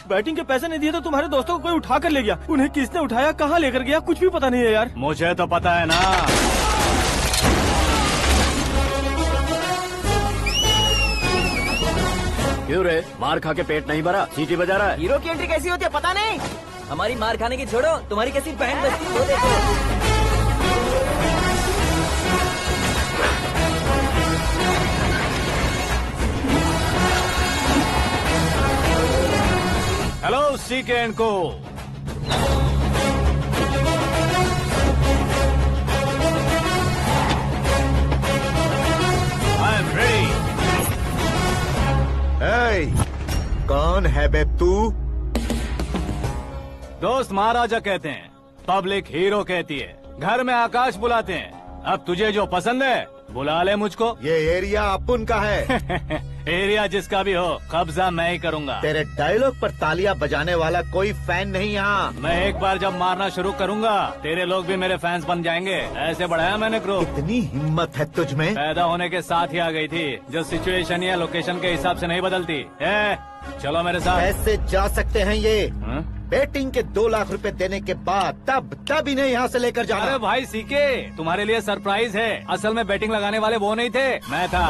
Batting के पैसे नहीं दिए तो तुम्हारे दोस्तों को कोई उठा कर ले गया। उन्हें किसने उठाया, कहाँ लेकर गया, कुछ भी पता नहीं है यार। मुझे तो पता है ना। क्यों रे, मार खा के पेट नहीं भरा, सीटी बजा रहा है? हीरो की एंट्री कैसी होती है पता नहीं। हमारी मार खाने की छोड़ो, तुम्हारी कैसी बहन बजती वो देखो। हेलो सीके एंड को। I am ready. कौन है बे तू? दोस्त महाराजा कहते हैं, पब्लिक हीरो कहती है, घर में आकाश बुलाते हैं। अब तुझे जो पसंद है बुला ले मुझको। ये एरिया अपुन का है। एरिया जिसका भी हो, कब्जा मैं ही करूंगा। तेरे डायलॉग पर तालियां बजाने वाला कोई फैन नहीं यहाँ। मैं एक बार जब मारना शुरू करूंगा, तेरे लोग भी मेरे फैंस बन जाएंगे। ऐसे बढ़ाया मैंने ग्रुप। इतनी हिम्मत है तुझ में? पैदा होने के साथ ही आ गई थी, जो सिचुएशन या लोकेशन के हिसाब से नहीं बदलती। चलो मेरे साथ। ऐसे जा सकते हैं ये? हाँ? बेटिंग के 2 लाख रुपए देने के बाद तब इन्हें यहाँ से लेकर जाना। अरे भाई सीके, तुम्हारे लिए सरप्राइज है। असल में बैटिंग लगाने वाले वो नहीं थे, मैं था।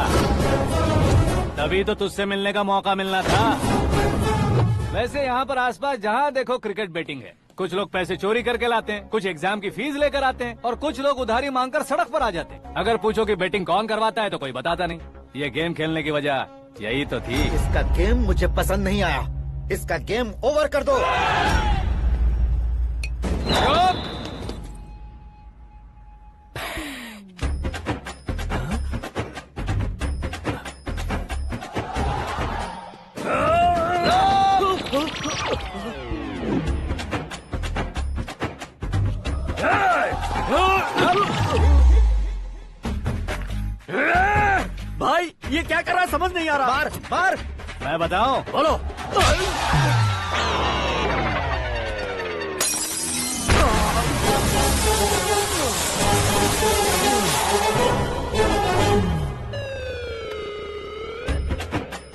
तभी तो तुझसे मिलने का मौका मिलना था। वैसे यहाँ पर आसपास जहाँ देखो क्रिकेट बैटिंग है। कुछ लोग पैसे चोरी करके लाते हैं, कुछ एग्जाम की फीस लेकर आते हैं, और कुछ लोग उधारी मांगकर सड़क पर आ जाते हैं। अगर पूछो कि बैटिंग कौन करवाता है तो कोई बताता नहीं। ये गेम खेलने की वजह यही तो थी। इसका गेम मुझे पसंद नहीं आया। इसका गेम ओवर कर दो। भाई ये क्या कर रहा है, समझ नहीं आ रहा। मार मार। मैं बताऊं? बोलो।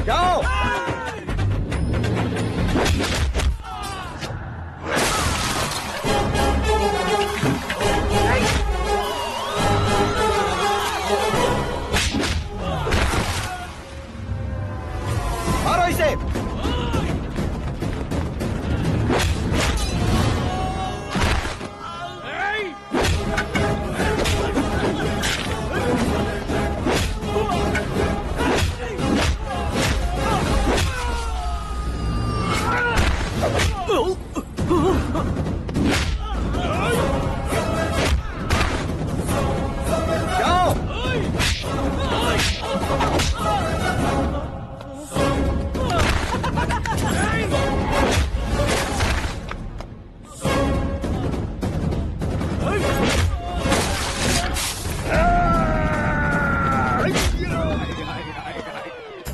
जाओ। मारो इसे।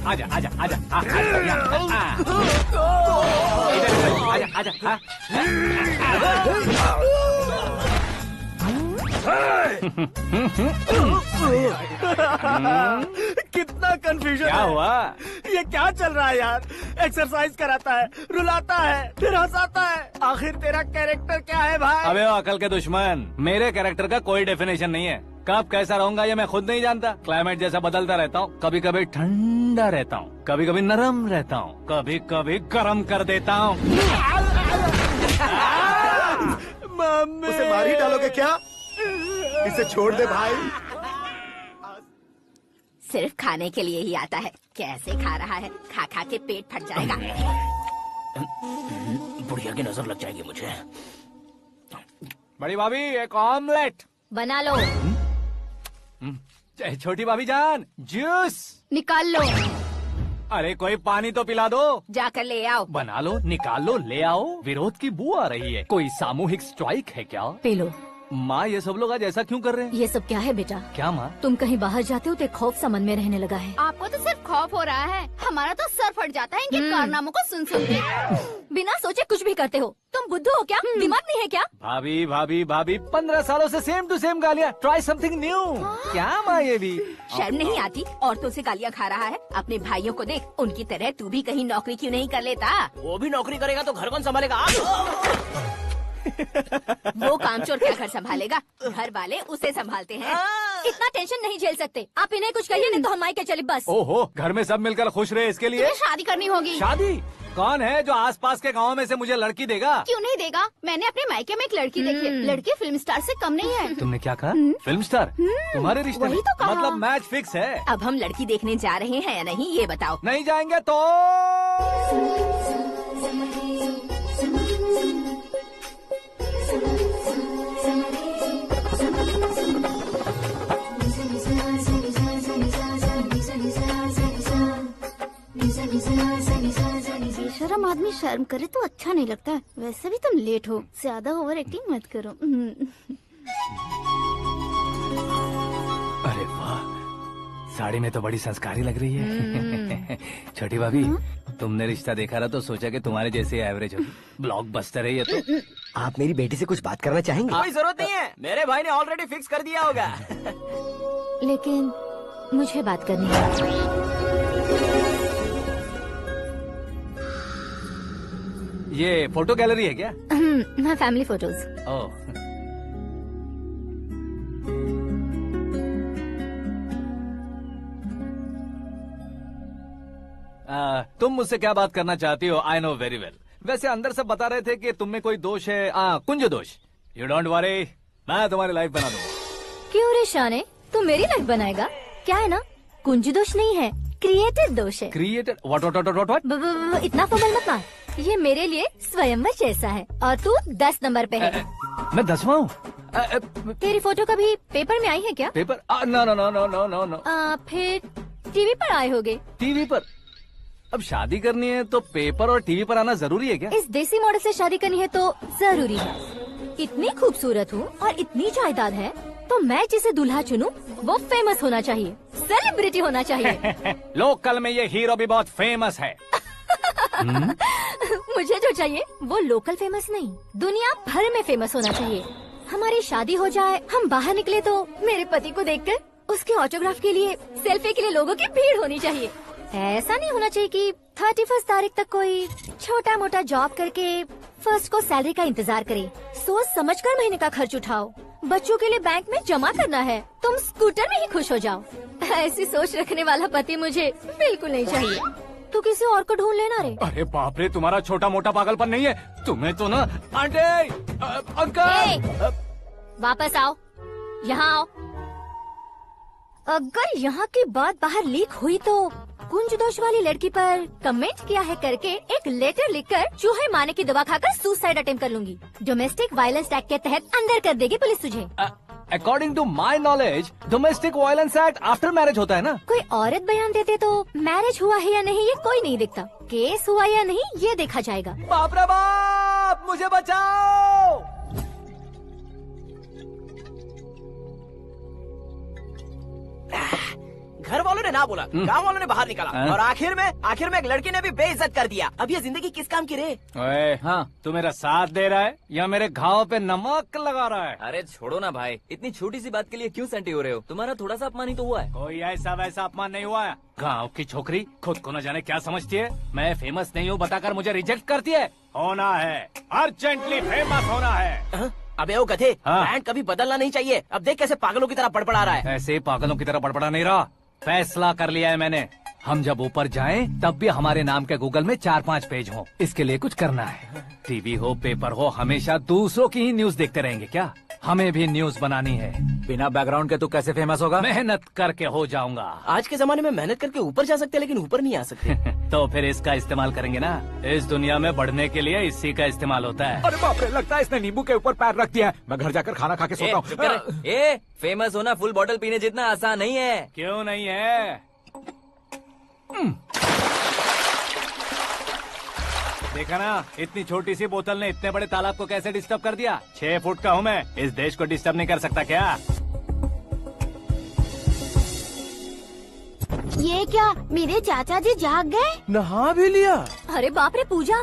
आजा आजा आजा आजा। कितना कंफ्यूजन क्या है। हुआ? ये क्या चल रहा है यार? एक्सरसाइज कराता है, रुलाता है, फिर हंसाता है। आखिर तेरा कैरेक्टर क्या है भाई? अबे वो अकल के दुश्मन, मेरे कैरेक्टर का कोई डेफिनेशन नहीं है। कब कैसा रहूंगा ये मैं खुद नहीं जानता। क्लाइमेट जैसा बदलता रहता हूँ। कभी कभी ठंडा रहता हूँ, कभी कभी नरम रहता हूँ, कभी कभी गर्म कर देता हूँ। उसे मार ही डालोगे क्या? इसे छोड़ दे भाई। सिर्फ खाने के लिए ही आता है। कैसे खा रहा है, खा खा के पेट फट जाएगा। बुढ़िया की नजर लग जाएगी मुझे। बड़ी भाभी एक ऑमलेट बना लो। छोटी भाभी जान जूस निकाल लो। अरे कोई पानी तो पिला दो। जाकर ले आओ। बना लो, निकाल लो, ले आओ। विरोध की बू आ रही है। कोई सामूहिक स्ट्राइक है क्या? P low. माँ ये सब लोग आज ऐसा क्यों कर रहे हैं? ये सब क्या है बेटा? क्या माँ? तुम कहीं बाहर जाते हो तो एक खौफ सा मन में रहने लगा है। आपको तो सिर्फ खौफ हो रहा है, हमारा तो सर फट जाता है इनके कारनामों को सुन सुन के। बिना सोचे कुछ भी करते हो। तुम तुम बुद्धू हो क्या? दिमाग नहीं है क्या? भाभी भाभी भाभी 15 सालों से सेम टू सेम गालियाँ। Try something new. क्या माँ ये भी? शर्म नहीं आती? औरतों से गालियाँ खा रहा है। अपने भाइयों को देख, उनकी तरह तू भी कहीं नौकरी क्यों नहीं कर लेता? वो भी नौकरी करेगा तो घर कौन संभालेगा? वो कामचोर क्या घर संभालेगा? घर वाले उसे संभालते हैं। इतना टेंशन नहीं झेल सकते। आप इन्हें कुछ कहिए नहीं तो हम मायके चले बस। ओहो, घर में सब मिलकर खुश रहे इसके लिए। तुम्हें शादी करनी होगी। शादी? कौन है जो आसपास के गाँव में से मुझे लड़की देगा? क्यों नहीं देगा? मैंने अपने मायके में एक लड़की देखी है। लड़की फिल्म स्टार से कम नहीं है। तुमने क्या कहा? Film star? तुम्हारे रिश्ते में? वही तो कहा। मतलब मैच फिक्स है? अब हम लड़की देखने जा रहे हैं या नहीं ये बताओ। नहीं जाएंगे तो? बेशरम आदमी शर्म करे तो अच्छा नहीं लगता है। वैसे भी तुम लेट हो, ज्यादा ओवर एक्टिंग मत करो। अरे वाह, साड़ी में तो बड़ी संस्कारी लग रही है। छोटी भाभी, तुमने रिश्ता देखा ना तो सोचा कि तुम्हारे जैसे एवरेज होगी। ब्लॉकबस्टर है ये तो। आप मेरी बेटी से कुछ बात करना चाहेंगे? कोई जरूरत नहीं है, मेरे भाई ने ऑलरेडी फिक्स कर दिया होगा। लेकिन मुझे बात करनी है। ये फोटो गैलरी है क्या? मैं फैमिली फोटोज। ओह, तुम मुझसे क्या बात करना चाहती हो? I know very well. वैसे अंदर सब बता रहे थे कि तुम में कोई दोष है। कुंज दोष। यू डोंट वरी, मैं तुम्हारी लाइफ बना दूंगा। क्यों रे शाने, तू मेरी लाइफ बनाएगा? क्या है ना, कुंज दोष नहीं है, क्रिएटिव दोष है। क्रिएटेड? व्हाट? इतना फबल मत मार। ये मेरे लिए स्वयंवर जैसा है और तू 10 नंबर पे है। मैं 10वां हूँ? तेरी फोटो कभी पेपर में आई है क्या? Paper? No no no no no no no. फिर टीवी पर आए होगे। टीवी पर? अब शादी करनी है तो पेपर और टीवी पर आना जरूरी है क्या? इस देसी मॉडल से शादी करनी है तो जरूरी है। इतनी खूबसूरत हूँ और इतनी जायदाद है तो मैं जिसे दूल्हा चुनूं वो फेमस होना चाहिए, सेलिब्रिटी होना चाहिए। लोकल में ये हीरो भी बहुत फेमस है। मुझे जो चाहिए वो लोकल फेमस नहीं, दुनिया भर में फेमस होना चाहिए। हमारी शादी हो जाए, हम बाहर निकले तो मेरे पति को देखकर उसके ऑटोग्राफ के लिए, सेल्फी के लिए लोगों की भीड़ होनी चाहिए। ऐसा नहीं होना चाहिए कि 31 तारीख तक कोई छोटा मोटा जॉब करके फर्स्ट को सैलरी का इंतजार करे। सोच समझकर महीने का खर्च उठाओ। बच्चों के लिए बैंक में जमा करना है, तुम स्कूटर में ही खुश हो जाओ। ऐसी सोच रखने वाला पति मुझे बिल्कुल नहीं चाहिए। तू किसी और को ढूंढ लेना रे। अरे बाप रे, तुम्हारा छोटा मोटा पागलपन नहीं है। तुम्हें तो ना आंटी, अंकल। वापस आओ, यहाँ आओ। अगर यहाँ की बात बाहर लीक हुई तो कुंज दोष वाली लड़की पर कमेंट किया है करके एक लेटर लिखकर चूहे मारने की दवा खाकर सुसाइड अटेम्प्ट कर लूंगी। डोमेस्टिक वायलेंस एक्ट के तहत अंदर कर देगी पुलिस तुझे। According to my knowledge domestic violence act after marriage होता है ना? कोई औरत बयान देते तो मैरिज हुआ है या नहीं ये कोई नहीं देखता, केस हुआ या नहीं ये देखा जाएगा। बाप रे बाप, मुझे बचाओ। घर वालों ने ना बोला, गांव वालों ने बाहर निकाला और आखिर में एक लड़की ने भी बेइज्जत कर दिया। अब ये जिंदगी किस काम की रे? ओए, हाँ, तू मेरा साथ दे रहा है या मेरे घाव पे नमक लगा रहा है? अरे छोड़ो ना भाई, इतनी छोटी सी बात के लिए क्यों सेंटी हो रहे हो? तुम्हारा थोड़ा सा अपमान ही तो हुआ है। कोई ऐसा वैसा अपमान नहीं हुआ है। गाँव की छोकरी खुद को न जाने क्या समझती है। मैं फेमस नहीं हूँ बताकर मुझे रिजेक्ट करती है। होना है, अर्जेंटली फेमस होना है। अबे ओ गधे, हाँ। ब्रांड कभी बदलना नहीं चाहिए। अब देख कैसे पागलों की तरह बड़बड़ा रहा है। ऐसे पागलों की तरह बड़बड़ा नहीं रहा। फैसला कर लिया है मैंने। हम जब ऊपर जाएं तब भी हमारे नाम के गूगल में 4-5 पेज हो। इसके लिए कुछ करना है। टीवी हो, पेपर हो, हमेशा दूसरों की ही न्यूज देखते रहेंगे क्या? हमें भी न्यूज बनानी है। बिना बैकग्राउंड के तू कैसे फेमस होगा? मेहनत करके हो जाऊंगा। आज के जमाने में मेहनत करके ऊपर जा सकते हैं लेकिन ऊपर नहीं आ सकते। तो फिर इसका इस्तेमाल करेंगे ना। इस दुनिया में बढ़ने के लिए इसी का इस्तेमाल होता है। अरे बाप रे, लगता है इसने नींबू के ऊपर पैर रख दिया है। मैं घर जाकर खाना खा के सोता हूँ। फेमस होना फुल बॉटल पीने जितना आसान नहीं है। क्यों नहीं है? देखा ना, इतनी छोटी सी बोतल ने इतने बड़े तालाब को कैसे डिस्टर्ब कर दिया। 6 फुट का हूँ मैं, इस देश को डिस्टर्ब नहीं कर सकता क्या? ये क्या, मेरे चाचा जी जाग गए? नहा भी लिया? अरे बाप रे पूजा,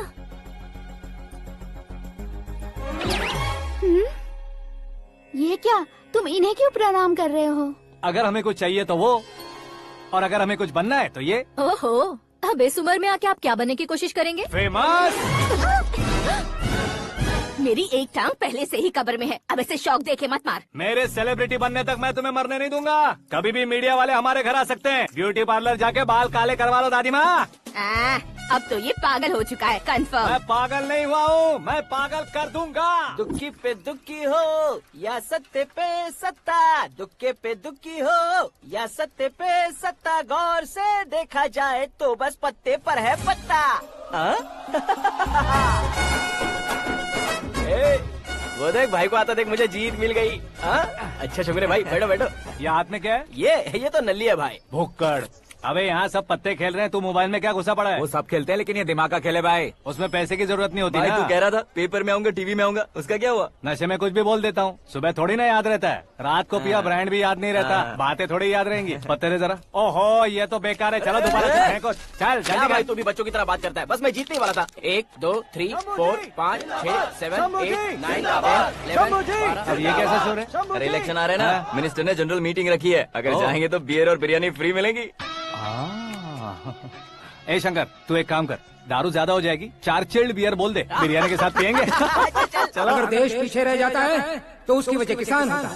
ये क्या, तुम इन्हें क्यों प्रणाम कर रहे हो? अगर हमें कुछ चाहिए तो वो, और अगर हमें कुछ बनना है तो ये। ओहो, अब इस उम्र में आके आप क्या बनने की कोशिश करेंगे? फेमस। मेरी एक टांग पहले से ही कब्र में है, अब इसे शौक देके मत मार। मेरे सेलिब्रिटी बनने तक मैं तुम्हें मरने नहीं दूंगा। कभी भी मीडिया वाले हमारे घर आ सकते हैं। ब्यूटी पार्लर जाके बाल काले करवा लो दादी माँ। अब तो ये पागल हो चुका है, कंफर्म। मैं पागल नहीं हुआ हूँ, मैं पागल कर दूंगा। दुखी पे दुखी हो या सत्य पे सत्ता, दुखे पे दुखी हो या सत्य पे सत्ता, गौर से देखा जाए तो बस पत्ते पर है पत्ता। वो देख भाई को आता देख, मुझे जीत मिल गई। अच्छा शुक्र भाई, बैठो बैठो। ये हाथ में क्या है? ये तो नल्ली है भाई। भुक्कड़। अबे यहाँ सब पत्ते खेल रहे हैं, तू मोबाइल में क्या घुसा पड़ा है? वो सब खेलते हैं लेकिन ये दिमाग का खेल है भाई। उसमें पैसे की जरूरत नहीं होती भाई ना। तू कह रहा था पेपर में आऊंगा, टीवी में आऊंगा, उसका क्या हुआ? नशे में कुछ भी बोल देता हूँ, सुबह थोड़ी ना याद रहता है। रात को पिया ब्रांड भी याद नहीं रहता, बातें थोड़ी याद रहेंगी। पत्ते दे जरा। ओहो ये तो बेकार है, चलो दोबारा से फेंको। चल क्या जल्दी भाई कर। तू भी बच्चों की तरह बात करता है। बस मैं जीतने ही वाला था। 1 2 3 4 5 6 7 8 9 10 11 अब ये कैसा शोर है? अरे इलेक्शन आ रहे हैं ना, मिनिस्टर ने जनरल मीटिंग रखी है, अगर जाएंगे तो बियर और बिरयानी फ्री मिलेगी। ए शंकर, तू एक काम कर, दारू ज्यादा हो जाएगी, 4 चिल्ड बियर बोल दे, बिरयानी के साथ पियेंगे। चलो। अगर देश पीछे रह जाता है तो उसकी वजह किसान होता है,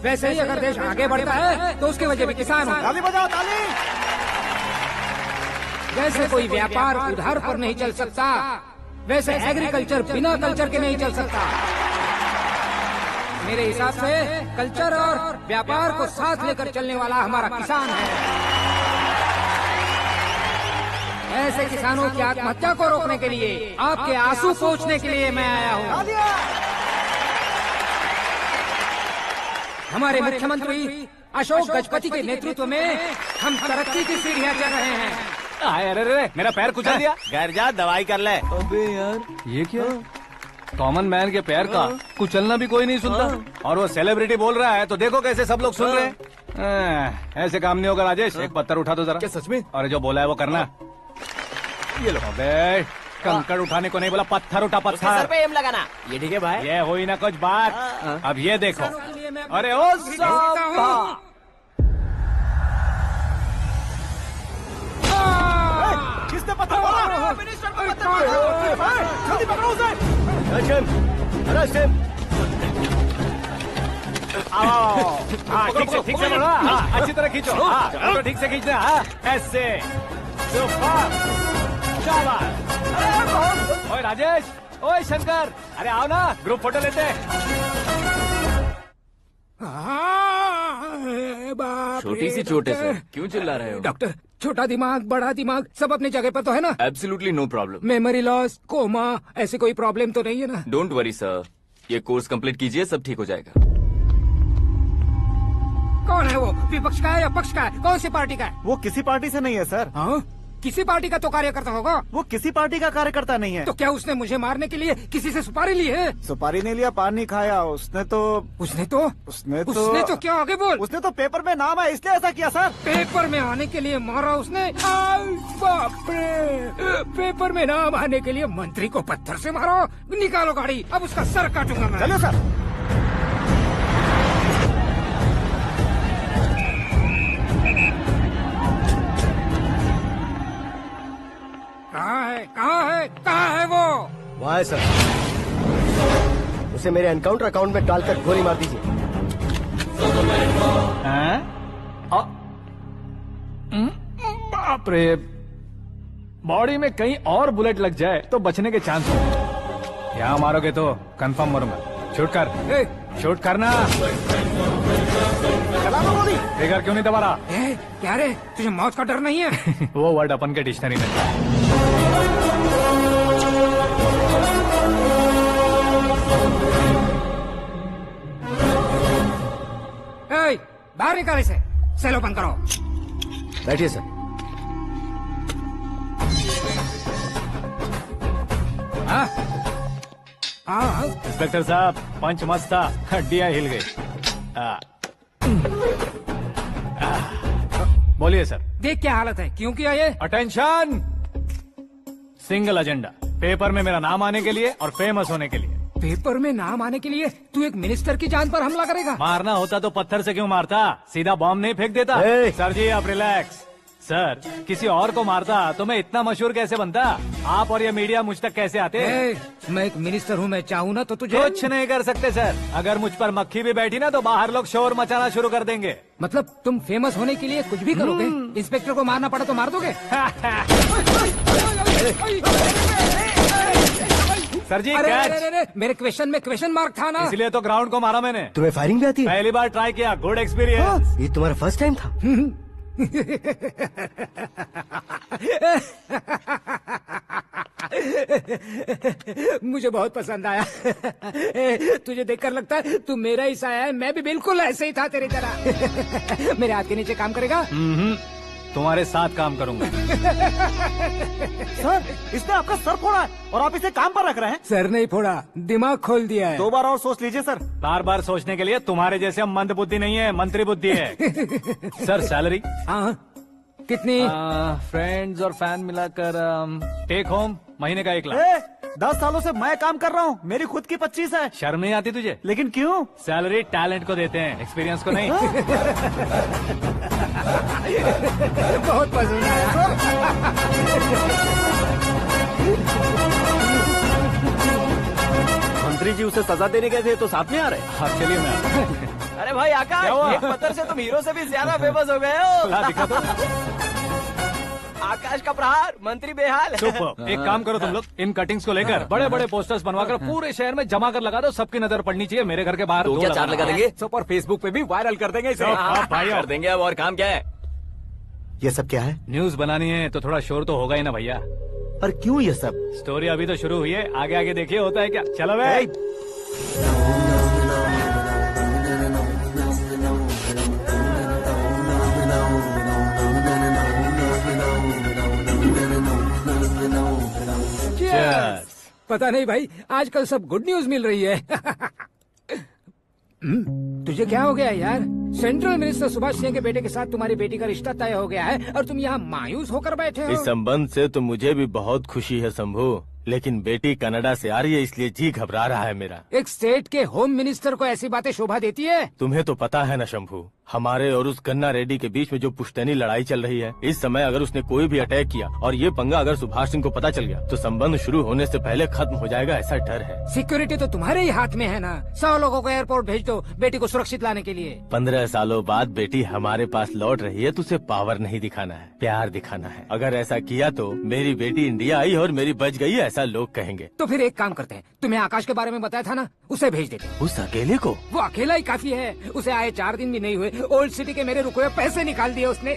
वैसे ही अगर देश आगे बढ़ता है तो उसकी वजह भी किसान होता है। ताली बजाओ ताली। जैसे कोई व्यापार उधार पर नहीं चल सकता, वैसे एग्रीकल्चर बिना कल्चर के नहीं चल सकता। मेरे हिसाब से कल्चर और व्यापार को साथ लेकर चलने वाला हमारा किसान है। ऐसे किसानों की आत्महत्या को रोकने के लिए, आपके आंसू पोंछने के लिए मैं आया हूँ। हमारे मुख्यमंत्री अशोक गजपति के नेतृत्व में हम तरक्की की सीढ़ियाँ चढ़ रहे हैं। अरे अरे मेरा पैर कुचल दिया। घर जा दवाई कर ले। अबे यार ये क्या? कॉमन मैन के पैर का कुचलना भी कोई नहीं सुनता, और वो सेलिब्रिटी बोल रहा है तो देखो कैसे सब लोग सुन रहे हैं। ऐसे काम नहीं होगा राजेश, एक पत्थर उठा दो जरा। क्या सच में? और जो बोला है वो करना। ये लो। अबे कंकड़ उठाने को नहीं बोला, पत्थर उठा, उसके सर पत्थर। पे एम लगाना। ये ठीक है भाई। ये हुई ना कुछ बात। अब ये देखो। अरे ओ साहब, किसने पत्थर मारा? मिनिस्टर को पत्थर मारा। जल्दी पकड़ो उसे। Arrest him. आओ। हाँ ठीक से बोलो। हाँ अच्छी तरह खींचो। हाँ तो ठीक से खींचना। हाँ ऐसे। ओए राजेश, ओए शंकर, अरे आओ ना, ग्रुप फोटो लेते हैं। छोटी सी चोट है सर, क्यों चिल्ला रहे हो? डॉक्टर, छोटा दिमाग बड़ा दिमाग सब अपनी जगह पर तो है ना? Absolutely no problem. Memory loss, coma, ऐसी कोई प्रॉब्लम तो नहीं है ना? डोंट वरी सर, ये कोर्स कंप्लीट कीजिए, सब ठीक हो जाएगा। कौन है वो? विपक्ष का है या पक्ष का है? कौन सी पार्टी का है? वो किसी पार्टी से नहीं है सर। हाँ? किसी पार्टी का तो कार्यकर्ता होगा। वो किसी पार्टी का कार्यकर्ता नहीं है। तो क्या उसने मुझे मारने के लिए किसी से सुपारी ली है? सुपारी नहीं लिया, पान नहीं खाया। उसने तो क्या आगे बोल? उसने तो पेपर में नाम है इसलिए ऐसा किया सर। पेपर में आने के लिए मारा उसने? आई बाप रे! पेपर में नाम आने के लिए मंत्री को पत्थर से मारो? निकालो गाड़ी, अब उसका सर काटूंगा मैं। चलो सर। कहाँ है वो? वहाँ है सर। उसे मेरे एनकाउंटर अकाउंट में डालकर गोली मार दीजिए। बाप रे, बॉडी में कहीं और बुलेट लग जाए तो बचने के चांस हो। यहाँ मारोगे तो कंफर्म मरूंगा। शूट कर। शूट करना। फिगर क्यों नहीं दबा रहा? क्या रे, तुझे मौत का डर नहीं है? वो वर्ड अपन के डिक्शनरी में था। बाहर निकाल इसे, सेल ओपन करो। बैठिए सर। इंस्पेक्टर साहब, पंच मस्त था, हड्डियां हिल गई। बोलिए सर। देख क्या हालत है, क्यों किया ये? अटेंशन, सिंगल एजेंडा, पेपर में मेरा नाम आने के लिए और फेमस होने के लिए। पेपर में नाम आने के लिए तू एक मिनिस्टर की जान पर हमला करेगा? मारना होता तो पत्थर से क्यों मारता, सीधा बॉम्ब नहीं फेंक देता। ए! सर जी आप रिलैक्स। सर किसी और को मारता तो मैं इतना मशहूर कैसे बनता, आप और ये मीडिया मुझ तक कैसे आते। मैं एक मिनिस्टर हूँ, मैं चाहूँ ना तो तुझे कुछ नहीं कर सकते सर, अगर मुझ पर मक्खी भी बैठी ना तो बाहर लोग शोर मचाना शुरू कर देंगे। मतलब तुम फेमस होने के लिए कुछ भी करोगे? इंस्पेक्टर को मारना पड़ा तो मार दोगे? सर जी अरे, कैच। अरे, अरे, मेरे क्वेश्चन में क्वेश्चन मार्क था ना। इसलिए तो ग्राउंड को मारा मैंने। तुम्हें फायरिंग भी आती है? पहली बार ट्राई किया, गुड एक्सपीरियंस। ये तुम्हारा फर्स्ट टाइम था? मुझे बहुत पसंद आया। तुझे देखकर लगता है तू मेरा ही साया है, मैं भी बिल्कुल ऐसे ही था तेरी तरह। मेरे हाथ के नीचे काम करेगा? तुम्हारे साथ काम करूंगा। सर इसने आपका सर फोड़ा है और आप इसे काम पर रख रहे हैं। सर नहीं फोड़ा, दिमाग खोल दिया है। 2 बार और सोच लीजिए सर। बार बार सोचने के लिए तुम्हारे जैसे मंद बुद्धि नहीं है, मंत्री बुद्धि है। सर सैलरी हाँ कितनी? फ्रेंड्स और फैन मिलाकर टेक होम महीने का 1 लाख। 10 सालों से मैं काम कर रहा हूँ, मेरी खुद की 25 है। शर्म नहीं आती तुझे? लेकिन क्यों? सैलरी टैलेंट को देते हैं, एक्सपीरियंस को नहीं। बहुत पसंद आया। मंत्री जी उसे सजा देने गए थे तो साथ में आ रहे। हाँ चलिए मैं अरे भाई आकाश, क्या हुआ? एक पत्थर से तुम हीरो से भी ज्यादा फेमस हो गए हो। ला दिखा दो। आकाश का प्रहार, मंत्री बेहाल। सुपर। एक काम करो तुम लोग, इन कटिंग्स को लेकर बड़े बड़े पोस्टर्स बनवाकर पूरे शहर में जमा कर लगा दो, सबकी नजर पड़नी चाहिए। मेरे घर के बाहर 2 क्या 4 लगा देंगे? सब और फेसबुक पे भी वायरल कर देंगे इसे। भाई कर देंगे। अब और काम क्या है? ये सब क्या है? न्यूज बनानी है तो थोड़ा शोर तो होगा ही ना भैया। पर क्यों ये सब? स्टोरी अभी तो शुरू हुई है, आगे आगे देखिए होता है क्या। चलो भाई। Cheers. पता नहीं भाई, आजकल सब गुड न्यूज मिल रही है। तुझे क्या हो गया यार? सेंट्रल मिनिस्टर सुभाष सिंह के बेटे के साथ तुम्हारी बेटी का रिश्ता तय हो गया है और तुम यहाँ मायूस होकर बैठे हो। इस संबंध से तो मुझे भी बहुत खुशी है शंभू, लेकिन बेटी कनाडा से आ रही है इसलिए जी घबरा रहा है मेरा। एक स्टेट के होम मिनिस्टर को ऐसी बातें शोभा देती है? तुम्हें तो पता है ना शंभू, हमारे और उस गन्ना रेड्डी के बीच में जो पुश्तैनी लड़ाई चल रही है, इस समय अगर उसने कोई भी अटैक किया और ये पंगा अगर सुभाष सिंह को पता चल गया तो संबंध शुरू होने से पहले खत्म हो जाएगा, ऐसा डर है। सिक्योरिटी तो तुम्हारे ही हाथ में है ना। 100 लोगों को एयरपोर्ट भेज दो बेटी को सुरक्षित लाने के लिए। 15 सालों बाद बेटी हमारे पास लौट रही है तो उसे पावर नहीं दिखाना है, प्यार दिखाना है। अगर ऐसा किया तो मेरी बेटी इंडिया आई और मेरी बच गई, ऐसा लोग कहेंगे। तो फिर एक काम करते हैं, तुम्हें आकाश के बारे में बताया था ना, उसे भेज देते। उस अकेले को? वो अकेला ही काफी है, उसे आए 4 दिन भी नहीं हुए, ओल्ड सिटी के मेरे रुके हुए पैसे निकाल दिए उसने।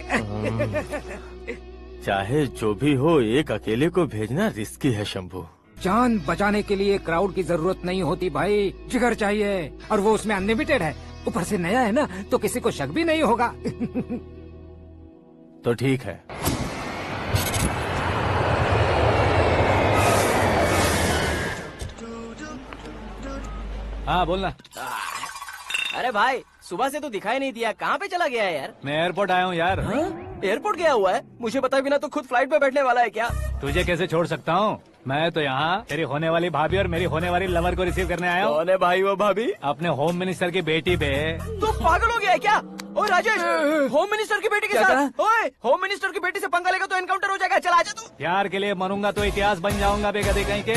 चाहे जो भी हो, एक अकेले को भेजना रिस्की है शंभू। जान बचाने के लिए क्राउड की जरूरत नहीं होती भाई, जिगर चाहिए, और वो उसमें अनलिमिटेड है। ऊपर से नया है ना, तो किसी को शक भी नहीं होगा। तो ठीक है। हाँ बोलना। अरे भाई सुबह से तो दिखाई नहीं दिया, कहाँ पे चला गया है यार? मैं एयरपोर्ट आया हूँ यार। एयरपोर्ट गया हुआ है? मुझे बताए बिना तो खुद फ्लाइट पे बैठने वाला है क्या? तुझे कैसे छोड़ सकता हूँ? मैं तो यहाँ तेरी होने वाली भाभी और मेरी होने वाली लवर को रिसीव करने आया हूँ। कौन है भाई वो भाभी? अपने होम मिनिस्टर की बेटी पे। तू पागल हो गया है क्या? ओए राजेश, होम मिनिस्टर की बेटी के साथ? ओए होम मिनिस्टर की बेटी से पंगा लेगा तो एनकाउंटर हो जाएगा, चल आजा तू। प्यार के लिए मरूंगा तो इतिहास बन जाऊंगा बेगधे कहीं के।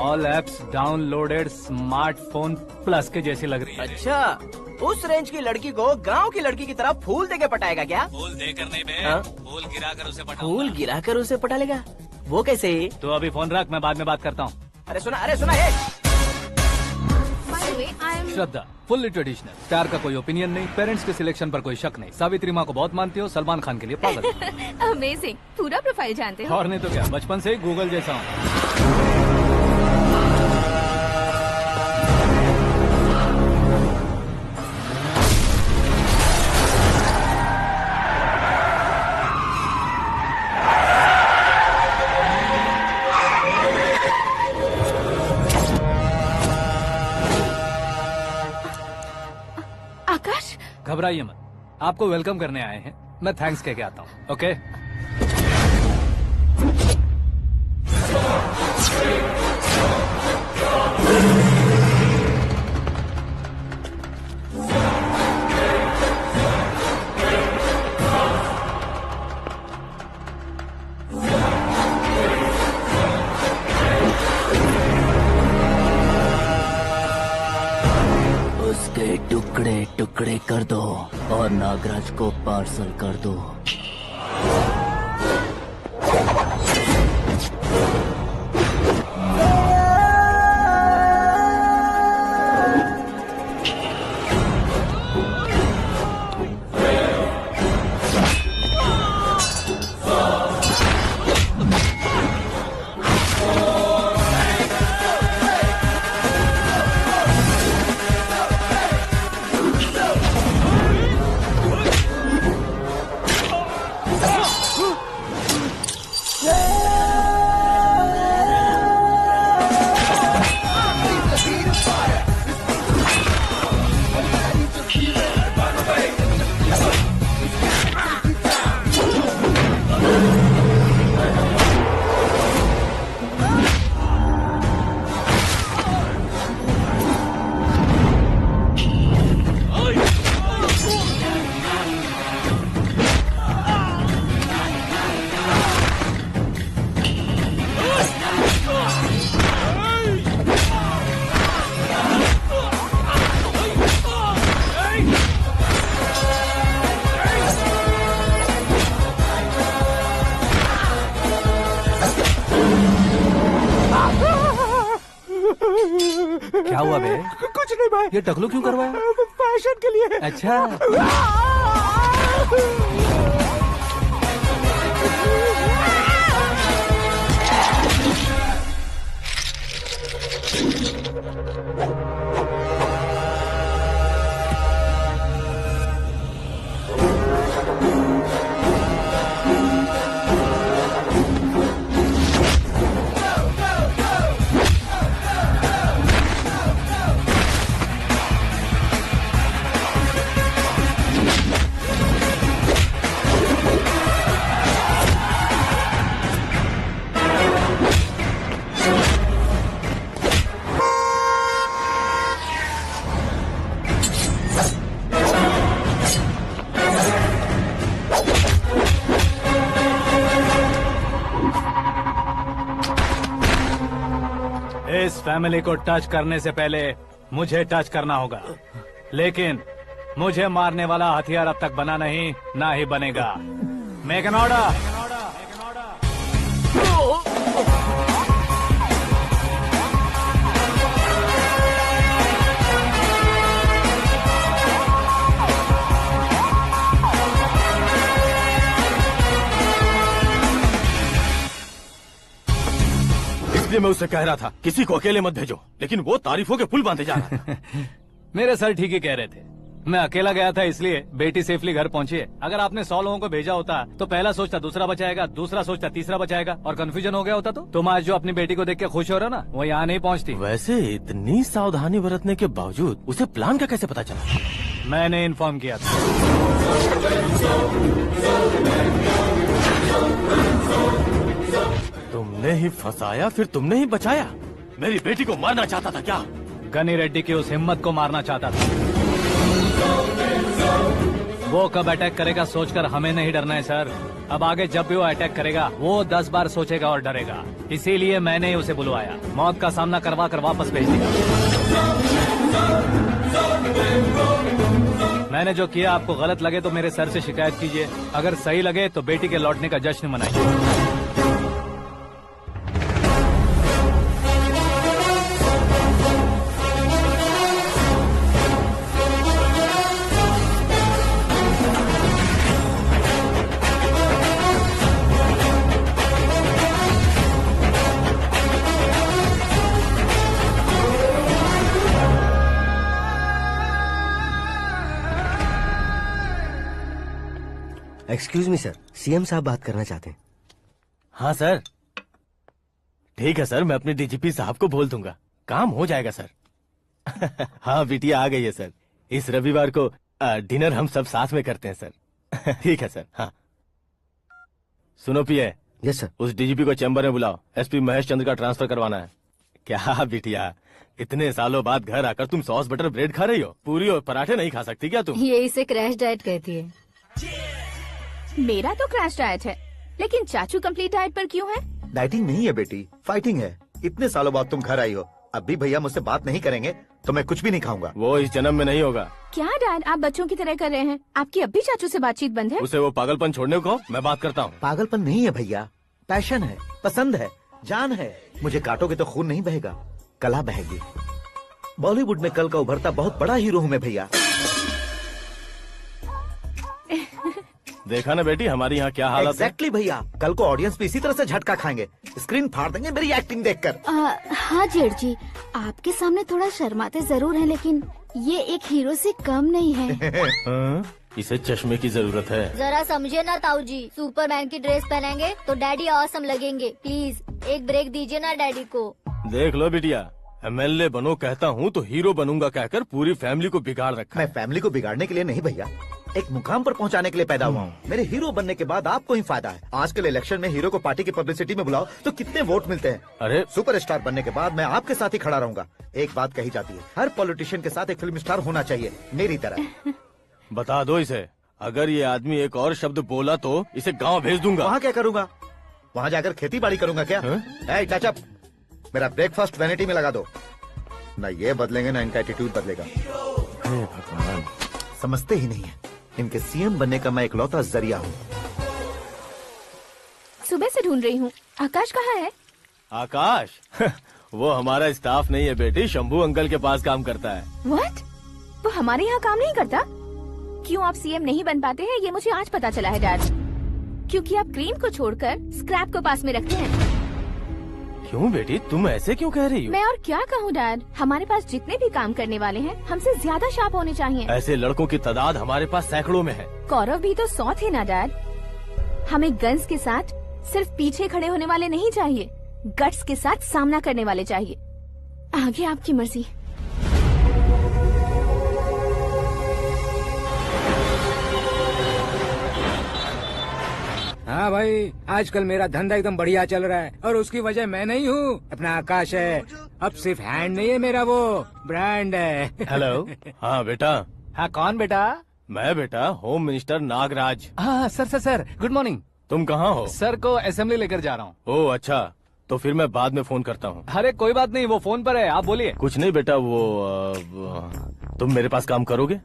All apps downloaded smartphone plus के जैसी लग रही है। अच्छा, उस रेंज की लड़की को गांव की लड़की की तरह फूल देके पटाएगा क्या? फूल देकर नहीं बे, हाँ? फूल गिराकर उसे पटाऊंगा। फूल गिराकर उसे पटा लेगा? वो कैसे? तो अभी फोन रख, मैं बाद में बात करता हूँ। अरे सुना है। श्रद्धा फुल्ली ट्रेडिशनल, स्टार का कोई ओपिनियन नहीं, पेरेंट्स के सिलेक्शन पर कोई शक नहीं, सावित्री माँ को बहुत मानती हो, सलमान खान के लिए पागल। अमेजिंग, पूरा प्रोफाइल जानते हो। और नहीं तो क्या, बचपन से ही गूगल जैसा हूँ। घबराइए मत, आपको वेलकम करने आए हैं। मैं थैंक्स कह के आता हूँ। ओके उसके टुकड़े टुकड़े कर दो और नागराज को पार्सल कर दो। क्या हुआ बे? कुछ नहीं भाई। ये टकलू क्यों करवाया? फैशन के लिए। अच्छा इस फैमिली को टच करने से पहले मुझे टच करना होगा, लेकिन मुझे मारने वाला हथियार अब तक बना नहीं, ना ही बनेगा। Make an order. इसलिए मैं उससे कह रहा था किसी को अकेले मत भेजो, लेकिन वो तारीफों के पुल बांधे जा रहा था। मेरे सर ठीक ही कह रहे थे। मैं अकेला गया था इसलिए बेटी सेफली घर पहुंची है। अगर आपने 100 लोगों को भेजा होता तो पहला सोचता दूसरा बचाएगा, दूसरा सोचता तीसरा बचाएगा, और कंफ्यूजन हो गया होता। तो तुम आज जो अपनी बेटी को देख के खुश हो रहे हो ना, वो यहाँ नहीं पहुँचती। वैसे इतनी सावधानी बरतने के बावजूद उसे प्लान का कैसे पता चला? मैंने इन्फॉर्म किया था। तुमने ही फंसाया, फिर तुमने ही बचाया। मेरी बेटी को मारना चाहता था क्या? गनी रेड्डी की उस हिम्मत को मारना चाहता था। वो कब अटैक करेगा सोचकर हमें नहीं डरना है सर। अब आगे जब भी वो अटैक करेगा वो 10 बार सोचेगा और डरेगा। इसीलिए मैंने ही उसे बुलवाया, मौत का सामना करवा कर वापस भेज दिया। मैंने जो किया आपको गलत लगे तो मेरे सर से शिकायत कीजिए, अगर सही लगे तो बेटी के लौटने का जश्न मनाइए। एक्सक्यूज मी सर, सीएम साहब बात करना चाहते हैं। हाँ सर, ठीक है सर, मैं अपने डीजीपी साहब को बोल दूंगा, काम हो जाएगा सर। हाँ बिटिया आ गई है सर। इस रविवार को डिनर हम सब साथ में करते हैं सर। ठीक है सर। हाँ सुनो पिए, यस सर। उस डीजीपी को चैम्बर में बुलाओ, एसपी महेश चंद्र का ट्रांसफर करवाना है। क्या बिटिया, इतने सालों बाद घर आकर तुम सॉस बटर ब्रेड खा रही हो? पूरी और पराठे नहीं खा सकती क्या तुम? ये इसे क्रैश डाइट कहती है। मेरा तो क्रैश डाइट है, लेकिन चाचू कंप्लीट डाइट पर क्यों है? डाइटिंग नहीं है बेटी, फाइटिंग है। इतने सालों बाद तुम घर आई हो, अब भी भैया मुझसे बात नहीं करेंगे तो मैं कुछ भी नहीं खाऊंगा। वो इस जन्म में नहीं होगा। क्या डैड, आप बच्चों की तरह कर रहे हैं? आपकी अब भी चाचू से बातचीत बंद है? उसे वो पागलपन छोड़ने को, मैं बात करता हूँ। पागलपन नहीं है भैया, पैशन है, पसंद है, जान है। मुझे काटोगे तो खून नहीं बहेगा, कला बहेगी। बॉलीवुड में कल का उभरता बहुत बड़ा हीरो हूँ मैं भैया। देखा ना बेटी हमारी यहाँ क्या हालत है। एग्जैक्टली भैया, कल को ऑडियंस भी इसी तरह से झटका खाएंगे, स्क्रीन फाड़ देंगे मेरी एक्टिंग देखकर। हाँ जेठ जी, आपके सामने थोड़ा शर्माते जरूर हैं, लेकिन ये एक हीरो से कम नहीं है। हाँ? इसे चश्मे की जरूरत है। जरा समझे ना ताऊ जी, सुपरमैन की ड्रेस पहनेंगे तो डैडी ऑसम लगेंगे। प्लीज एक ब्रेक दीजिए ना डैडी को। देख लो बिटिया, एमएलए बनो कहता हूँ तो हीरो बनूंगा कहकर पूरी फैमिली को बिगाड़ रखा मैं है। फैमिली को बिगाड़ने के लिए नहीं भैया, एक मुकाम पर पहुंचाने के लिए पैदा हुआ हूँ। मेरे हीरो बनने के बाद आपको ही फायदा है। आजकल इलेक्शन में हीरो को पार्टी की पब्लिसिटी में बुलाओ तो कितने वोट मिलते हैं। अरे सुपरस्टार बनने के बाद मैं आपके साथ ही खड़ा रहूंगा। एक बात कही जाती है, हर पॉलिटिशियन के साथ एक फिल्म स्टार होना चाहिए, मेरी तरह। बता दो इसे, अगर ये आदमी एक और शब्द बोला तो इसे गांव भेज दूंगा। वहाँ क्या करूँगा? वहाँ जाकर खेती बाड़ी करूँगा क्या? ए, टच अप, मेरा ब्रेकफास्ट वैनिटी में लगा दो। न ये बदलेंगे न इनका एटीट्यूड बदलेगा। हे भगवान, समझते ही नहीं है, इनके सीएम बनने का मैं इकलौता जरिया हूँ। सुबह से ढूंढ रही हूँ, आकाश कहाँ है? आकाश वो हमारा स्टाफ नहीं है बेटी, शंभू अंकल के पास काम करता है। व्हाट? वो हमारे यहाँ काम नहीं करता? क्यों आप सीएम नहीं बन पाते हैं, ये मुझे आज पता चला है डैड। क्योंकि आप क्रीम को छोड़कर स्क्रैप को पास में रखते हैं। क्यों बेटी, तुम ऐसे क्यों कह रही हो? मैं और क्या कहूँ डैड, हमारे पास जितने भी काम करने वाले हैं हमसे ज्यादा शार्प होने चाहिए। ऐसे लड़कों की तादाद हमारे पास सैकड़ों में है। कौरव भी तो 100 थे ना डैड। हमें गन्स के साथ सिर्फ पीछे खड़े होने वाले नहीं चाहिए, गट्स के साथ सामना करने वाले चाहिए। आगे आपकी मर्जी। हाँ भाई, आजकल मेरा धंधा एकदम बढ़िया चल रहा है और उसकी वजह मैं नहीं हूँ, अपना आकाश है। अब सिर्फ हैंड नहीं है मेरा, वो ब्रांड है। हेलो। हाँ बेटा। हाँ कौन बेटा? मैं बेटा होम मिनिस्टर नागराज। हाँ सर गुड मॉर्निंग। तुम कहाँ हो? सर को असेंबली लेकर जा रहा हूँ। ओह अच्छा, तो फिर मैं बाद में फोन करता हूँ। अरे कोई बात नहीं, वो फोन पर है, आप बोलिए। कुछ नहीं बेटा, तुम मेरे पास काम करोगे?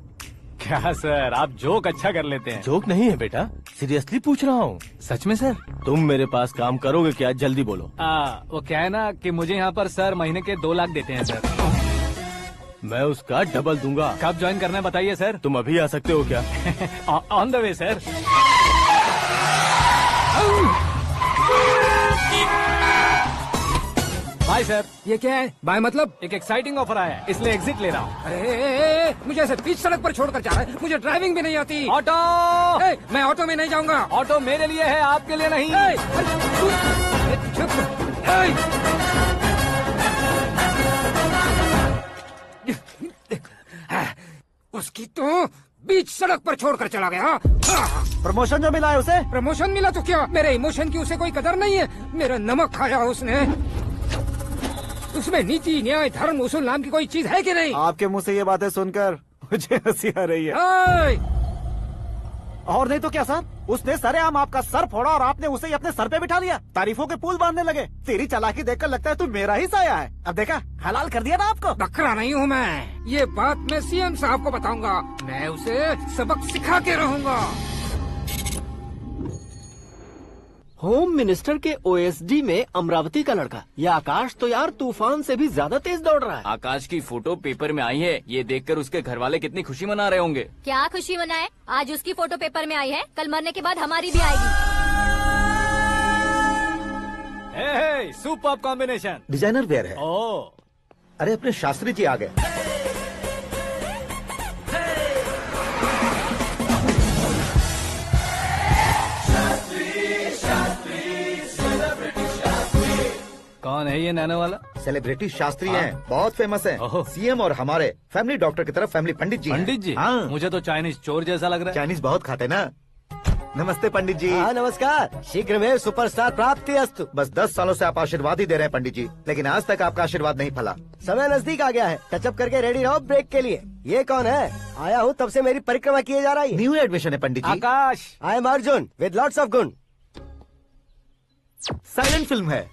क्या सर, आप जोक अच्छा कर लेते हैं। जोक नहीं है बेटा, सीरियसली पूछ रहा हूँ। सच में सर? तुम मेरे पास काम करोगे क्या? जल्दी बोलो। वो क्या है ना कि मुझे यहाँ पर सर महीने के 2 लाख देते हैं सर। मैं उसका डबल दूंगा। कब ज्वाइन करना है बताइए सर। तुम अभी आ सकते हो क्या? On the way sir. Bye sir. ये क्या है? बाय मतलब? एक एक्साइटिंग ऑफर आया है, इसलिए एग्जिट ले रहा हूँ। अरे मुझे ऐसे बीच सड़क पर छोड़कर जा रहा है, मुझे ड्राइविंग भी नहीं आती। ऑटो। मैं ऑटो में नहीं जाऊंगा। ऑटो मेरे लिए है, आपके लिए नहीं। उसकी तो बीच सड़क पर छोड़कर चला गया। प्रमोशन जो मिला है उसे? प्रमोशन मिला तो क्या, मेरे इमोशन की उसे कोई कदर नहीं है। मेरा नमक खाया उसने। उसमें नीति न्याय धर्म उसूल नाम की कोई चीज है कि नहीं? आपके मुंह से ये बातें सुनकर मुझे हंसी आ रही है। और नहीं तो क्या सर, उसने सरेआम आपका सर फोड़ा और आपने उसे ही अपने सर पे बिठा लिया। तारीफों के पुल बांधने लगे। तेरी चालाकी देखकर लगता है तू मेरा ही साया है। अब देखा, हलाल कर दिया ना आपको। बकरा नहीं हूँ मैं, ये बात मैं सीएम साहब को बताऊंगा। मैं उसे सबक सिखा के रहूंगा। होम मिनिस्टर के ओएसडी में अमरावती का लड़का, ये आकाश तो यार तूफान से भी ज्यादा तेज दौड़ रहा है। आकाश की फोटो पेपर में आई है, ये देखकर उसके घर वाले कितनी खुशी मना रहे होंगे। क्या खुशी मनाए? आज उसकी फोटो पेपर में आई है, कल मरने के बाद हमारी भी आएगी। Super combination. डिजाइनर वेयर है। ओह, अरे अपने शास्त्री जी आ गए। कौन है ये नैनो वाला? सेलिब्रिटी शास्त्री हैं, बहुत फेमस हैं। ओहो। सीएम और हमारे फैमिली डॉक्टर की तरफ फैमिली पंडित जी हैं। पंडित जी? हाँ। मुझे तो चाइनीज चोर जैसा लग रहा है। चाइनीज बहुत खाते ना। नमस्ते पंडित जी। हाँ नमस्कार, शीघ्र में सुपरस्टार प्राप्ति अस्तु। बस 10 सालों से आप आशीर्वाद ही दे रहे हैं पंडित जी, लेकिन आज तक आपका आशीर्वाद नहीं फला। समय नजदीक आ गया है, टचअप करके रेडी रहो ब्रेक के लिए। ये कौन है? आया हूँ तब से मेरी परिक्रमा किए जा रही है। न्यू एडमिशन है Pandit ji. Akash. I am Arjun with lots of गुण। साइलेंट फिल्म है।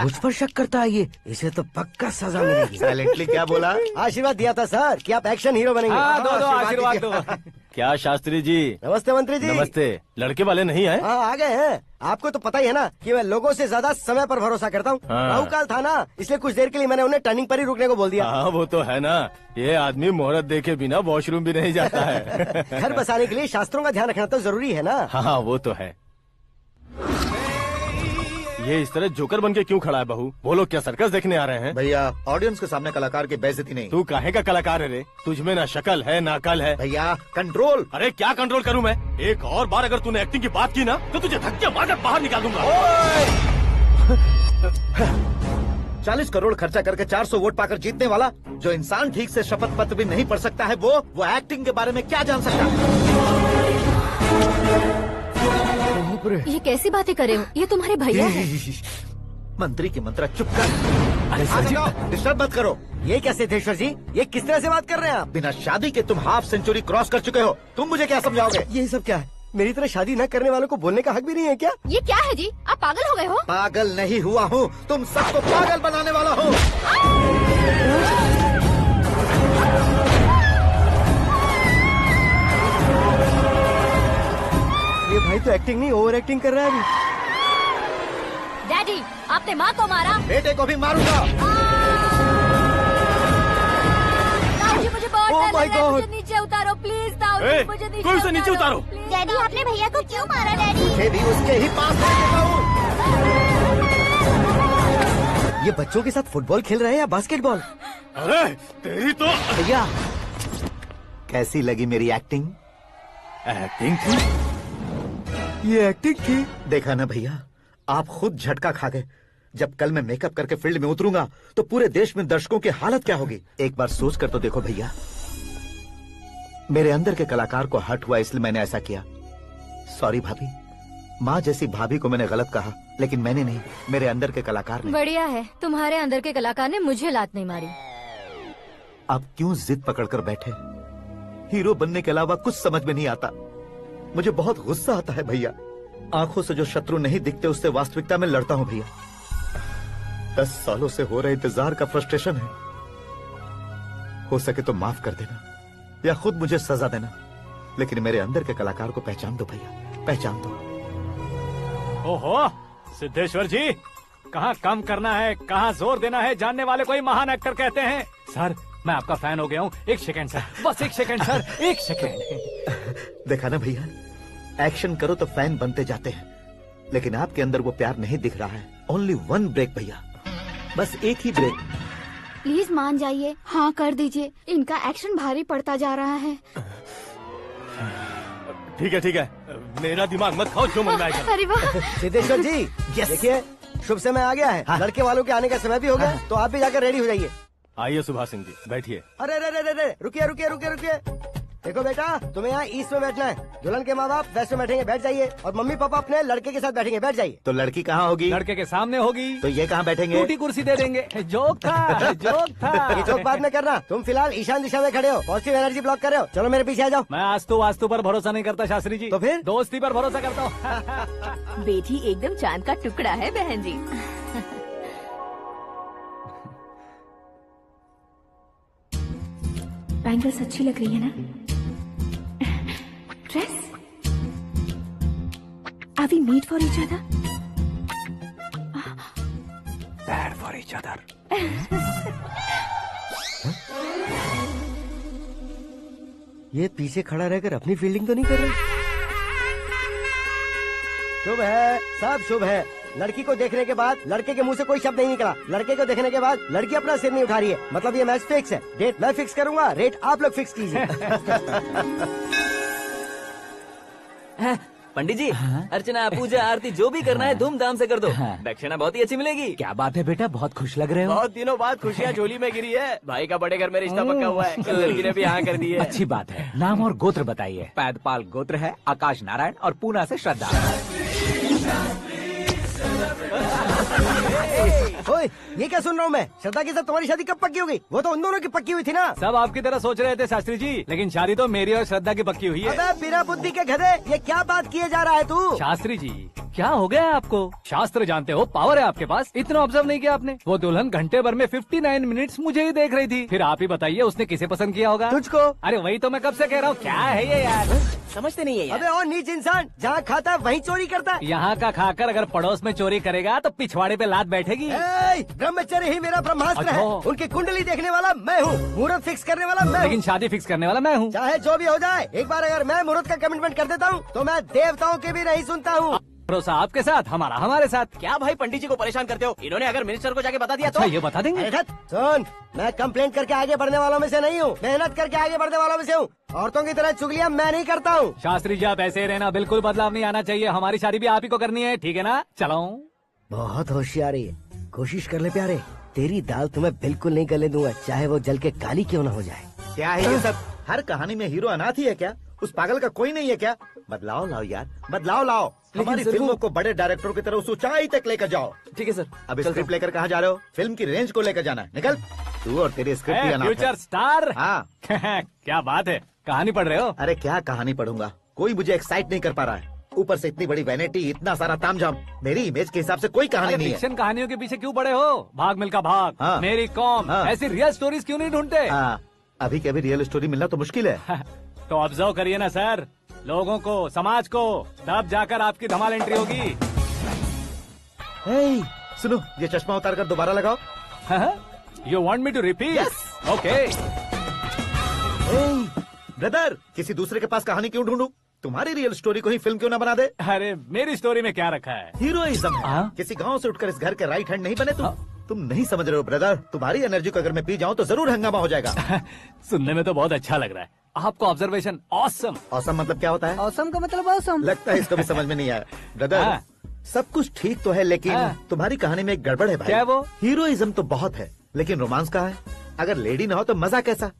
मुझ पर शक करता है ये, इसे तो पक्का सजा मिलेगी। साइलेंटली क्या बोला? आशीर्वाद दिया था सर कि आप एक्शन हीरो बनेंगे। हाँ, दो आशीर्वाद दो। क्या शास्त्री जी? नमस्ते मंत्री जी। नमस्ते। लड़के वाले नहीं आए? हाँ आ गए हैं। आपको तो पता ही है ना कि मैं लोगों से ज्यादा समय पर भरोसा करता हूँ। हाँ। राहु काल था ना, इसलिए कुछ देर के लिए मैंने उन्हें टर्निंग पर ही रुकने को बोल दिया। हाँ वो तो है ना, ये आदमी मुहूर्त देखे बिना वॉशरूम भी नहीं जाता है। घर बसाने के लिए शास्त्रों का ध्यान रखना तो जरूरी है ना। हाँ वो तो है। ये इस तरह जोकर बन के क्यों खड़ा है बहू? वो लोग क्या सर्कस देखने आ रहे हैं? भैया ऑडियंस के सामने कलाकार की बेइज्जती नहीं। तू काहे का कलाकार है रे? तुझमें ना शक्ल है ना अकल है। भैया कंट्रोल। अरे क्या कंट्रोल करूं मैं? एक और बार अगर तूने एक्टिंग की बात की ना तो तुझे धक्के मारकर बाहर निकाल दूंगा। 40 करोड़ खर्चा करके 400 वोट पाकर जीतने वाला जो इंसान ठीक से शपथ पत्र भी नहीं पढ़ सकता है, वो एक्टिंग के बारे में क्या जान सकता है? ये कैसी बातें करे हो? ये तुम्हारे भैया है। मंत्री की मंत्रा चुप कर। डिस्टर्ब मत करो। ये क्या सिद्धेश्वर जी, ये किस तरह से बात कर रहे हैं आप? बिना शादी के तुम हाफ सेंचुरी क्रॉस कर चुके हो, तुम मुझे क्या समझाओगे? ये सब क्या है? मेरी तरह शादी न करने वालों को बोलने का हक भी नहीं है क्या? ये क्या है जी? आप पागल हो गए हो? पागल नहीं हुआ हूँ, तुम सबको पागल बनाने वाला हूँ। ये भाई तो एक्टिंग नहीं ओवर एक्टिंग कर रहा है अभी। डैडी, आपने माँ को मारा। बेटे को भी मारूंगा। ताऊ जी मुझे बहुत Oh डर my लग रहा है, God! मुझे नीचे उतारो प्लीज। ताऊ जी मुझे नीचे कोई उसे नीचे उतारो। please। डैडी आपने भैया को क्यों मारा डैडी? मुझे भी उसके ही पास लेके जाऊं। ये बच्चों के साथ फुटबॉल खेल रहे हैं या बास्केटबॉल? अरे तेरी तो भैया कैसी लगी मेरी एक्टिंग? एक्टिंग थी। ये एक्टिंग थी। देखा ना भैया, आप खुद झटका खा गए। जब कल मैं मेकअप करके फील्ड में उतरूंगा तो पूरे देश में दर्शकों की हालत क्या होगी? एक बार सोच कर तो देखो भैया। मेरे अंदर के कलाकार को हर्ट हुआ इसलिए मैंने ऐसा किया। सॉरी भाभी। माँ जैसी भाभी को मैंने गलत कहा, लेकिन मैंने नहीं, मेरे अंदर के कलाकार ने। बढ़िया है, तुम्हारे अंदर के कलाकार ने मुझे लात नहीं मारी। आप क्यों जिद पकड़कर बैठे? हीरो बनने के अलावा कुछ समझ में नहीं आता। मुझे बहुत गुस्सा आता है भैया। आंखों से जो शत्रु नहीं दिखते उससे वास्तविकता में लड़ता हूँ भैया। 10 सालों से हो रहे इंतजार का फ्रस्ट्रेशन है। हो सके तो माफ कर देना या खुद मुझे सजा देना, लेकिन मेरे अंदर के कलाकार को पहचान दो भैया, पहचान दो। ओहो सिद्धेश्वर जी, कहाँ कम करना है कहाँ जोर देना है जानने वाले को ही महान एक्टर कहते हैं। सर मैं आपका फैन हो गया हूँ। एक सेकंड सर, बस एक सेकंड सर, एक सेकंड। देखा ना भैया, एक्शन करो तो फैन बनते जाते हैं, लेकिन आपके अंदर वो प्यार नहीं दिख रहा है। ओनली 1 ब्रेक भैया, बस एक ही ब्रेक। प्लीज मान जाइए, हाँ कर दीजिए। इनका एक्शन भारी पड़ता जा रहा है। ठीक है, मेरा दिमाग मत खाओ, जो मन में आएगा। अरे वाह। सिद्धेश्वर जी देखिए, शुभ समय आ गया है। हाँ। लड़के वालों के आने का समय भी हो गया, तो आप भी जाकर रेडी हो जाइए। आइए सुभाष सिंह जी, बैठिए। अरे रुकिए। देखो बेटा, तुम्हें यहाँ ईस्ट में बैठना है। दुल्हन के माँ बाप वेस्ट में बैठेंगे, बैठ जाइए। और मम्मी पापा अपने लड़के के साथ बैठेंगे, बैठ जाइए। तो लड़की कहाँ होगी? लड़के के सामने होगी। तो ये कहाँ बैठेंगे? टूटी कुर्सी दे देंगे। जोक था, जोक ये था। चौक बाद में करना। तुम फिलहाल ईशान दिशा में खड़े हो, पॉजिटिव एनर्जी ब्लॉक कर रहे हो। चलो मेरे पीछे आ जाओ। मैं वास्तु पर भरोसा नहीं करता शास्त्री जी। तो फिर? दोस्ती पर भरोसा करता हूँ। बेटी एकदम चांद का टुकड़ा है बहन जी। बैंगल्स अच्छी लग रही है ना? Dress? Are we made for each other? Bad for each other. ये पीछे खड़ा रहकर अपनी फील्डिंग तो नहीं कर रहा? शुभ है, सब शुभ है। लड़की को देखने के बाद लड़के के मुंह से कोई शब्द नहीं निकला। लड़के को देखने के बाद लड़की अपना सिर नहीं उठा रही है। मतलब ये मैच फिक्स है। डेट मैं फिक्स करूंगा, रेट आप लोग फिक्स कीजिए। पंडित जी, अर्चना पूजा आरती जो भी करना है धूमधाम से कर दो। दक्षिणा बहुत ही अच्छी मिलेगी। क्या बात है बेटा, बहुत खुश लग रहे हो। बहुत दिनों बाद खुशियाँ झोली में गिरी है। भाई का बड़े घर में रिश्ता पक्का हुआ है। कल लड़की ने भी हाँ कर दी है। अच्छी बात है। नाम और गोत्र बताइए। पैदपाल गोत्र है, आकाश नारायण और पूना से श्रद्धा। ओए, ये क्या सुन रहा हूँ मैं? श्रद्धा के साथ तुम्हारी शादी कब पक्की हो गई? वो तो उन दोनों की पक्की हुई थी ना। सब आपकी तरह सोच रहे थे शास्त्री जी, लेकिन शादी तो मेरी और श्रद्धा की पक्की हुई है। अबे बिना बुद्धि के गधे, ये क्या बात किए जा रहा है तू? शास्त्री जी, क्या हो गया है आपको? शास्त्र जानते हो, पावर है आपके पास। इतना ऑब्जर्व नहीं किया आपने? वो दुल्हन घंटे भर में 59 मिनट्स मुझे ही देख रही थी। फिर आप ही बताइए उसने किसे पसंद किया होगा? तुझको। अरे वही तो मैं कब से कह रहा हूँ, क्या है ये यार? समझते नहीं है यार। अबे और नीच इंसान, जहाँ खाता है वहीं चोरी करता है। यहाँ का खाकर अगर पड़ोस में चोरी करेगा तो पिछवाड़े पे लात बैठेगी। ब्रह्मचर्य ही मेरा ब्रह्मास्त्र है। अच्छा। उनकी कुंडली देखने वाला मैं हूँ, मुहूर्त फिक्स करने वाला मैं हूँ। लेकिन शादी फिक्स करने वाला मैं हूँ। चाहे जो भी हो जाए, एक बार अगर मैं मुहूर्त का कमिटमेंट कर देता हूँ तो मैं देवताओं के भी नहीं सुनता हूँ। भरोसा आपके साथ, हमारा हमारे साथ। क्या भाई पंडित जी को परेशान करते हो? इन्होंने अगर मिनिस्टर को जाके बता दिया अच्छा, तो ये बता देंगे? अरे धत, सुन, मैं कंप्लेंट करके आगे बढ़ने वालों में से नहीं हूँ, मेहनत करके आगे बढ़ने वालों में से हूँ। औरतों की तरह चुगलियाँ मैं नहीं करता हूँ। शास्त्री जी आप ऐसे ही रहना, बिल्कुल बदलाव नहीं आना चाहिए। हमारी शादी भी आप ही को करनी है, ठीक है ना? चलो। बहुत होशियारी है, कोशिश कर ले प्यारे। तेरी दाल तुम्हें बिल्कुल नहीं गलने दूंगा, चाहे वो जल के काली क्यों न हो जाए। क्या है ये सब? हर कहानी में हीरो अनाथ ही है क्या? उस पागल का कोई नहीं है क्या? बदलाव लाओ यार, बदलाव लाओ। हमारी फिल्मों को बड़े डायरेक्टरों की तरह उस ऊंचाई तक लेकर जाओ। ठीक है सर। अब स्क्रिप्ट लेकर कहाँ जा रहे हो? फिल्म की रेंज को लेकर जाना है। निकल तू और तेरी स्क्रिप्ट भी अनाथ है। Future star. हाँ क्या बात है, कहानी पढ़ रहे हो? अरे क्या कहानी पढ़ूंगा, कोई मुझे एक्साइट नहीं कर पा रहा है। ऊपर से इतनी बड़ी वैनिटी, इतना सारा तामझाम। मेरी इमेज के हिसाब से कोई कहानी नहीं है। फिक्शन कहानियों के पीछे क्यों पड़े हो? भाग मिल्खा भाग, हाँ। मेरी कॉम, हाँ। ऐसी रियल स्टोरीज क्यों नहीं ढूंढते? हाँ, अभी के अभी रियल स्टोरी मिलना तो मुश्किल है। तो ऑब्जर्व करिए ना सर, लोगों को, समाज को, तब जाकर आपकी धमाल एंट्री होगी। सुनो, ये चश्मा उतार कर दोबारा लगाओ। You want me to repeat? Okay. Brother, किसी दूसरे के पास कहानी क्यों ढूंढूं? तुम्हारी रियल स्टोरी को ही फिल्म क्यों ना बना दे? अरे मेरी स्टोरी में क्या रखा है? हीरोइज्म है। किसी गांव से उठकर इस घर के राइट हैंड नहीं बने तुम नहीं समझ रहे हो ब्रदर। तुम्हारी एनर्जी को अगर मैं पी जाऊं तो जरूर हंगामा हो जाएगा। सुनने में तो बहुत अच्छा लग रहा है। आपको ऑब्जर्वेशन ऑसम। ऑसम मतलब क्या होता है? औसम का मतलब औसम। लगता है इसको भी समझ में नहीं आया। ब्रदर, सब कुछ ठीक तो है, लेकिन तुम्हारी कहानी में एक गड़बड़ है भाई। क्या है वो? हीरोइज्म तो बहुत है, लेकिन रोमांस कहाँ है? अगर लेडी ना हो तो मजा कैसा?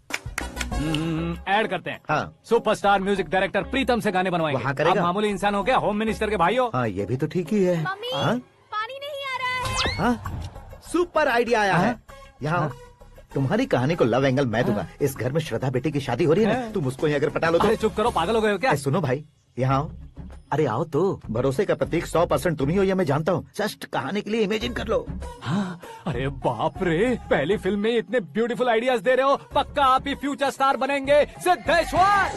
ऐड करते हैं। हाँ। सुपरस्टार म्यूजिक डायरेक्टर प्रीतम से गाने बनवाएंगे। वहाँ करेगा? आप मामूली इंसान हो क्या? होम मिनिस्टर के भाई हो। हाँ, ये भी तो ठीक ही है। मम्मी, हाँ? पानी नहीं आ रहा है। हाँ? सुपर आइडिया आया है। यहाँ तुम्हारी कहानी को लव एंगल मैं दूंगा। इस घर में श्रद्धा बेटी की शादी हो रही है ना, तुम उसको ही अगर पटा लो तो। अरे चुप करो, पागल हो गए हो क्या? सुनो भाई, यहाँ आओ। अरे आओ तो। भरोसे का प्रतीक 100% तुम ही हो, यह मैं जानता हूँ। जस्ट कहानी के लिए इमेजिन कर लो। हाँ, अरे बाप रे, पहली फिल्म में इतने ब्यूटीफुल आइडियाज दे रहे हो। पक्का आप ही फ्यूचर स्टार बनेंगे। सिद्धेश्वर,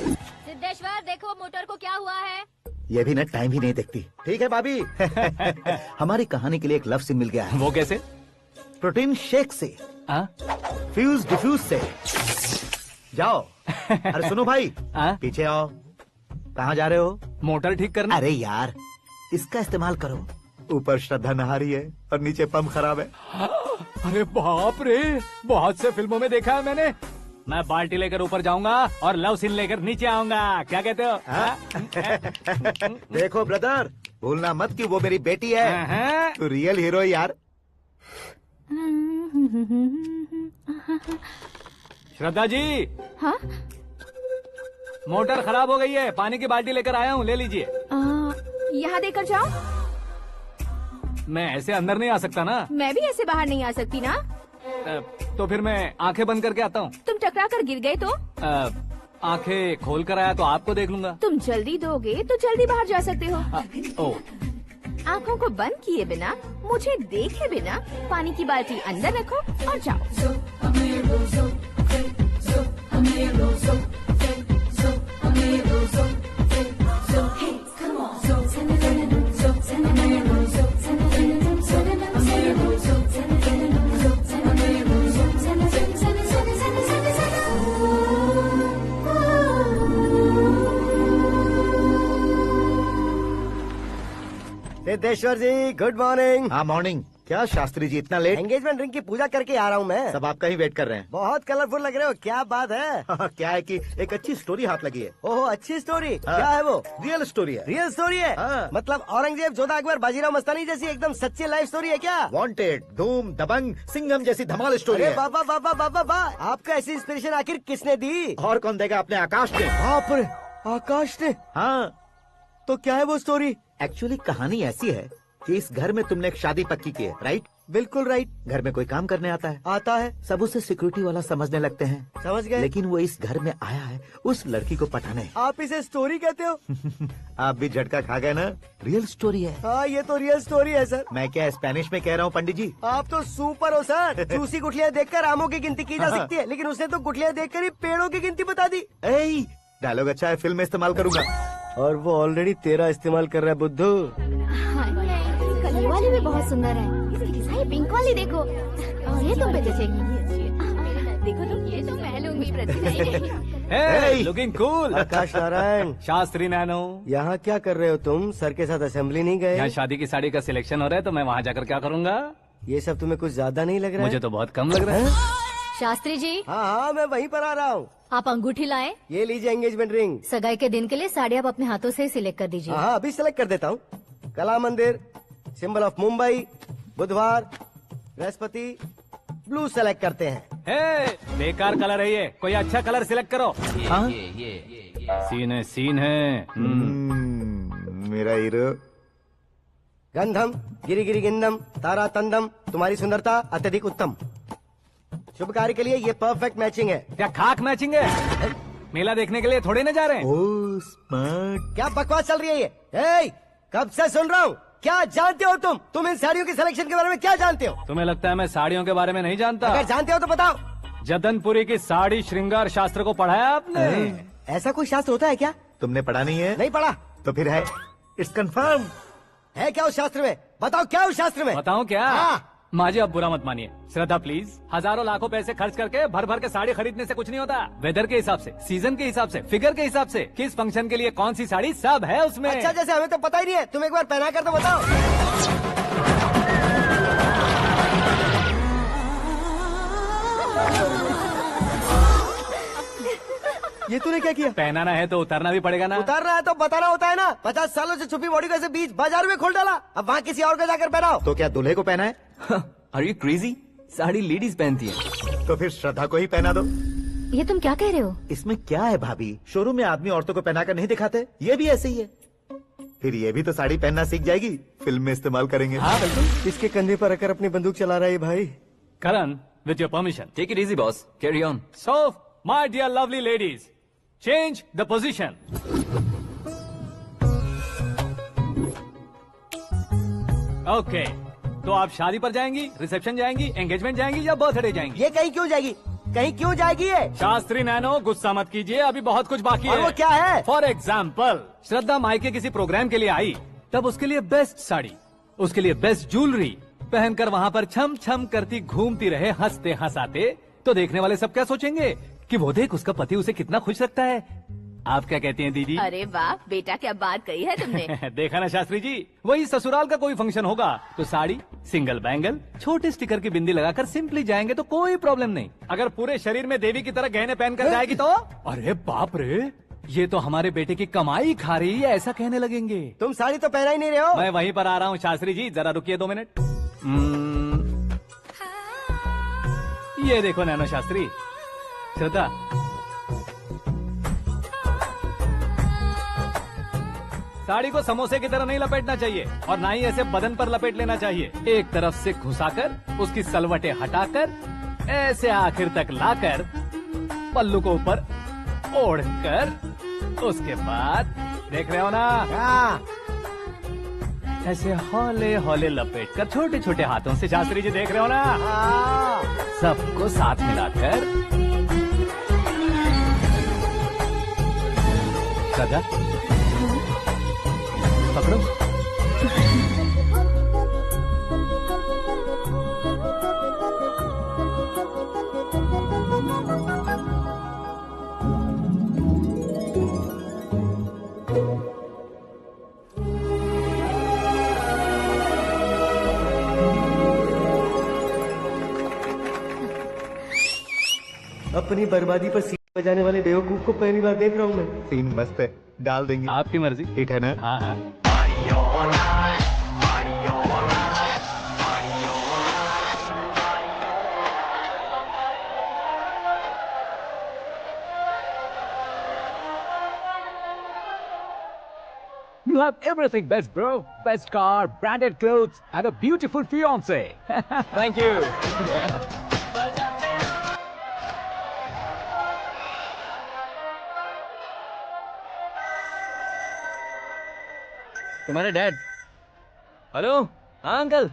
सिद्धेश्वर देखो मोटर को क्या हुआ है। ये भी ना टाइम ही नहीं देखती। ठीक है भाभी। हमारी कहानी के लिए एक लव सीन मिल गया है। वो कैसे? प्रोटीन शेक से, फ्यूज डिफ्यूज से। जाओ। अरे सुनो भाई, पीछे आओ। कहाँ जा रहे हो? मोटर ठीक करना। अरे यार, इसका इस्तेमाल करो। ऊपर श्रद्धा नहा रही है और नीचे पंप खराब है। अरे बाप रे, बहुत से फिल्मों में देखा है मैंने। मैं बाल्टी लेकर ऊपर जाऊंगा और लव सीन लेकर नीचे आऊंगा। क्या कहते हो? देखो ब्रदर, भूलना मत कि वो मेरी बेटी है। तू रियल हीरो यार। श्रद्धा जी। हाँ? मोटर खराब हो गई है, पानी की बाल्टी लेकर आया हूँ, ले लीजिए। यहाँ देकर जाओ। मैं ऐसे अंदर नहीं आ सकता ना। मैं भी ऐसे बाहर नहीं आ सकती ना। तो फिर मैं आंखें बंद करके आता हूँ। तुम टकरा कर गिर गए तो? आंखें खोल कर आया तो आपको देख लूंगा। तुम जल्दी दोगे तो जल्दी बाहर जा सकते हो। ओ। आँखों को बंद किए बिना, मुझे देखे बिना पानी की बाल्टी अंदर रखो और जाओ। सिद्धेश्वर जी, गुड मॉर्निंग। हाँ मॉर्निंग। क्या शास्त्री जी इतना लेट? एंगेजमेंट रिंग की पूजा करके आ रहा हूँ मैं। सब आपका ही वेट कर रहे हैं। बहुत कलरफुल लग रहे हो, क्या बात है? क्या है कि एक अच्छी स्टोरी हाथ लगी है। ओह अच्छी स्टोरी, हाँ। क्या है वो? रियल स्टोरी है। रियल स्टोरी है? हाँ। मतलब औरंगजेब, जोधा अकबर, बाजीराव मस्तानी जैसी एकदम सच्ची लाइफ स्टोरी है क्या? वांटेड, धूम, दबंग, सिंघम जैसी धमाल स्टोरी अरे है। बाबा बाबा बाबा वाह, आपका ऐसी इंस्पिरेशन आखिर किसने दी? और कौन देगा? अपने आकाश ने। बाप रे, आकाश ने? हाँ, तो क्या है वो स्टोरी? एक्चुअली कहानी ऐसी है कि इस घर में तुमने एक शादी पक्की की है, राइट? बिल्कुल राइट। घर में कोई काम करने आता है, आता है, सब उसे सिक्योरिटी वाला समझने लगते हैं। समझ गए। लेकिन वो इस घर में आया है उस लड़की को पटाने। आप इसे स्टोरी कहते हो? आप भी झटका खा गए ना? रियल स्टोरी है। हाँ ये तो रियल स्टोरी है सर। मैं क्या स्पेनिश में कह रहा हूँ पंडित जी? आप तो सुपर हो सर। चूसी गुठलियाँ देखकर आमों की गिनती की जा हाँ। सकती है, लेकिन उसने तो गुठलियाँ देखकर ही पेड़ों की गिनती बता दी। डायलॉग अच्छा है, फिल्म में इस्तेमाल करूंगा। और वो ऑलरेडी तेरा इस्तेमाल कर रहा है बुद्धू। कलर वाली भी बहुत सुंदर है। इसकी डिजाइन पिंक वाली देखो, और ये तुम पे जचेगी। देखो तो ये तो मैं लूंगी। Hey, looking cool। आकाश नारायण, शास्त्री नैनो, यहाँ क्या कर रहे हो तुम? सर के साथ असेंबली नहीं यहाँ गए? शादी की साड़ी का सिलेक्शन हो रहा है तो मैं वहाँ जाकर क्या करूँगा? ये सब तुम्हें कुछ ज्यादा नहीं लग रहा मुझे है? तो बहुत कम लग रहा है। शास्त्री जी, हाँ हाँ मैं वहीं पर आ रहा हूँ। आप अंगूठी लाएं। ये लीजिए एंगेजमेंट रिंग। सगाई के दिन के लिए साड़ी आप अपने हाथों से ही सिलेक्ट कर दीजिए। हाँ अभी सेलेक्ट कर देता हूँ। कला मंदिर, सिंबल ऑफ मुंबई, बुधवार, बृहस्पति, ब्लू सेलेक्ट करते हैं। हे, बेकार कलर है ये, कोई अच्छा कलर सिलेक्ट करो। हाँ? सीन है। मेरा हीरो। गंधम, गिरी गिरी गिंदम, तारा तंदम, तुम्हारी सुंदरता अत्यधिक उत्तम। शुभ कार्य के लिए ये परफेक्ट मैचिंग है। क्या खाक मैचिंग है? मेला देखने के लिए थोड़े न जा रहे हैं। Oh smart. क्या बकवास चल रही है ये? ए, कब से सुन रहा हूँ। क्या जानते हो तुम? तुम इन साड़ियों की सिलेक्शन के बारे में क्या जानते हो? तुम्हें लगता है मैं साड़ियों के बारे में नहीं जानता? अगर जानते हो तो बताओ। जदनपुरी की साड़ी श्रृंगार शास्त्र को पढ़ा है आपने? ऐसा कोई शास्त्र होता है क्या? तुमने पढ़ा नहीं है? नहीं पढ़ा। तो फिर है, इट्स कंफर्म। है क्या उस शास्त्र में? बताओ क्या उस शास्त्र में? बताऊं क्या? हाँ। माजी अब बुरा मत मानिए। श्रद्धा प्लीज, हजारों लाखों पैसे खर्च करके भर भर के साड़ी खरीदने से कुछ नहीं होता। वेदर के हिसाब से, सीजन के हिसाब से, फिगर के हिसाब से, किस फंक्शन के लिए कौन सी साड़ी, सब है उसमें। अच्छा जैसे हमें तो पता ही नहीं है, तुम एक बार पहना कर तो बताओ। ये तूने क्या किया? पहनाना है तो उतारना भी पड़ेगा ना। उतारना है तो बताना होता है ना। 50 सालों से छुपी बॉडी को ऐसे बीच बाजार में खोल डाला, अब वहाँ किसी और को जाकर पहनाओ। तो क्या दूल्हे को पहना है? Are you crazy? Sari ladies पहनती है। तो फिर श्रद्धा को ही पहना दो। ये तुम क्या कह रहे हो? इसमें क्या है भाभी? शोरूम में आदमी औरतों को पहनाकर नहीं दिखाते, ये भी ऐसे ही है। फिर ये भी तो साड़ी पहनना सीख जाएगी, फिल्म में इस्तेमाल करेंगे। हाँ बिल्कुल। इसके कंधे पर रखकर अपनी बंदूक चला रहा है भाई। Karan, with your permission. Take it easy boss, carry on. So, my dear lovely ladies, change the position. Okay, तो आप शादी पर जाएंगी, रिसेप्शन जाएंगी, एंगेजमेंट जाएंगी या बर्थडे जाएंगी? ये कहीं क्यों जाएगी? कहीं क्यों जाएगी ये? शास्त्री नैनो, गुस्सा मत कीजिए, अभी बहुत कुछ बाकी और है। वो क्या है? फॉर एग्जाम्पल, श्रद्धा मायके किसी प्रोग्राम के लिए आई, तब उसके लिए बेस्ट साड़ी, उसके लिए बेस्ट ज्वेलरी पहनकर वहाँ पर छम छम करती घूमती रहे हंसते हंसाते, तो देखने वाले सब क्या सोचेंगे कि वो देख उसका पति उसे कितना खुश रखता है। आप क्या कहती हैं दीदी? अरे वाह बेटा, क्या बात कही है तुमने। देखा ना शास्त्री जी, वही ससुराल का कोई फंक्शन होगा तो साड़ी, सिंगल बैंगल, छोटे स्टिकर की बिंदी लगाकर सिंपली जाएंगे तो कोई प्रॉब्लम नहीं। अगर पूरे शरीर में देवी की तरह गहने पहनकर जाएगी तो अरे बाप रे, ये तो हमारे बेटे की कमाई खा रही है, ऐसा कहने लगेंगे। तुम साड़ी तो पहना ही नहीं रहे हो। मैं वहीं पर आ रहा हूँ शास्त्री जी, जरा रुकिए 2 मिनट। ये देखो नैनो शास्त्री, श्रद्धा, साड़ी को समोसे की तरह नहीं लपेटना चाहिए और ना ही ऐसे बदन पर लपेट लेना चाहिए। एक तरफ से घुसाकर उसकी सलवटें हटाकर ऐसे आखिर तक लाकर पल्लू को ऊपर ओढ़कर, उसके बाद देख रहे हो ना, ऐसे हौले हौले लपेट कर छोटे छोटे हाथों से, शास्त्री जी देख रहे हो ना, सबको साथ मिलाकर, श्रद्धा पकड़ो। अपनी बर्बादी पर सीट बजाने वाले बेवकूफ को पहली बार देख रहा हूँ मैं। सीन मस्त है, डाल देंगे। आपकी मर्जी। हिट है ना? हाँ हाँ। You have everything best, bro. Best car, branded clothes, and a beautiful fiance. Thank you. तुम्हारे डैड। हेलो, हाँ अंकल,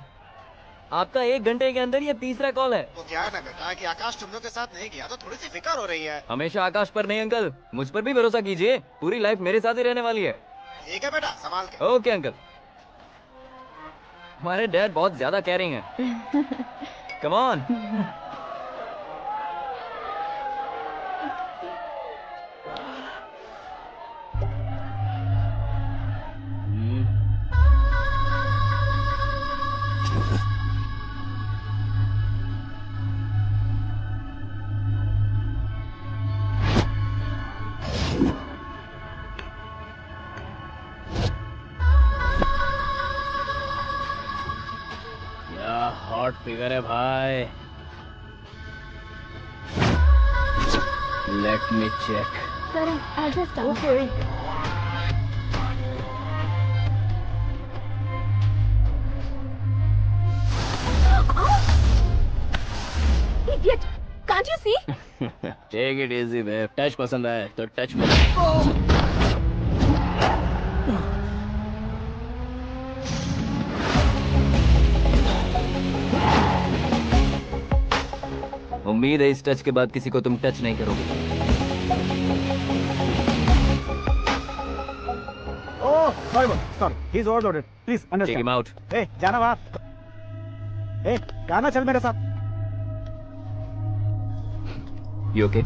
आपका 1 घंटे के अंदर ये तीसरा कॉल है। तो क्या है ना बेटा कि आकाश तुम लोग के साथ नहीं किया तो थोड़ी सी फिक्र हो रही है। हमेशा आकाश पर नहीं अंकल, मुझ पर भी भरोसा कीजिए, पूरी लाइफ मेरे साथ ही रहने वाली है। ठीक है बेटा, संभाल के। Okay uncle. हमारे डैड बहुत ज्यादा केयरिंग है। Come on. हॉट फिगर है भाई। Let me check. Karan, I'll just come. Okay. Idiot! Can't you see? Take it easy babe. Touch पसंद आए तो टच में। उम्मीद है इस टच के बाद किसी को तुम टच नहीं करोगे। ओह, sorry, he's overloaded. Please Take understand. him out. ए, जाना बाहर। ए, गाना चल मेरे साथ। You okay?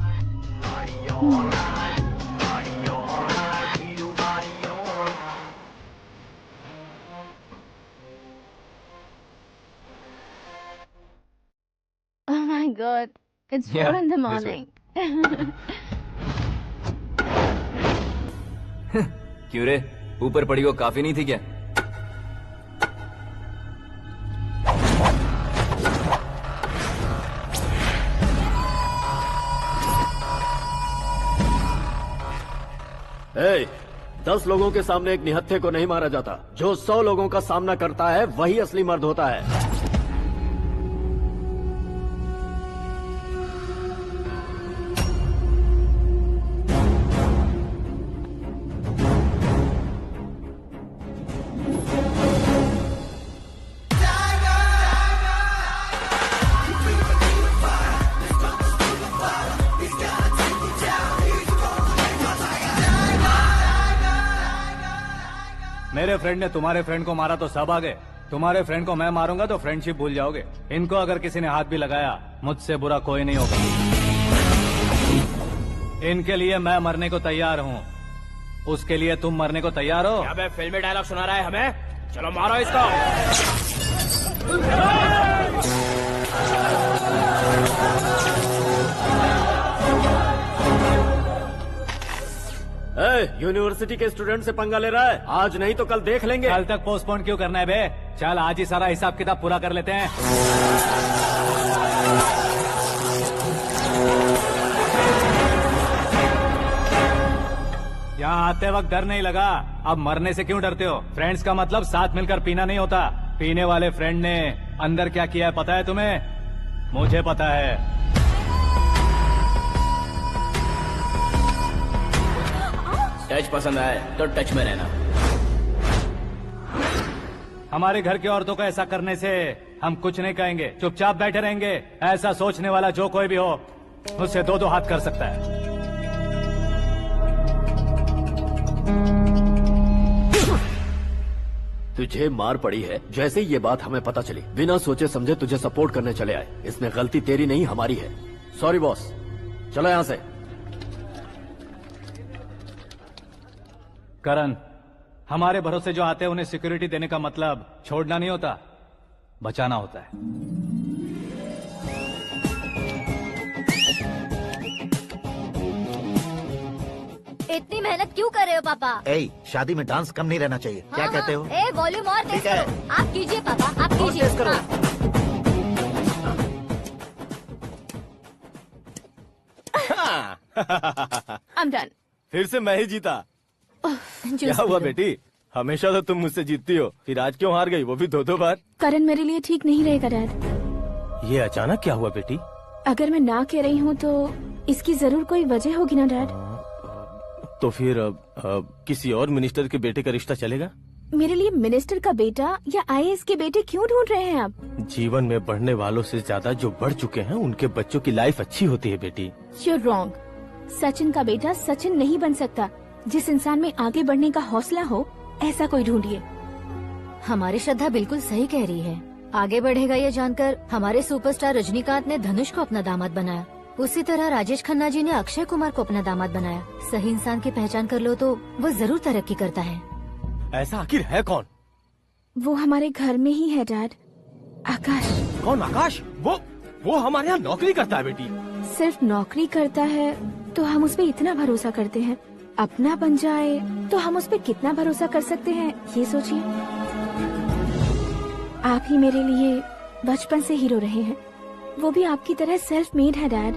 Oh my God! It's 4 Yeah, in the this morning. क्यों रे, ऊपर पड़ी वो काफी नहीं थी क्या? ए, 10 लोगों के सामने एक निहत्थे को नहीं मारा जाता। जो 100 लोगों का सामना करता है वही असली मर्द होता है। मेरे फ्रेंड ने तुम्हारे फ्रेंड को मारा तो सब आ गए। तुम्हारे फ्रेंड को मैं मारूंगा तो फ्रेंडशिप भूल जाओगे। इनको अगर किसी ने हाथ भी लगाया, मुझसे बुरा कोई नहीं होगा। इनके लिए मैं मरने को तैयार हूँ। उसके लिए तुम मरने को तैयार हो? अबे फिल्मी डायलॉग सुना रहा है हमें? चलो मारो इसको। यूनिवर्सिटी के स्टूडेंट से पंगा ले रहा है। आज नहीं तो कल देख लेंगे। कल तक पोस्टपोन क्यों करना है बे? चल आज ही सारा हिसाब किताब पूरा कर लेते हैं। यहाँ आते वक्त डर नहीं लगा, अब मरने से क्यों डरते हो? फ्रेंड्स का मतलब साथ मिलकर पीना नहीं होता। पीने वाले फ्रेंड ने अंदर क्या किया है पता है तुम्हें? मुझे पता है। टच पसंद आए तो टच में रहना। हमारे घर की औरतों को ऐसा करने से हम कुछ नहीं कहेंगे, चुपचाप बैठे रहेंगे। ऐसा सोचने वाला जो कोई भी हो, उससे 2-2 हाथ कर सकता है। तुझे मार पड़ी है। जैसे ये बात हमें पता चली, बिना सोचे समझे तुझे सपोर्ट करने चले आए। इसमें गलती तेरी नहीं हमारी है। सॉरी बॉस, चलो यहाँ से। करण, हमारे भरोसे जो आते हैं उन्हें सिक्योरिटी देने का मतलब छोड़ना नहीं होता, बचाना होता है। इतनी मेहनत क्यों कर रहे हो पापा? ए, शादी में डांस कम नहीं रहना चाहिए। क्या कहते हो? ए वॉल्यूम और तेज ठीक है। करो। आप कीजिए पापा, आप और कीजिए। तेज करो। I'm done. फिर से मैं ही जीता। क्या हुआ बेटी? हमेशा तो तुम मुझसे जीतती हो, फिर आज क्यों हार गई, वो भी 2-2 बार? करण मेरे लिए ठीक नहीं रहेगा डैड। ये अचानक क्या हुआ बेटी? अगर मैं ना कह रही हूँ तो इसकी जरूर कोई वजह होगी ना डैड। तो फिर किसी और मिनिस्टर के बेटे का रिश्ता चलेगा? मेरे लिए मिनिस्टर का बेटा या आईएएस के बेटे क्यों ढूंढ रहे हैं आप? जीवन में बढ़ने वालों से ज्यादा जो बढ़ चुके हैं उनके बच्चों की लाइफ अच्छी होती है बेटी। You're wrong. सचिन का बेटा सचिन नहीं बन सकता। जिस इंसान में आगे बढ़ने का हौसला हो ऐसा कोई ढूंढिए। हमारी श्रद्धा बिल्कुल सही कह रही है। आगे बढ़ेगा ये जानकर हमारे सुपरस्टार रजनीकांत ने धनुष को अपना दामाद बनाया। उसी तरह राजेश खन्ना जी ने अक्षय कुमार को अपना दामाद बनाया। सही इंसान की पहचान कर लो तो वो जरूर तरक्की करता है। ऐसा आखिर है कौन? वो हमारे घर में ही है डैड। आकाश। कौन आकाश? वो हमारे यहाँ नौकरी करता है बेटी। सिर्फ नौकरी करता है तो हम उस पे इतना भरोसा करते हैं। अपना बन जाए तो हम उस पे कितना भरोसा कर सकते हैं ये सोचिए। आप ही मेरे लिए बचपन से हीरो रहे हैं। वो भी आपकी तरह सेल्फ मेड है डैड।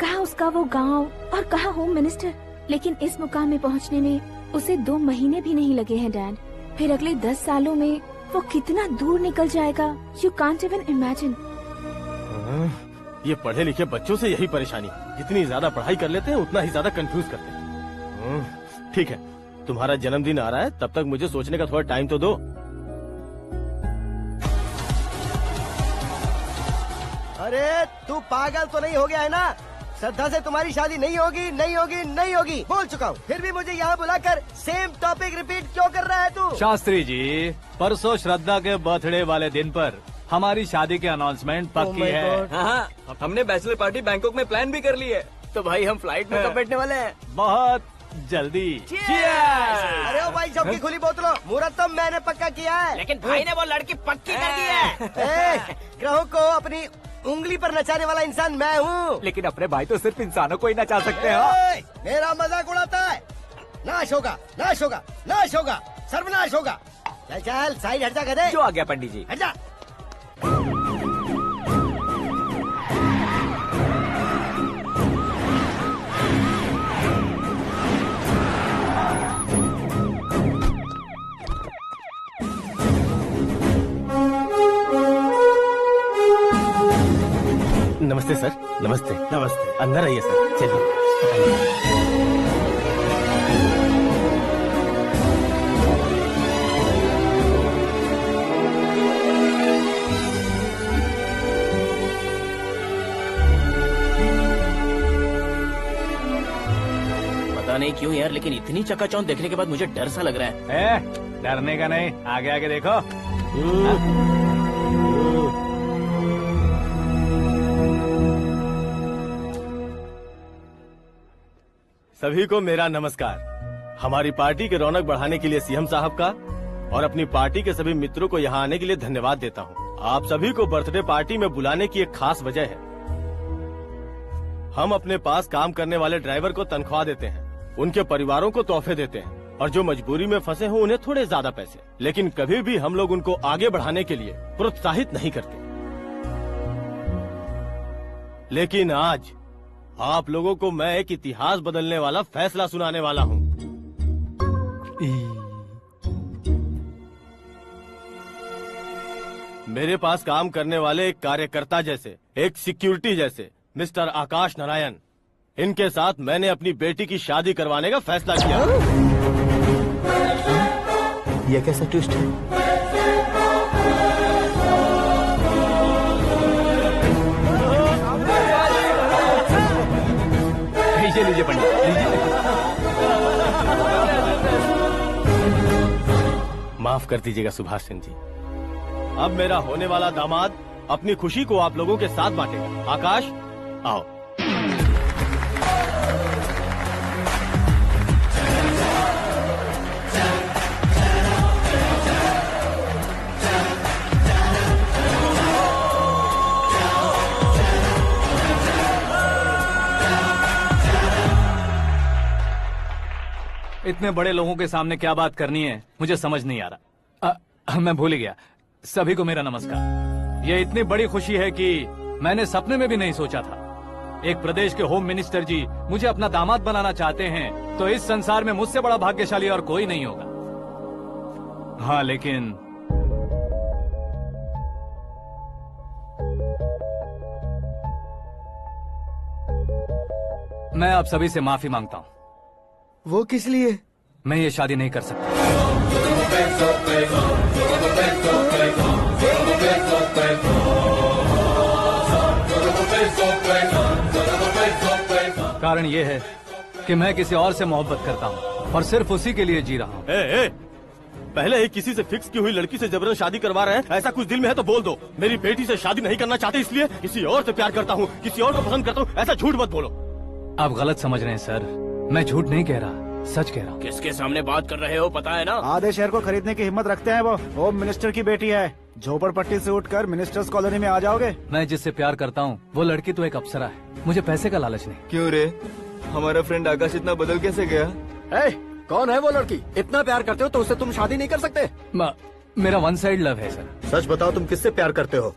कहाँ उसका वो गांव और कहाँ होम मिनिस्टर, लेकिन इस मुकाम में पहुँचने में उसे 2 महीने भी नहीं लगे हैं डैड। फिर अगले 10 सालों में वो कितना दूर निकल जाएगा, यू कांट इवन इमेजिन। ये पढ़े लिखे बच्चों से यही परेशानी, जितनी ज्यादा पढ़ाई कर लेते हैं उतना ही ज्यादा कंफ्यूज करते हैं। ठीक है, तुम्हारा जन्मदिन आ रहा है, तब तक मुझे सोचने का थोड़ा टाइम तो दो। अरे तू पागल तो नहीं हो गया है ना? श्रद्धा से तुम्हारी शादी नहीं होगी, नहीं होगी, नहीं होगी, बोल चुका हूँ। फिर भी मुझे यहाँ बुलाकर सेम टॉपिक रिपीट क्यों कर रहा है तू? शास्त्री जी, परसों श्रद्धा के बर्थडे वाले दिन पर हमारी शादी की अनाउंसमेंट पक्की है। हाँ, हमने बैचलर पार्टी बैंकॉक में प्लान भी कर ली है। तो भाई हम फ्लाइट में कब बैठने वाले हैं? बहुत जल्दी। अरे ओ भाई साहब की खुली बोतलों, मुहूर्त तो मैंने पक्का किया है। लेकिन भाई ने वो लड़की पक्की कर दी है। ग्रहों को अपनी उंगली पर नचाने वाला इंसान मैं हूँ। लेकिन अपने भाई तो सिर्फ इंसानों को ही नचा सकते हैं। मेरा मजाक उड़ाता है। नाश होगा, नाश होगा, नाश होगा, सर्वनाश होगा। चल चल साइड हट जा गधे। जो आ गया पंडित जी। हट जा। नमस्ते सर। नमस्ते। नमस्ते। अंदर आइए सर, चलिए। पता नहीं क्यों यार, लेकिन इतनी चकाचौंध देखने के बाद मुझे डर सा लग रहा है। डरने का नहीं, आगे आगे देखो। सभी को मेरा नमस्कार। हमारी पार्टी के रौनक बढ़ाने के लिए सीएम साहब का और अपनी पार्टी के सभी मित्रों को यहाँ आने के लिए धन्यवाद देता हूँ। आप सभी को बर्थडे पार्टी में बुलाने की एक खास वजह है। हम अपने पास काम करने वाले ड्राइवर को तनख्वाह देते हैं, उनके परिवारों को तोहफे देते हैं और जो मजबूरी में फंसे हो उन्हें थोड़े ज्यादा पैसे। लेकिन कभी भी हम लोग उनको आगे बढ़ाने के लिए प्रोत्साहित नहीं करते। लेकिन आज आप लोगों को मैं एक इतिहास बदलने वाला फैसला सुनाने वाला हूँ। मेरे पास काम करने वाले एक कार्यकर्ता जैसे, एक सिक्योरिटी जैसे मिस्टर आकाश नारायण, इनके साथ मैंने अपनी बेटी की शादी करवाने का फैसला किया। यह कैसा ट्विस्ट है? लीजिए पंडित, लीजिए। माफ कर दीजिएगा सुभाष सिंह जी। अब मेरा होने वाला दामाद अपनी खुशी को आप लोगों के साथ बांटेगा। आकाश, आओ। इतने बड़े लोगों के सामने क्या बात करनी है मुझे समझ नहीं आ रहा। मैं भूल ही गया। सभी को मेरा नमस्कार। ये इतनी बड़ी खुशी है कि मैंने सपने में भी नहीं सोचा था। एक प्रदेश के होम मिनिस्टर जी मुझे अपना दामाद बनाना चाहते हैं, तो इस संसार में मुझसे बड़ा भाग्यशाली और कोई नहीं होगा। हाँ, लेकिन मैं आप सभी से माफी मांगता हूँ। वो किस लिए? मैं ये शादी नहीं कर सकता। कारण ये है कि मैं किसी और से मोहब्बत करता हूँ और सिर्फ उसी के लिए जी रहा हूँ। पहले ही किसी से फिक्स की हुई लड़की से जबरन शादी करवा रहे हैं। ऐसा कुछ दिल में है तो बोल दो। मेरी बेटी से शादी नहीं करना चाहते इसलिए किसी और से प्यार करता हूँ, किसी और को पसंद करता हूँ, ऐसा झूठ मत बोलो। आप गलत समझ रहे हैं सर। मैं झूठ नहीं कह रहा, सच कह रहा हूँ। किसके सामने बात कर रहे हो पता है ना? आधे शहर को खरीदने की हिम्मत रखते हैं वो। होम मिनिस्टर की बेटी है। झोपड़पट्टी से उठकर मिनिस्टर्स कॉलोनी में आ जाओगे। मैं जिससे प्यार करता हूँ वो लड़की तो एक अप्सरा है। मुझे पैसे का लालच नहीं। क्यों रे, हमारा फ्रेंड आकाश इतना बदल कैसे गया? कौन है वो लड़की? इतना प्यार करते हो तो उससे तुम शादी नहीं कर सकते? मेरा वन साइड लव है सर। सच बताओ, तुम किससे प्यार करते हो?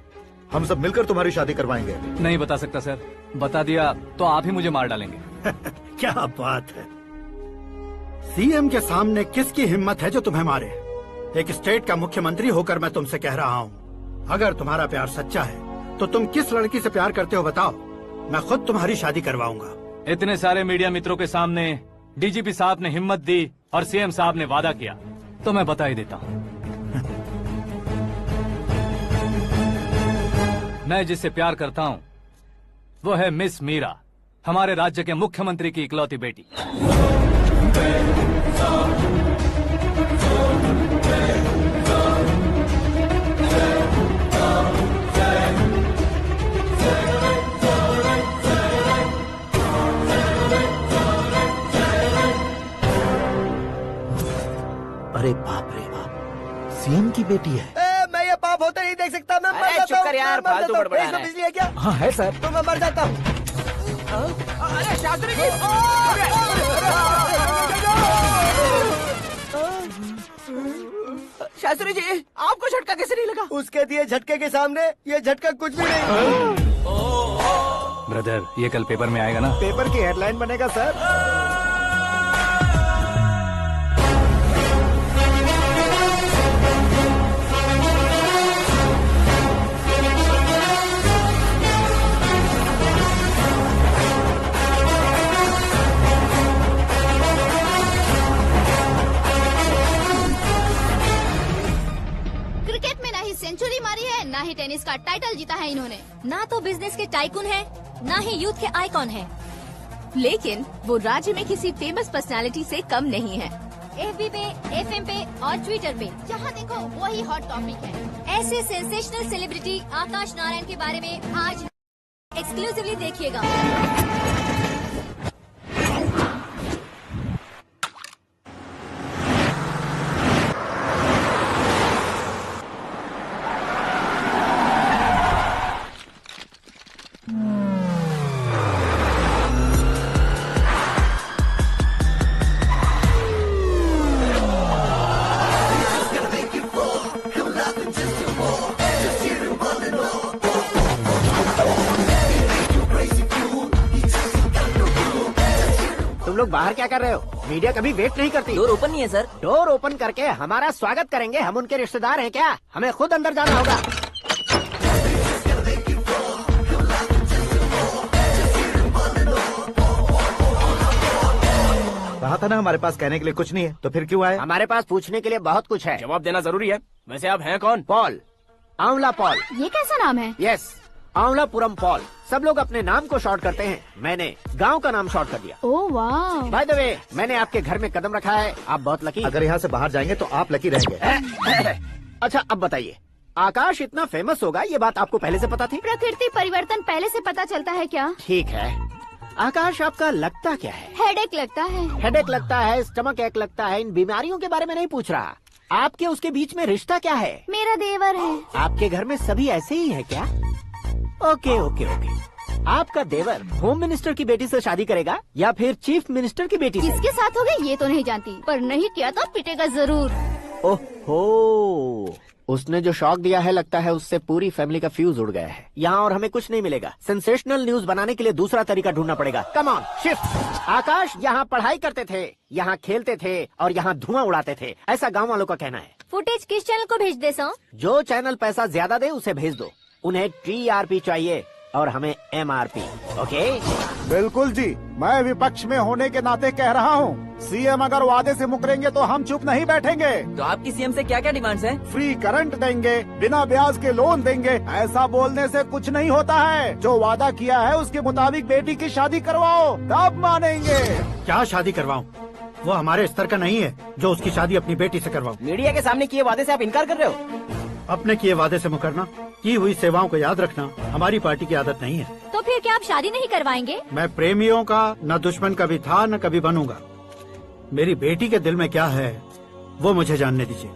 हम सब मिलकर तुम्हारी शादी करवाएंगे। नहीं बता सकता सर। बता दिया तो आप ही मुझे मार डालेंगे। क्या बात है। सीएम के सामने किसकी हिम्मत है जो तुम्हें मारे? एक स्टेट का मुख्यमंत्री होकर मैं तुमसे कह रहा हूँ, अगर तुम्हारा प्यार सच्चा है तो तुम किस लड़की से प्यार करते हो बताओ। मैं खुद तुम्हारी शादी करवाऊंगा। इतने सारे मीडिया मित्रों के सामने डीजीपी साहब ने हिम्मत दी और सीएम साहब ने वादा किया, तो मैं बता ही देता हूँ। मैं जिससे प्यार करता हूँ वो है मिस मीरा, हमारे राज्य के मुख्यमंत्री की इकलौती बेटी। अरे बाप रे बाप, सीएम की बेटी है। मैं ये पाप होते नहीं देख सकता। मैं मर जाता हूँ। यार, फालतू बड़बड़ा रहा है। बिजली है क्या? हाँ है सर। तो मैं मर जाता हूँ। अरे शास्त्री जी, शास्त्री जी, आपको झटका कैसे नहीं लगा? उसके दिए झटके के सामने ये झटका कुछ भी नहीं। ब्रदर, ये कल पेपर में आएगा ना? पेपर की हेडलाइन बनेगा सर। सेंचुरी मारी है, ना ही टेनिस का टाइटल जीता है इन्होंने। ना तो बिजनेस के टाइकून है, ना ही यूथ के आइकॉन है। लेकिन वो राज्य में किसी फेमस पर्सनालिटी से कम नहीं है। FB पे, FM पे और ट्विटर पे जहाँ देखो वही हॉट टॉपिक है। ऐसे सेंसेशनल सेलिब्रिटी आकाश नारायण के बारे में आज एक्सक्लूसिवली देखिएगा। लोग बाहर क्या कर रहे हो? मीडिया कभी वेट नहीं करती। डोर ओपन नहीं है सर। डोर ओपन करके हमारा स्वागत करेंगे। हम उनके रिश्तेदार हैं क्या? हमें खुद अंदर जाना होगा। कहा था ना हमारे पास कहने के लिए कुछ नहीं है, तो फिर क्यों आए? हमारे पास पूछने के लिए बहुत कुछ है। जवाब देना जरूरी है। वैसे आप हैं कौन? पॉल, आंवला पॉल। ये कैसा नाम है? Yes, Aanwalapuram Paul. सब लोग अपने नाम को शॉर्ट करते हैं, मैंने गांव का नाम शॉर्ट कर दिया। ओह वाह। बाय द वे, मैंने आपके घर में कदम रखा है। आप बहुत लकी। अगर यहाँ से बाहर जाएंगे तो आप लकी रहेंगे। अच्छा अब बताइए, आकाश इतना फेमस होगा ये बात आपको पहले से पता थी? प्रकृति परिवर्तन पहले से पता चलता है क्या? ठीक है, आकाश आपका लगता क्या है? हेडेक लगता है। हेडेक लगता है, स्टमक एक लगता है। इन बीमारियों के बारे में नहीं पूछ रहा। आपके उसके बीच में रिश्ता क्या है? मेरा देवर है। आपके घर में सभी ऐसे ही है क्या? Okay okay okay. आपका देवर होम मिनिस्टर की बेटी से शादी करेगा या फिर चीफ मिनिस्टर की बेटी से? किसके साथ होगा ये तो नहीं जानती, पर नहीं किया तो पिटेगा जरूर। ओहो, उसने जो शॉक दिया है लगता है उससे पूरी फैमिली का फ्यूज उड़ गया है। यहाँ और हमें कुछ नहीं मिलेगा। सेंसेशनल न्यूज बनाने के लिए दूसरा तरीका ढूंढना पड़ेगा। Come on shift. आकाश यहाँ पढ़ाई करते थे, यहाँ खेलते थे और यहाँ धुआं उड़ाते थे, ऐसा गाँव वालों का कहना है। फुटेज किस चैनल को भेज दे सो? जो चैनल पैसा ज्यादा दे उसे भेज दो। उन्हें TRP चाहिए और हमें MRP। ओके? बिल्कुल जी, मैं विपक्ष में होने के नाते कह रहा हूँ, सीएम अगर वादे से मुकरेंगे तो हम चुप नहीं बैठेंगे। तो आपकी सीएम से क्या क्या डिमांड्स हैं? फ्री करंट देंगे, बिना ब्याज के लोन देंगे। ऐसा बोलने से कुछ नहीं होता है। जो वादा किया है उसके मुताबिक बेटी की शादी करवाओ, तब मानेंगे। क्या शादी करवाऊं? वो हमारे स्तर का नहीं है जो उसकी शादी अपनी बेटी से करवाऊं। मीडिया के सामने किए वादे से आप इनकार कर रहे हो? अपने किए वादे से मुकरना, की हुई सेवाओं को याद रखना हमारी पार्टी की आदत नहीं है। तो फिर क्या आप शादी नहीं करवाएंगे? मैं प्रेमियों का न दुश्मन कभी था न कभी बनूंगा। मेरी बेटी के दिल में क्या है वो मुझे जानने दीजिए।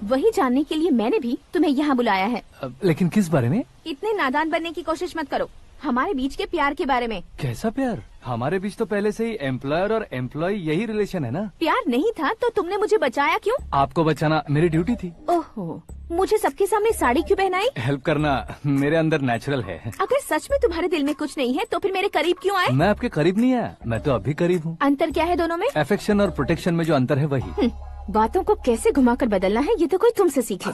वही जानने के लिए मैंने भी तुम्हें यहाँ बुलाया है। लेकिन किस बारे में? इतने नादान बनने की कोशिश मत करो। हमारे बीच के प्यार के बारे में। कैसा प्यार? हमारे बीच तो पहले से ही एम्प्लॉयर और एम्प्लॉय यही रिलेशन है ना। प्यार नहीं था तो तुमने मुझे बचाया क्यों? आपको बचाना मेरी ड्यूटी थी। ओहो, मुझे सबके सामने साड़ी क्यों पहनाई? हेल्प करना मेरे अंदर नेचुरल है। अगर सच में तुम्हारे दिल में कुछ नहीं है तो फिर मेरे करीब क्यों आए? मैं आपके करीब नहीं आया, मैं तो अभी करीब हूँ। अंतर क्या है दोनों में? अफेक्शन और प्रोटेक्शन में जो अंतर है वही। बातों को कैसे घुमाकर बदलना है ये तो कोई तुमसे सीखे।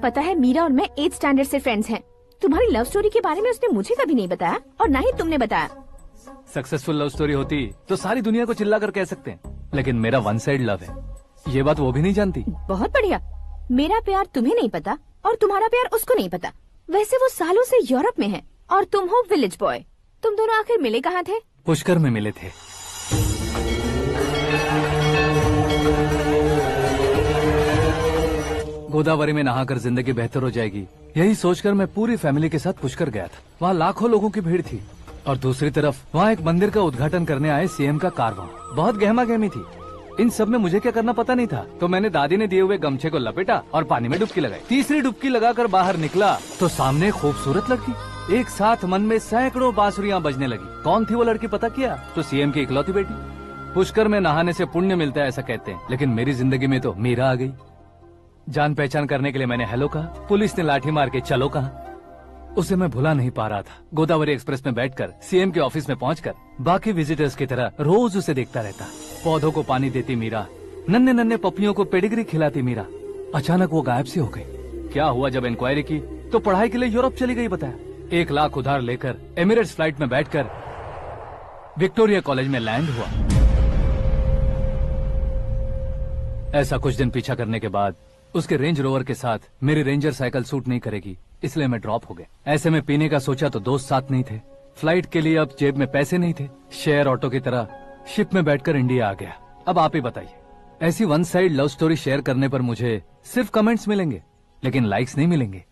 पता है मीरा और मैं 8th स्टैंडर्ड से फ्रेंड्स हैं। तुम्हारी लव स्टोरी के बारे में उसने मुझे कभी नहीं बताया और ना ही तुमने बताया। सक्सेसफुल लव स्टोरी होती तो सारी दुनिया को चिल्ला कर कह सकते हैं, लेकिन मेरा वन साइड लव है, ये बात वो भी नहीं जानती। बहुत बढ़िया। मेरा प्यार तुम्हें नहीं पता और तुम्हारा प्यार उसको नहीं पता। वैसे वो सालों से यूरोप में है और तुम हो विलेज बॉय। तुम दोनों आखिर मिले कहाँ थे? पुष्कर में मिले थे। गोदावरी में नहाकर जिंदगी बेहतर हो जाएगी, यही सोचकर मैं पूरी फैमिली के साथ पुष्कर गया था। वहाँ लाखों लोगों की भीड़ थी और दूसरी तरफ वहाँ एक मंदिर का उद्घाटन करने आए सीएम का कारवां। बहुत गहमा गहमी थी। इन सब में मुझे क्या करना पता नहीं था, तो मैंने दादी ने दिए हुए गमछे को लपेटा और पानी में डुबकी लगाई। तीसरी डुबकी लगाकर बाहर निकला तो सामने खूबसूरत लड़की। एक साथ मन में सैकड़ों बांसुरियां बजने लगी। कौन थी वो लड़की पता किया? तो सीएम की इकलौती बेटी। पुष्कर में नहाने से पुण्य मिलता है ऐसा कहते हैं, लेकिन मेरी जिंदगी में तो मीरा आ गई। जान पहचान करने के लिए मैंने हेलो कहा, पुलिस ने लाठी मार के चलो कहा। उसे मैं भुला नहीं पा रहा था। गोदावरी एक्सप्रेस में बैठकर सीएम के ऑफिस में पहुंचकर बाकी विजिटर्स की तरह रोज उसे देखता रहता। पौधों को पानी देती मीरा, नन्हे नन्हे पपियों को पेडिग्री खिलाती मीरा। अचानक वो गायब सी हो गई। क्या हुआ? जब इंक्वायरी की तो पढ़ाई के लिए यूरोप चली गई बताया। 1 लाख उधार लेकर एमिरेट्स फ्लाइट में बैठकर विक्टोरिया कॉलेज में लैंड हुआ। ऐसा कुछ दिन पीछा करने के बाद उसके रेंज रोवर के साथ मेरी रेंजर साइकिल सूट नहीं करेगी, इसलिए मैं ड्रॉप हो गया। ऐसे में पीने का सोचा तो दोस्त साथ नहीं थे। फ्लाइट के लिए अब जेब में पैसे नहीं थे। शेयर ऑटो की तरह शिप में बैठकर इंडिया आ गया। अब आप ही बताइए, ऐसी one side love story share करने पर मुझे सिर्फ कमेंट्स मिलेंगे लेकिन लाइक्स नहीं मिलेंगे।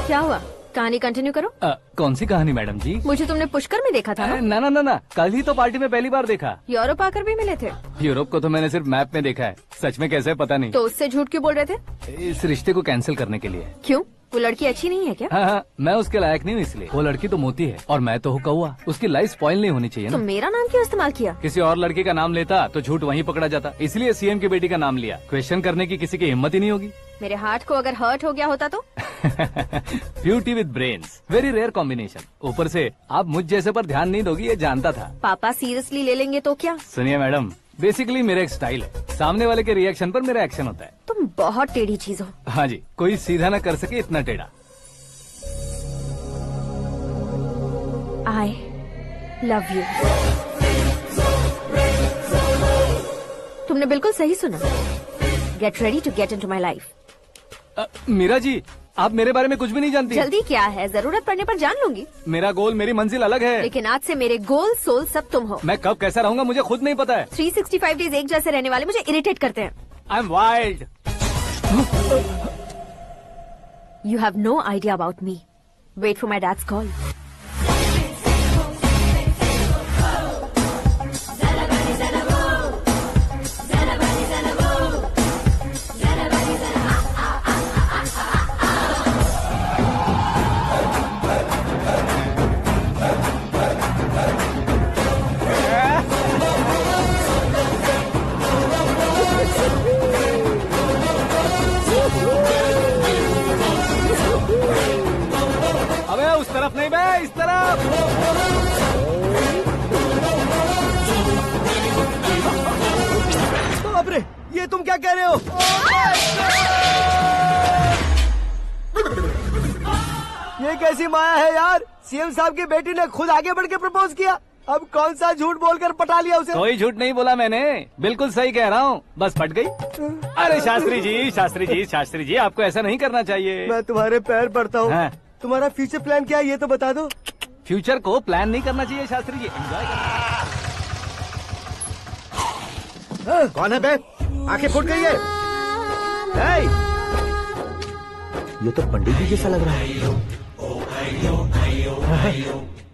क्या हुआ? कहानी कंटिन्यू करो। कौन सी कहानी मैडम जी? मुझे तुमने पुष्कर में देखा था ना? ना, कल ही तो पार्टी में पहली बार देखा। यूरोप आकर भी मिले थे? यूरोप को तो मैंने सिर्फ मैप में देखा है, सच में कैसे पता नहीं। तो उससे झूठ क्यों बोल रहे थे? इस रिश्ते को कैंसिल करने के लिए। क्यों? वो लड़की अच्छी नहीं है क्या? हाँ, मैं उसके लायक नहीं हूँ इसलिए। वो लड़की तो मोती है और मैं तो हूँ कौवा। उसकी लाइफ स्पॉइल नहीं होनी चाहिए ना। तो मेरा नाम क्यों इस्तेमाल किया? किसी और लड़की का नाम लेता तो झूठ वहीं पकड़ा जाता, इसलिए सीएम की बेटी का नाम लिया। क्वेश्चन करने की किसी की हिम्मत ही नहीं होगी। मेरे हार्ट को अगर हर्ट हो गया होता तो? Beauty with brains, very rare combination. ऊपर से आप मुझ जैसे पर ध्यान नहीं दोगी ये जानता था। पापा सीरियसली ले लेंगे तो क्या? सुनिए मैडम, बेसिकली मेरा एक स्टाइल है, सामने वाले के रिएक्शन पर मेरा एक्शन होता है। तुम बहुत टेढ़ी चीज हो। हाँ जी, कोई सीधा न कर सके इतना टेढ़ा। I love you। तुमने बिल्कुल सही सुना। Get ready to get into my life। Meera ji, आप मेरे बारे में कुछ भी नहीं जानती। जल्दी क्या है, जरूरत पड़ने पर जान लूंगी। मेरा गोल, मेरी मंजिल अलग है। लेकिन आज से मेरे गोल सोल सब तुम हो। मैं कब कैसा रहूंगा मुझे खुद नहीं पता है। 365 डेज एक जैसे रहने वाले मुझे इरिटेट करते हैं। I'm wild। You have no idea about me। Wait for my dad's call। सी माया है यार, सीएम साहब की बेटी ने खुद आगे बढ़ के प्रपोज किया। अब कौन सा झूठ बोलकर पटा लिया उसे? कोई झूठ नहीं बोला मैंने, बिल्कुल सही कह रहा हूँ, बस पट गई। अरे शास्त्री जी, शास्त्री जी, शास्त्री जी, आपको ऐसा नहीं करना चाहिए। मैं तुम्हारे पैर पड़ता हूँ। हाँ। तुम्हारा फ्यूचर प्लान क्या है ये तो बता दो। फ्यूचर को प्लान नहीं करना चाहिए शास्त्री जी, एंजॉय करना। कौन है बे? आंखें फूट गई है। ये तो पंडित जी जैसा लग रहा है।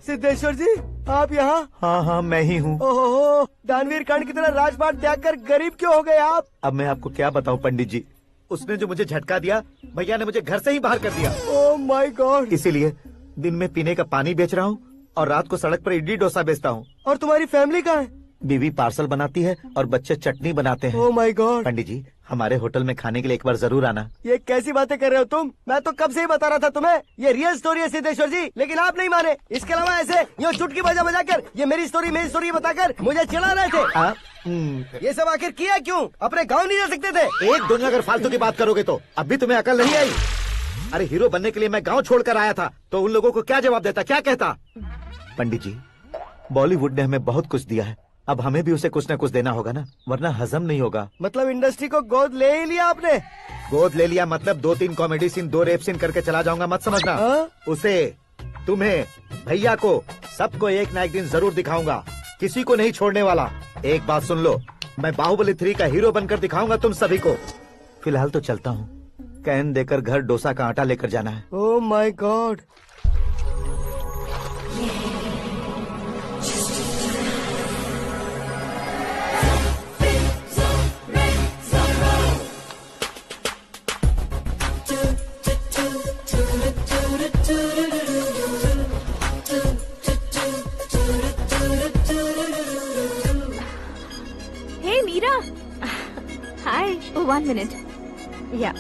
सिद्धेश्वर जी आप यहाँ? हाँ हाँ मैं ही हूँ। ओहो, दानवीर कर्ण की तरह राजपाट त्याग कर गरीब क्यों हो गए आप? अब मैं आपको क्या बताऊँ पंडित जी, उसने जो मुझे झटका दिया, भैया ने मुझे घर से ही बाहर कर दिया। ओह माय गॉड। इसीलिए दिन में पीने का पानी बेच रहा हूँ और रात को सड़क पर इडली डोसा बेचता हूँ। और तुम्हारी फैमिली कहाँ है? बीवी पार्सल बनाती है और बच्चे चटनी बनाते हैं। ओह माय गॉड। पंडित जी हमारे होटल में खाने के लिए एक बार जरूर आना। ये कैसी बातें कर रहे हो तुम? मैं तो कब से ही बता रहा था तुम्हें, ये रियल स्टोरी है सिद्धेश्वर जी, लेकिन आप नहीं माने। इसके अलावा ऐसे यूँ चुटकी बजा कर ये मेरी स्टोरी बताकर मुझे चिढ़ा रहे थे। ये सब आखिर किया क्यों? अपने गाँव नहीं जा सकते थे? एक दुनिया अगर फालतू की बात करोगे तो अब भी तुम्हें अकल नहीं आई। अरे हीरो बनने के लिए मैं गाँव छोड़कर आया था तो उन लोगों को क्या जवाब देता, क्या कहता? पंडित जी बॉलीवुड ने हमें बहुत कुछ दिया है, अब हमें भी उसे कुछ न कुछ देना होगा ना, वरना हजम नहीं होगा। मतलब इंडस्ट्री को गोद ले ही लिया आपने? गोद ले लिया मतलब 2-3 कॉमेडी सीन 2 रेप सीन करके चला जाऊंगा मत समझना। उसे, तुम्हें, भैया को, सबको एक ना एक दिन जरूर दिखाऊंगा, किसी को नहीं छोड़ने वाला। एक बात सुन लो, मैं बाहुबली 3 का हीरो बनकर दिखाऊंगा तुम सभी को। फिलहाल तो चलता हूँ, कैन देकर घर डोसा का आटा लेकर जाना है। Oh my God. Hey Meera, hi. 1 minute. या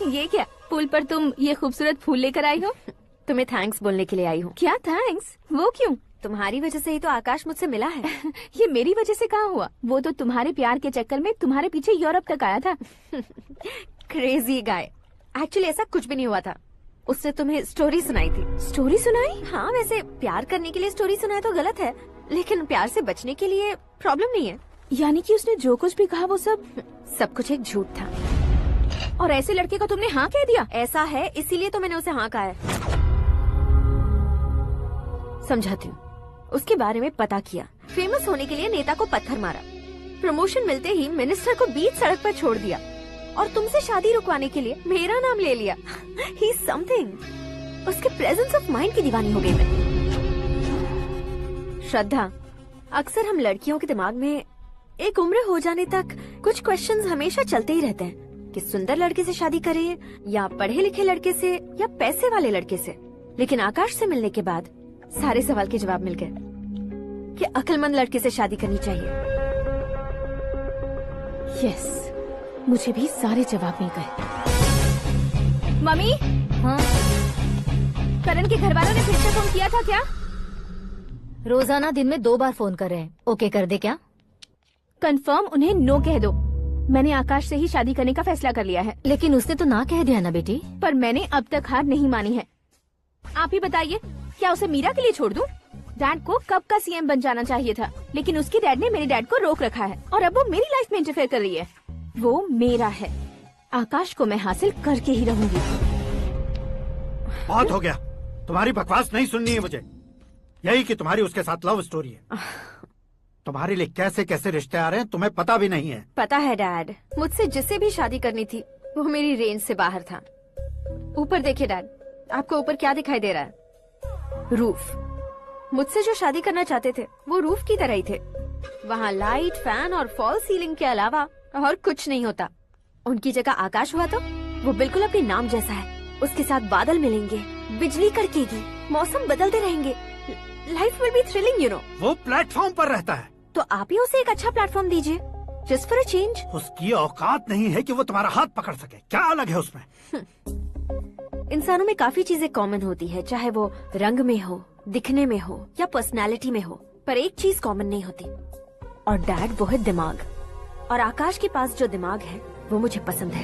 ये क्या, पुल पर तुम ये खूबसूरत फूल लेकर आई हो? तुम्हें थैंक्स बोलने के लिए आई हूँ। क्या थैंक्स? वो क्यों? तुम्हारी वजह से ही तो आकाश मुझसे मिला है। ये मेरी वजह से कहाँ हुआ? वो तो तुम्हारे प्यार के चक्कर में तुम्हारे पीछे यूरोप तक आया था। Crazy guy. एक्चुअली ऐसा कुछ भी नहीं हुआ था, उसने तुम्हें स्टोरी सुनाई थी। स्टोरी सुनाई? हाँ, वैसे प्यार करने के लिए स्टोरी सुनाए तो गलत है, लेकिन प्यार से बचने के लिए प्रॉब्लम नहीं है। यानी कि उसने जो कुछ भी कहा वो सब कुछ एक झूठ था। और ऐसे लड़के को तुमने हाँ कह दिया? ऐसा है, इसीलिए तो मैंने उसे हाँ कहा है। समझाती हूँ। उसके बारे में पता किया, फेमस होने के लिए नेता को पत्थर मारा, प्रमोशन मिलते ही मिनिस्टर को बीच सड़क पर छोड़ दिया और तुमसे शादी रुकवाने के लिए मेरा नाम ले लिया। ही समथिंग। उसके प्रेजेंस ऑफ माइंड की दीवानी हो गई मैं। श्रद्धा, अक्सर हम लड़कियों के दिमाग में एक उम्र हो जाने तक कुछ क्वेश्चंस हमेशा चलते ही रहते हैं कि सुंदर लड़के से शादी करें या पढ़े लिखे लड़के से या पैसे वाले लड़के से। लेकिन आकाश से मिलने के बाद सारे सवाल के जवाब मिल गए कि अक्लमंद लड़के से शादी करनी चाहिए। यस, मुझे भी सारे जवाब मिल गए। मम्मी, हाँ? करण के घर वालों ने फिर से फोन किया था क्या? रोजाना दिन में 2 बार फोन कर रहे हैं। ओके कर दे क्या? कंफर्म उन्हें नो कह दो। मैंने आकाश से ही शादी करने का फैसला कर लिया है। लेकिन उसने तो ना कह दिया ना बेटी। पर मैंने अब तक हार नहीं मानी है। आप ही बताइए, क्या उसे मीरा के लिए छोड़ दूं? डैड को कब का सीएम बन जाना चाहिए था, लेकिन उसके डैड ने मेरे डैड को रोक रखा है और अब वो मेरी लाइफ में इंटरफेयर कर रही है। वो मेरा है, आकाश को मैं हासिल करके ही रहूंगी। बहुत हो गया, तुम्हारी बकवास नहीं सुननी है मुझे। यही कि तुम्हारी उसके साथ लव स्टोरी है। तुम्हारे लिए कैसे कैसे रिश्ते आ रहे हैं तुम्हें पता भी नहीं है। पता है डैड, मुझसे जिसे भी शादी करनी थी वो मेरी रेंज से बाहर था। ऊपर देखिए डैड, आपको ऊपर क्या दिखाई दे रहा है? रूफ। मुझसे जो शादी करना चाहते थे वो रूफ की तरह ही थे। वहाँ लाइट, फैन और फॉल सीलिंग के अलावा और कुछ नहीं होता। उनकी जगह आकाश हुआ तो वो बिल्कुल अपने नाम जैसा है। उसके साथ बादल मिलेंगे, बिजली कड़केगी, मौसम बदलते रहेंगे, life will be thrilling, you know. वो प्लेटफॉर्म पर रहता है। तो आप ही उसे एक अच्छा प्लेटफॉर्म दीजिए, जस्ट फॉर अ चेंज। उसकी औकात नहीं है कि वो तुम्हारा हाथ पकड़ सके। क्या अलग है उसमें? इंसानों में काफी चीजें कॉमन होती है, चाहे वो रंग में हो, दिखने में हो या पर्सनालिटी में हो, पर एक चीज कॉमन नहीं होती, और डैड वो है दिमाग। और आकाश के पास जो दिमाग है वो मुझे पसंद है।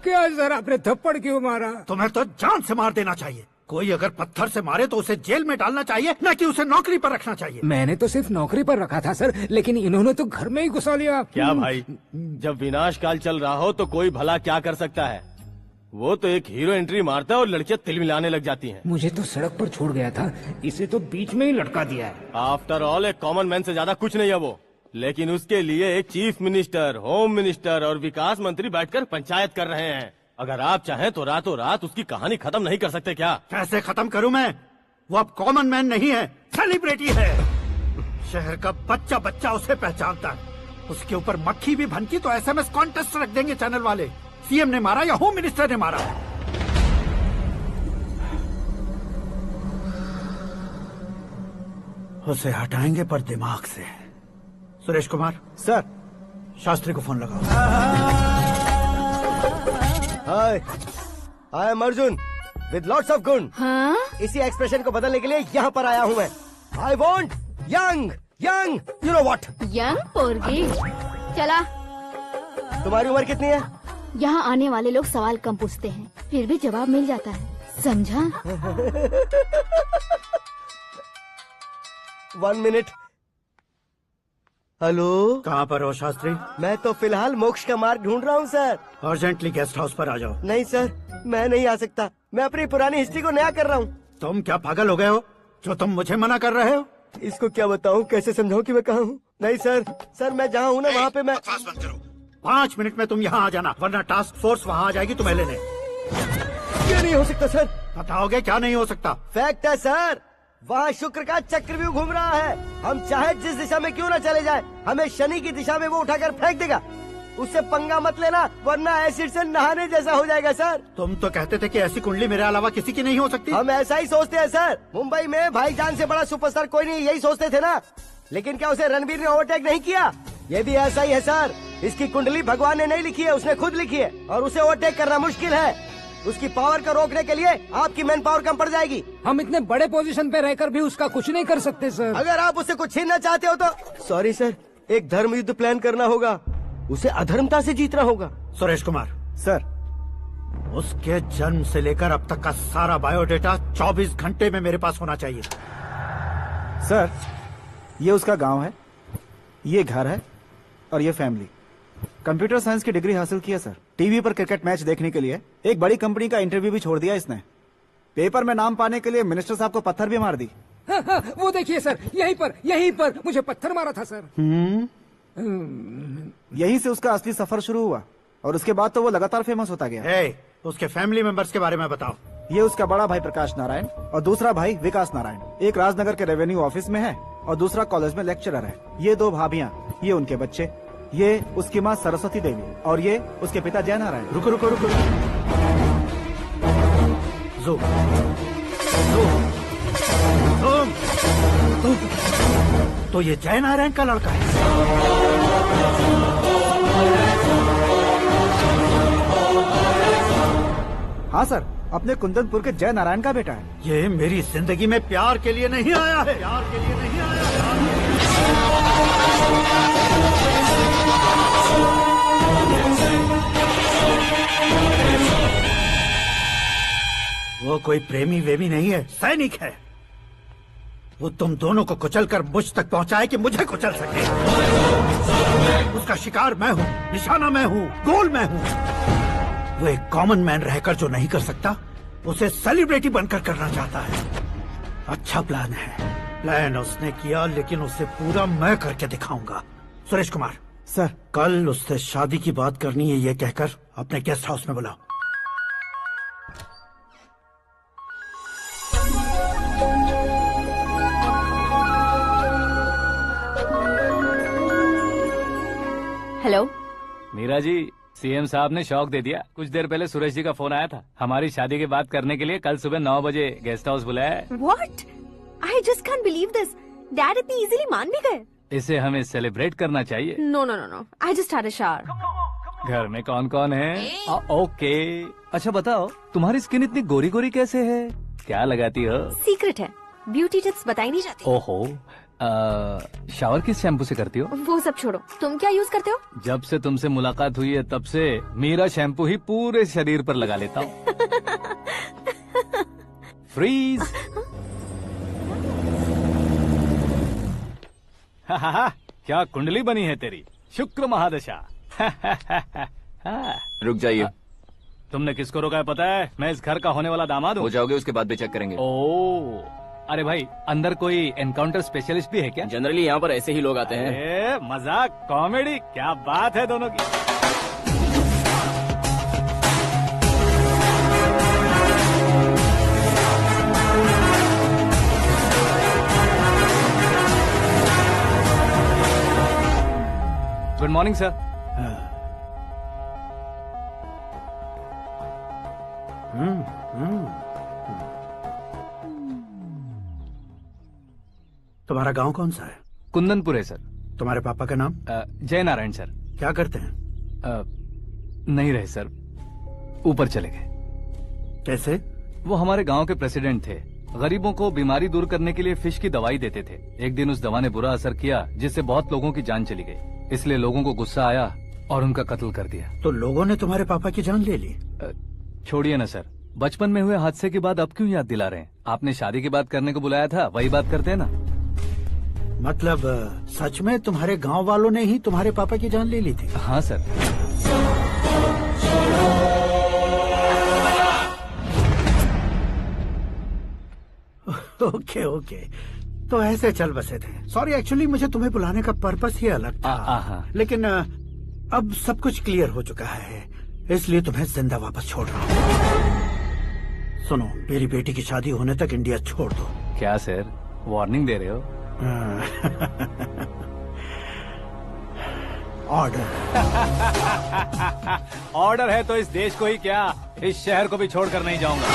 क्या सर, आपने थप्पड़ क्यों मारा? तुम्हें तो जान से मार देना चाहिए। कोई अगर पत्थर से मारे तो उसे जेल में डालना चाहिए, न कि उसे नौकरी पर रखना चाहिए। मैंने तो सिर्फ नौकरी पर रखा था सर, लेकिन इन्होंने तो घर में ही घुसा लिया। क्या भाई, जब विनाश काल चल रहा हो तो कोई भला क्या कर सकता है? वो तो एक हीरो एंट्री मारता है और लड़कियां तिल मिलाने लग जाती हैं। मुझे तो सड़क पर छोड़ गया था, इसे तो बीच में ही लटका दिया है। आफ्टर ऑल एक कॉमन मैन से ज्यादा कुछ नहीं है वो, लेकिन उसके लिए एक चीफ मिनिस्टर, होम मिनिस्टर और विकास मंत्री बैठकर पंचायत कर रहे हैं। अगर आप चाहें तो रातों रात उसकी कहानी खत्म नहीं कर सकते क्या? कैसे खत्म करूं मैं? वो अब कॉमन मैन नहीं है, सेलिब्रिटी है। शहर का बच्चा बच्चा उसे पहचानता है। उसके ऊपर मक्खी भी भनकी तो एसएमएस कॉन्टेस्ट रख देंगे चैनल वाले। सीएम ने मारा या होम मिनिस्टर ने मारा। उसे हटाएंगे पर दिमाग से। सुरेश कुमार सर, शास्त्री को फोन लगाओ। Hi, I am Arjun with lots of गुण। हाँ? इसी एक्सप्रेशन को बदलने के लिए यहाँ पर आया हूँ मैं। I want young young, you know what? Young पोरगी। चला। तुम्हारी उम्र कितनी है? यहाँ आने वाले लोग सवाल कम पूछते हैं, फिर भी जवाब मिल जाता है, समझा? 1 मिनट। हेलो, कहाँ पर हो शास्त्री? मैं तो फिलहाल मोक्ष का मार्ग ढूंढ रहा हूँ सर। अर्जेंटली गेस्ट हाउस पर आ जाओ। नहीं सर, मैं नहीं आ सकता। मैं अपनी पुरानी हिस्ट्री को नया कर रहा हूँ। तुम क्या पागल हो गए हो जो तुम मुझे मना कर रहे हो? इसको क्या बताऊँ, कैसे समझाऊँ कि मैं कहाँ हूँ? नहीं सर, सर मैं जहाँ हूँ ना वहाँ पे मैं। 5 मिनट में तुम यहाँ आ जाना, वरना टास्क फोर्स वहाँ आ जाएगी तुम्हें लेने। क्या नहीं हो सकता सर? बताओगे क्या नहीं हो सकता? फैक्ट है सर, वहाँ शुक्र का चक्रव्यूह घूम रहा है। हम चाहे जिस दिशा में क्यों न चले जाए, हमें शनि की दिशा में वो उठाकर फेंक देगा। उससे पंगा मत लेना, वरना एसिड से नहाने जैसा हो जाएगा सर। तुम तो कहते थे कि ऐसी कुंडली मेरे अलावा किसी की नहीं हो सकती। हम ऐसा ही सोचते हैं सर। मुंबई में भाईजान से बड़ा सुपरस्टार कोई नहीं, यही सोचते थे ना। लेकिन क्या उसे रणबीर ने ओवरटेक नहीं किया? ये भी ऐसा ही है सर। इसकी कुंडली भगवान ने नहीं लिखी है, उसने खुद लिखी है, और उसे ओवरटेक करना मुश्किल है। उसकी पावर को रोकने के लिए आपकी मैन पावर कम पड़ जाएगी। हम इतने बड़े पोजीशन पे रहकर भी उसका कुछ नहीं कर सकते सर। अगर आप उससे कुछ छीनना चाहते हो तो सॉरी सर, एक धर्म युद्ध प्लान करना होगा। उसे अधर्मता से जीतना होगा। सुरेश कुमार सर, उसके जन्म से लेकर अब तक का सारा बायोडेटा 24 घंटे में मेरे पास होना चाहिए। सर, ये उसका गांव है, ये घर है, और ये फैमिली। कंप्यूटर साइंस की डिग्री हासिल की है सर। टीवी पर क्रिकेट मैच देखने के लिए एक बड़ी कंपनी का इंटरव्यू भी छोड़ दिया इसने। पेपर में नाम पाने के लिए मिनिस्टर साहब को पत्थर भी मार दी। वो देखिए सर, यहीं पर मुझे पत्थर मारा था सर। यहीं से उसका असली सफर शुरू हुआ, और उसके बाद तो वो लगातार फेमस होता गया। उसके फैमिली मेंबर्स के बारे में बताओ। ये उसका बड़ा भाई प्रकाश नारायण और दूसरा भाई विकास नारायण। एक राजनगर के रेवेन्यू ऑफिस में है और दूसरा कॉलेज में लेक्चरर है। ये 2 भाभियां, ये उनके बच्चे, ये उसकी माँ सरस्वती देवी और ये उसके पिता जय नारायण। रुको रुको रुको, तो ये जय नारायण का लड़का है। हाँ सर, अपने कुंदनपुर के जय नारायण का बेटा है। ये मेरी जिंदगी में प्यार के लिए नहीं आया है। प्यार के लिए नहीं आया है। वो कोई प्रेमी वेमी नहीं है, सैनिक है। वो तुम दोनों को कुचल कर मुझ तक पहुंचाए कि मुझे कुचल सके। उसका शिकार मैं हूँ, निशाना मैं हूँ, गोल मैं हूँ। वो एक कॉमन मैन रहकर जो नहीं कर सकता, उसे सेलिब्रिटी बनकर करना चाहता है। अच्छा प्लान है। प्लान उसने किया, लेकिन उसे पूरा मैं करके दिखाऊंगा। सुरेश कुमार सर, कल उससे शादी की बात करनी है, ये कहकर अपने गेस्ट हाउस में बुलाओ। हेलो मीरा जी, सीएम साहब ने शौक दे दिया। कुछ देर पहले सुरेश जी का फोन आया था, हमारी शादी की बात करने के लिए कल सुबह 9 बजे गेस्ट हाउस बुलाया है। What? I just can't believe this. Dad इतनी इजीली मान भी गए? इसे हमें सेलिब्रेट करना चाहिए। No, no, no, no. I just had a shower. घर में कौन कौन है? ओके। अच्छा बताओ, तुम्हारी स्किन इतनी गोरी गोरी कैसे है? क्या लगाती हो? सीक्रेट है, ब्यूटी टिप्स बताई नहीं जाती। ओहो, शावर किस शैम्पू से करती हो? वो सब छोड़ो, तुम क्या यूज करते हो? जब से तुमसे मुलाकात हुई है तब से मेरा शैम्पू ही पूरे शरीर पर लगा लेता हूँ। फ्रीज। क्या कुंडली बनी है तेरी, शुक्र महादशा। रुक जाइए। तुमने किसको रोका है पता है? मैं इस घर का होने वाला दामाद हूँ। हो जाओगे उसके बाद भी चेक करेंगे। ओ, अरे भाई, अंदर कोई एनकाउंटर स्पेशलिस्ट भी है क्या? जनरली यहाँ पर ऐसे ही लोग आते हैं। मजाक, कॉमेडी, क्या बात है दोनों की। Good morning sir. तुम्हारा गांव कौन सा है? कुंदनपुर है सर। तुम्हारे पापा का नाम? जय नारायण सर। क्या करते हैं? नहीं रहे सर, ऊपर चले गए। कैसे? वो हमारे गांव के प्रेसिडेंट थे। गरीबों को बीमारी दूर करने के लिए फिश की दवाई देते थे। एक दिन उस दवा ने बुरा असर किया जिससे बहुत लोगों की जान चली गई। इसलिए लोगों को गुस्सा आया और उनका कत्ल कर दिया। तो लोगों ने तुम्हारे पापा की जान ले ली? छोड़िए ना सर, बचपन में हुए हादसे के बाद अब क्यों याद दिला रहे हैं? आपने शादी की बात करने को बुलाया था, वही बात करते हैं ना। मतलब सच में तुम्हारे गांव वालों ने ही तुम्हारे पापा की जान ले ली थी? हाँ सर। ओके ओके, तो ऐसे चल बसे थे। सॉरी, एक्चुअली मुझे तुम्हें बुलाने का पर्पस ही अलग था। लेकिन अब सब कुछ क्लियर हो चुका है, इसलिए तुम्हें जिंदा वापस छोड़ रहा हूँ। सुनो, मेरी बेटी की शादी होने तक इंडिया छोड़ दो। क्या सर, वार्निंग दे रहे हो? ऑर्डर। ऑर्डर है तो इस देश को ही क्या, इस शहर को भी छोड़कर नहीं जाऊंगा।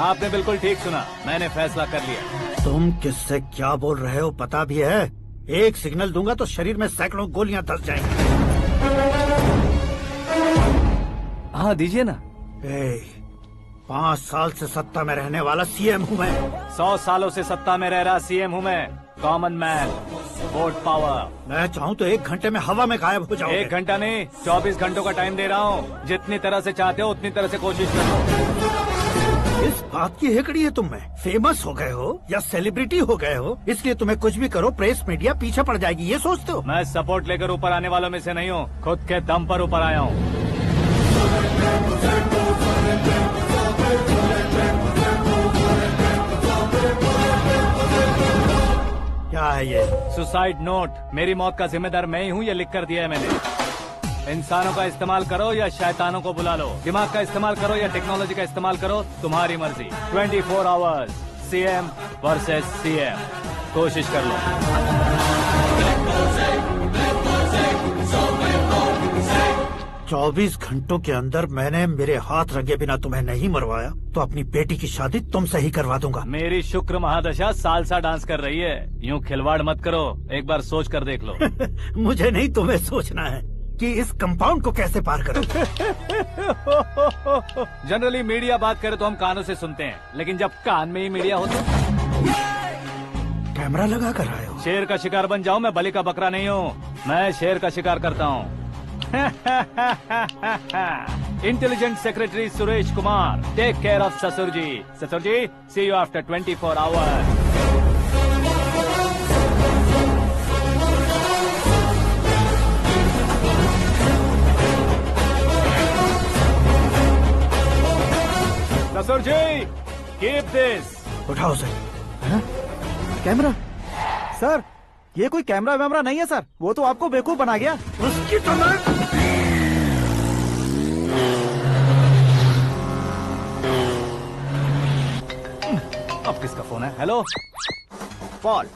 आपने बिल्कुल ठीक सुना, मैंने फैसला कर लिया। तुम किससे क्या बोल रहे हो पता भी है? एक सिग्नल दूंगा तो शरीर में सैकड़ों गोलियां धस जाएंगी। हाँ दीजिए ना। 5 साल से सत्ता में रहने वाला सीएम हूँ मैं। 100 सालों से सत्ता में रह रहा सीएम हूँ मैं। Common man, vote power. मैं चाहूँ तो 1 घंटे में हवा में गायब हो जाओगे। 1 घंटा नहीं, 24 घंटों का टाइम दे रहा हूँ। जितनी तरह से चाहते हो उतनी तरह से कोशिश करो। इस बात की हेकड़ी है तुम में? फेमस हो गए हो या सेलिब्रिटी हो गए हो, इसलिए तुम्हें कुछ भी करो प्रेस मीडिया पीछे पड़ जाएगी, ये सोचते हो? मैं सपोर्ट लेकर ऊपर आने वालों में से नहीं हूँ, खुद के दम पर ऊपर आया हूँ। क्या है ये? Suicide note. मेरी मौत का जिम्मेदार मैं ही हूँ, ये लिख कर दिया है मैंने। इंसानों का इस्तेमाल करो या शैतानों को बुला लो, दिमाग का इस्तेमाल करो या टेक्नोलॉजी का इस्तेमाल करो, तुम्हारी मर्जी। 24 आवर्स, सीएम वर्सेस सीएम, कोशिश कर लो। 24 घंटों के अंदर मैंने मेरे हाथ रंगे बिना तुम्हें नहीं मरवाया तो अपनी बेटी की शादी तुमसे ही करवा दूंगा। मेरी शुक्र महादशा सालसा डांस कर रही है, यूँ खिलवाड़ मत करो, एक बार सोच कर देख लो। मुझे नहीं, तुम्हें सोचना है कि इस कंपाउंड को कैसे पार करो। जनरली मीडिया बात करे तो हम कानों से सुनते हैं, लेकिन जब कान में ही मीडिया हो तो कैमरा लगा कर आए हो। शेर का शिकार बन जाऊं, मैं बलि का बकरा नहीं हूँ, मैं शेर का शिकार करता हूँ। Intelligent secretary Suresh Kumar, take care of ससुर जी। ससुर जी, सी यू आफ्टर 24 आवर्स। ससुर जी, कीप दिस। उठाओ सर। कैमरा? सर, ये कोई कैमरा वैमरा नहीं है सर, वो तो आपको बेवकूफ बना गया। उसकी तो मैं... अब किसका फोन है? हेलो पॉल,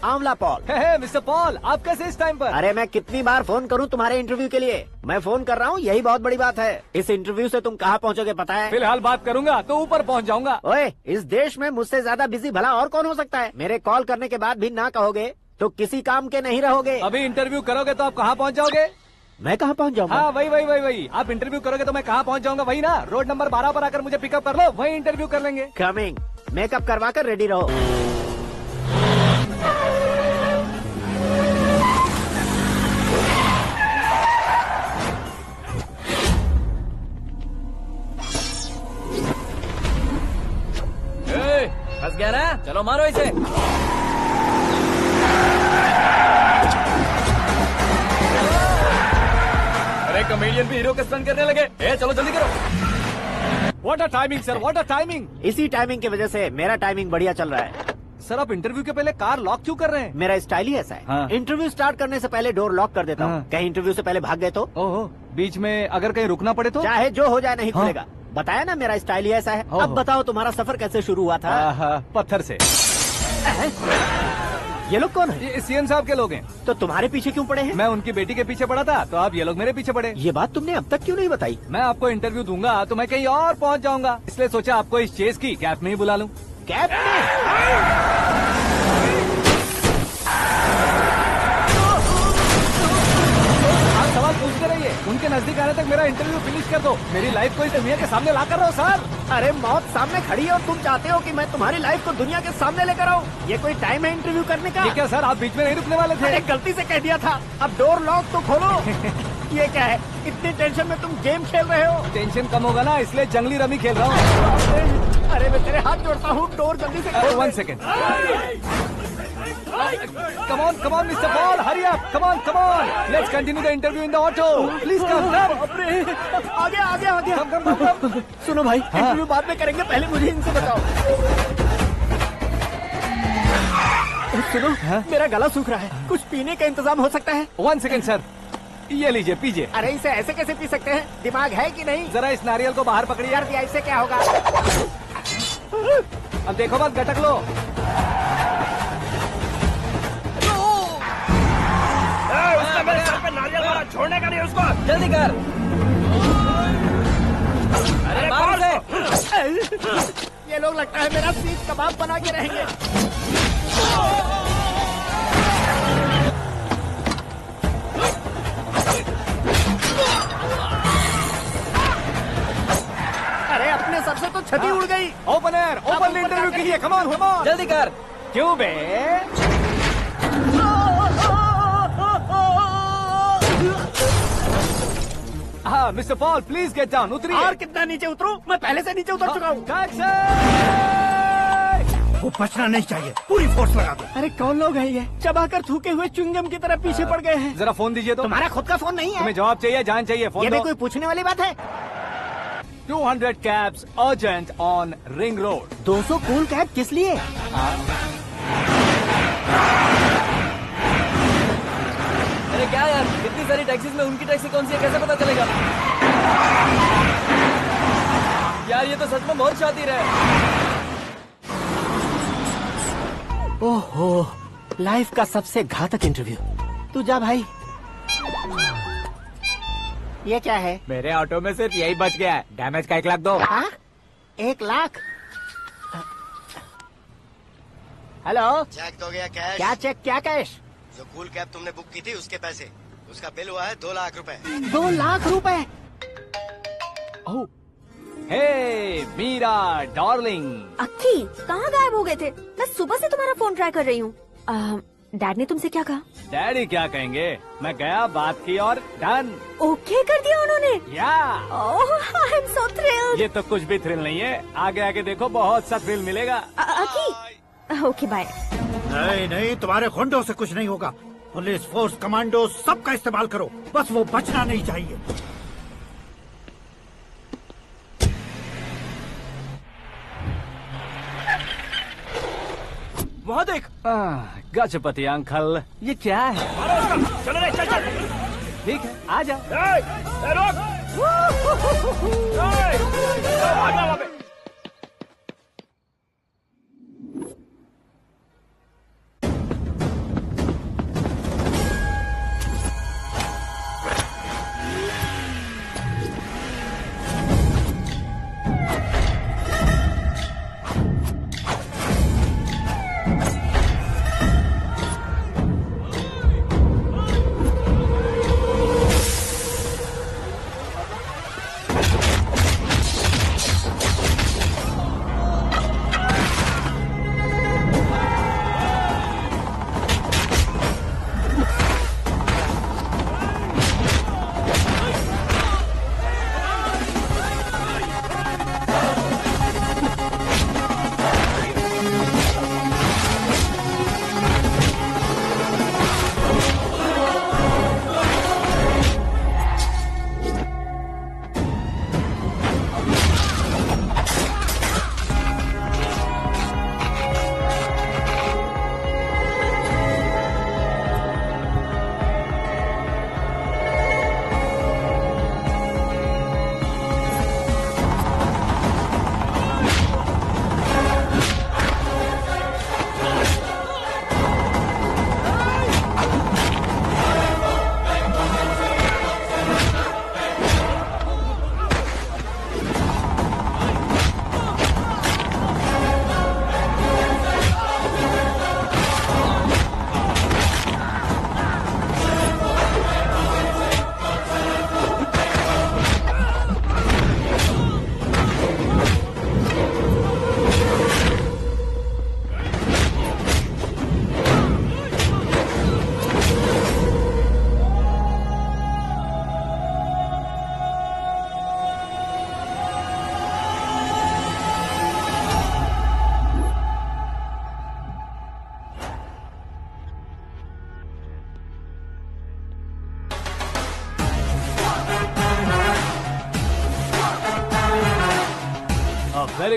आंवला पॉल। मिस्टर पॉल, आप कैसे इस टाइम पर? अरे मैं कितनी बार फोन करूं तुम्हारे इंटरव्यू के लिए? मैं फोन कर रहा हूं, यही बहुत बड़ी बात है। इस इंटरव्यू से तुम कहां पहुंचोगे पता है? फिलहाल बात करूंगा तो ऊपर पहुंच जाऊंगा। ओए, इस देश में मुझसे ज्यादा बिजी भला और कौन हो सकता है? मेरे कॉल करने के बाद भी ना कहोगे तो किसी काम के नहीं रहोगे। अभी इंटरव्यू करोगे तो आप कहाँ पहुँच जाओगे? मैं कहाँ पहुँच जाऊंगा? हाँ, वही। आप इंटरव्यू करोगे तो मैं कहाँ पहुँच जाऊंगा? वही ना, रोड नंबर 12 पर आकर मुझे पिकअप कर लो, वही इंटरव्यू कर लेंगे। कमिंग। मेकअप करवा कर रेडी रहो। फंस गया ना, चलो मारो इसे। अरे कॉमेडियन भी हीरो के स्टंट करने लगे। चलो जल्दी करो। What a timing sir, what a timing. इसी टाइमिंग की वजह से मेरा टाइमिंग बढ़िया चल रहा है। सर आप इंटरव्यू के पहले कार लॉक क्यों कर रहे हैं? मेरा स्टाइल ही ऐसा है। हाँ। इंटरव्यू स्टार्ट करने से पहले डोर लॉक कर देता हूँ। कहीं इंटरव्यू से पहले भाग गए तो? ओहो, बीच में अगर कहीं रुकना पड़े तो? चाहे जो हो जाए नहीं खुलेगा। बताया ना मेरा स्टाइल ही ऐसा है। अब बताओ तुम्हारा सफर कैसे शुरू हुआ था? पत्थर से। ये लोग कौन है? ये सीएम साहब के लोग हैं। तो तुम्हारे पीछे क्यों पड़े हैं? मैं उनकी बेटी के पीछे पड़ा था, तो आप ये लोग मेरे पीछे पड़े। ये बात तुमने अब तक क्यों नहीं बताई? मैं आपको इंटरव्यू दूंगा तो मैं कहीं और पहुंच जाऊंगा, इसलिए सोचा आपको इस चेस की कैब में ही बुला लूं। कैब में? आप सवाल पूछते रहिए, उनके नजदीक आने तक मेरा इंटरव्यू फिनिश कर दो। मेरी लाइफ को इस दुनिया के सामने ला कर रहो सर। अरे मौत सामने खड़ी है और तुम चाहते हो कि मैं तुम्हारी लाइफ को दुनिया के सामने लेकर आऊं? ये कोई टाइम है इंटरव्यू करने का? ठीक है सर, आप बीच में नहीं रुकने वाले थे। अरे गलती से कह दिया था। अब डोर लॉक तो खोलो। ये क्या है? इतनी टेंशन में तुम गेम खेल रहे हो? टेंशन कम होगा ना, इसलिए जंगली रमी खेल रहा हूँ। अरे मैं तेरे हाथ जोड़ता हूँ, डोर जल्दी से खोल। 1 second. Come on, Mr. Paul, hurry up! Come on! Let's continue the interview in the auto. Please come. आगे। Come. सुनो भाई, इंटरव्यू बाद में करेंगे, पहले मुझे इनसे बताओ। सुनो, मेरा गला सूख रहा है, कुछ पीने का इंतजाम हो सकता है? 1 सेकेंड सर, ये लीजिए, पीजिए। अरे इसे ऐसे कैसे पी सकते हैं? दिमाग है कि नहीं? जरा इस नारियल को बाहर पकड़िए। यार दिया, इससे क्या होगा? अब देखो मत, गटक लो। उसने मेरे सर पे नारियल मारा, छोड़ने का नहीं उसको। जल्दी कर। अरे मार उसे। ये लोग लगता है मेरा सीख कबाब बना के रहेंगे। अरे अपने सर से तो छती उड़ गई। ओपन एयर, ओपन इंटरव्यू कीजिए। कम ऑन, जल्दी कर। क्यों बे? हाँ mister Paul, please get down. उतरिए। और कितना नीचे उतरूं? मैं पहले से नीचे उतर चुका हूँ। वो बचना नहीं चाहिए, पूरी फोर्स लगा दो। अरे कौन लोग हैं ये? चबाकर थूके हुए च्युइंगम की तरह पीछे पड़ गए हैं। जरा फोन दीजिए तो। तुम्हारा खुद का फोन नहीं है? तुम्हें जवाब चाहिए, जान चाहिए, फोन ये दो। भी कोई पूछने वाली बात है? 200 cabs urgent on Ring Road. 200 cool cab किस लिए? अरे क्या यार, इतनी सारी टैक्सीज में उनकी टैक्सी कौन सी है, कैसे पता चलेगा? यार ये तो सच में बहुत शातिर है। ओहो, लाइफ का सबसे घातक इंटरव्यू। तू जा भाई। ये क्या है? मेरे ऑटो में सिर्फ यही बच गया है, डैमेज का 1 लाख दो। 1 लाख? हेलो, चेक तो गया कैश। क्या चेक, क्या कैश? जो कूल कैब तुमने बुक की थी उसके पैसे, उसका बिल हुआ है 2 लाख रुपए। 2 लाख रुपए? हे मीरा डार्लिंग। अक्की, कहाँ गायब हो गए थे? मैं सुबह से तुम्हारा फोन ट्राई कर रही हूँ। डैड ने तुमसे क्या कहा? डैडी क्या कहेंगे, मैं गया, बात की और डन। ओके कर दिया उन्होंने? या। ओह, आई एम सो थ्रिल्ड। ये तो कुछ भी थ्रिल नहीं है, आगे आगे देखो बहुत सा थ्रिल मिलेगा। अक्की, ओके बाय। नहीं, तुम्हारे गुंडों से कुछ नहीं होगा। पुलिस फोर्स, कमांडो, सबका इस्तेमाल करो, बस वो बचना नहीं चाहिए। वहाँ देख। गजपति अंकल, ये क्या है? चलो रे, चल। ठीक है, आ जा।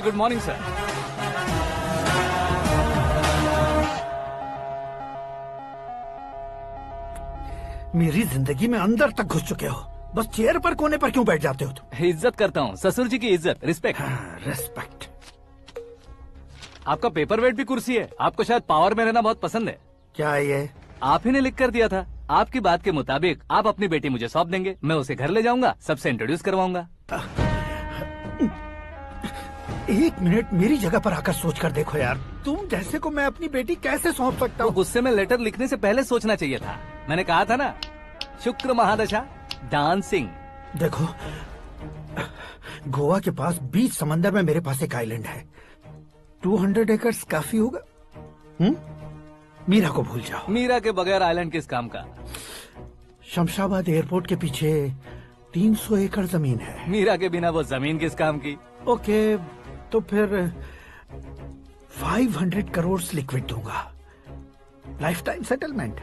Very good morning sir. मेरी जिंदगी में अंदर तक घुस चुके हो, बस चेयर पर कोने पर क्यों बैठ जाते हो तुम? इज्जत करता हूँ, ससुर जी की इज्जत, रिस्पेक्ट। रिस्पेक्ट। आपका पेपर वेट भी कुर्सी है। आपको शायद पावर में रहना बहुत पसंद है। क्या ये? आप ही ने लिख कर दिया था। आपकी बात के मुताबिक आप अपनी बेटी मुझे सौंप देंगे, मैं उसे घर ले जाऊंगा, सबसे इंट्रोड्यूस करवाऊंगा। एक मिनट मेरी जगह पर आकर सोच कर देखो यार, तुम जैसे को मैं अपनी बेटी कैसे सौंप सकता हूँ? गुस्से में लेटर लिखने से पहले सोचना चाहिए था। मैंने कहा था ना, शुक्र महादशा डांसिंग। देखो, गोवा के पास बीच समंदर में मेरे पास एक आइलैंड है, 200 एकर्स काफी होगा। मीरा को भूल जाओ। मीरा के बगैर आइलैंड किस काम का? शमशाबाद एयरपोर्ट के पीछे 300 एकड़ जमीन है। मीरा के बिना वो जमीन किस काम की? ओके, तो फिर 500 करोड़ लिक्विड दूंगा, लाइफ टाइम सेटलमेंट।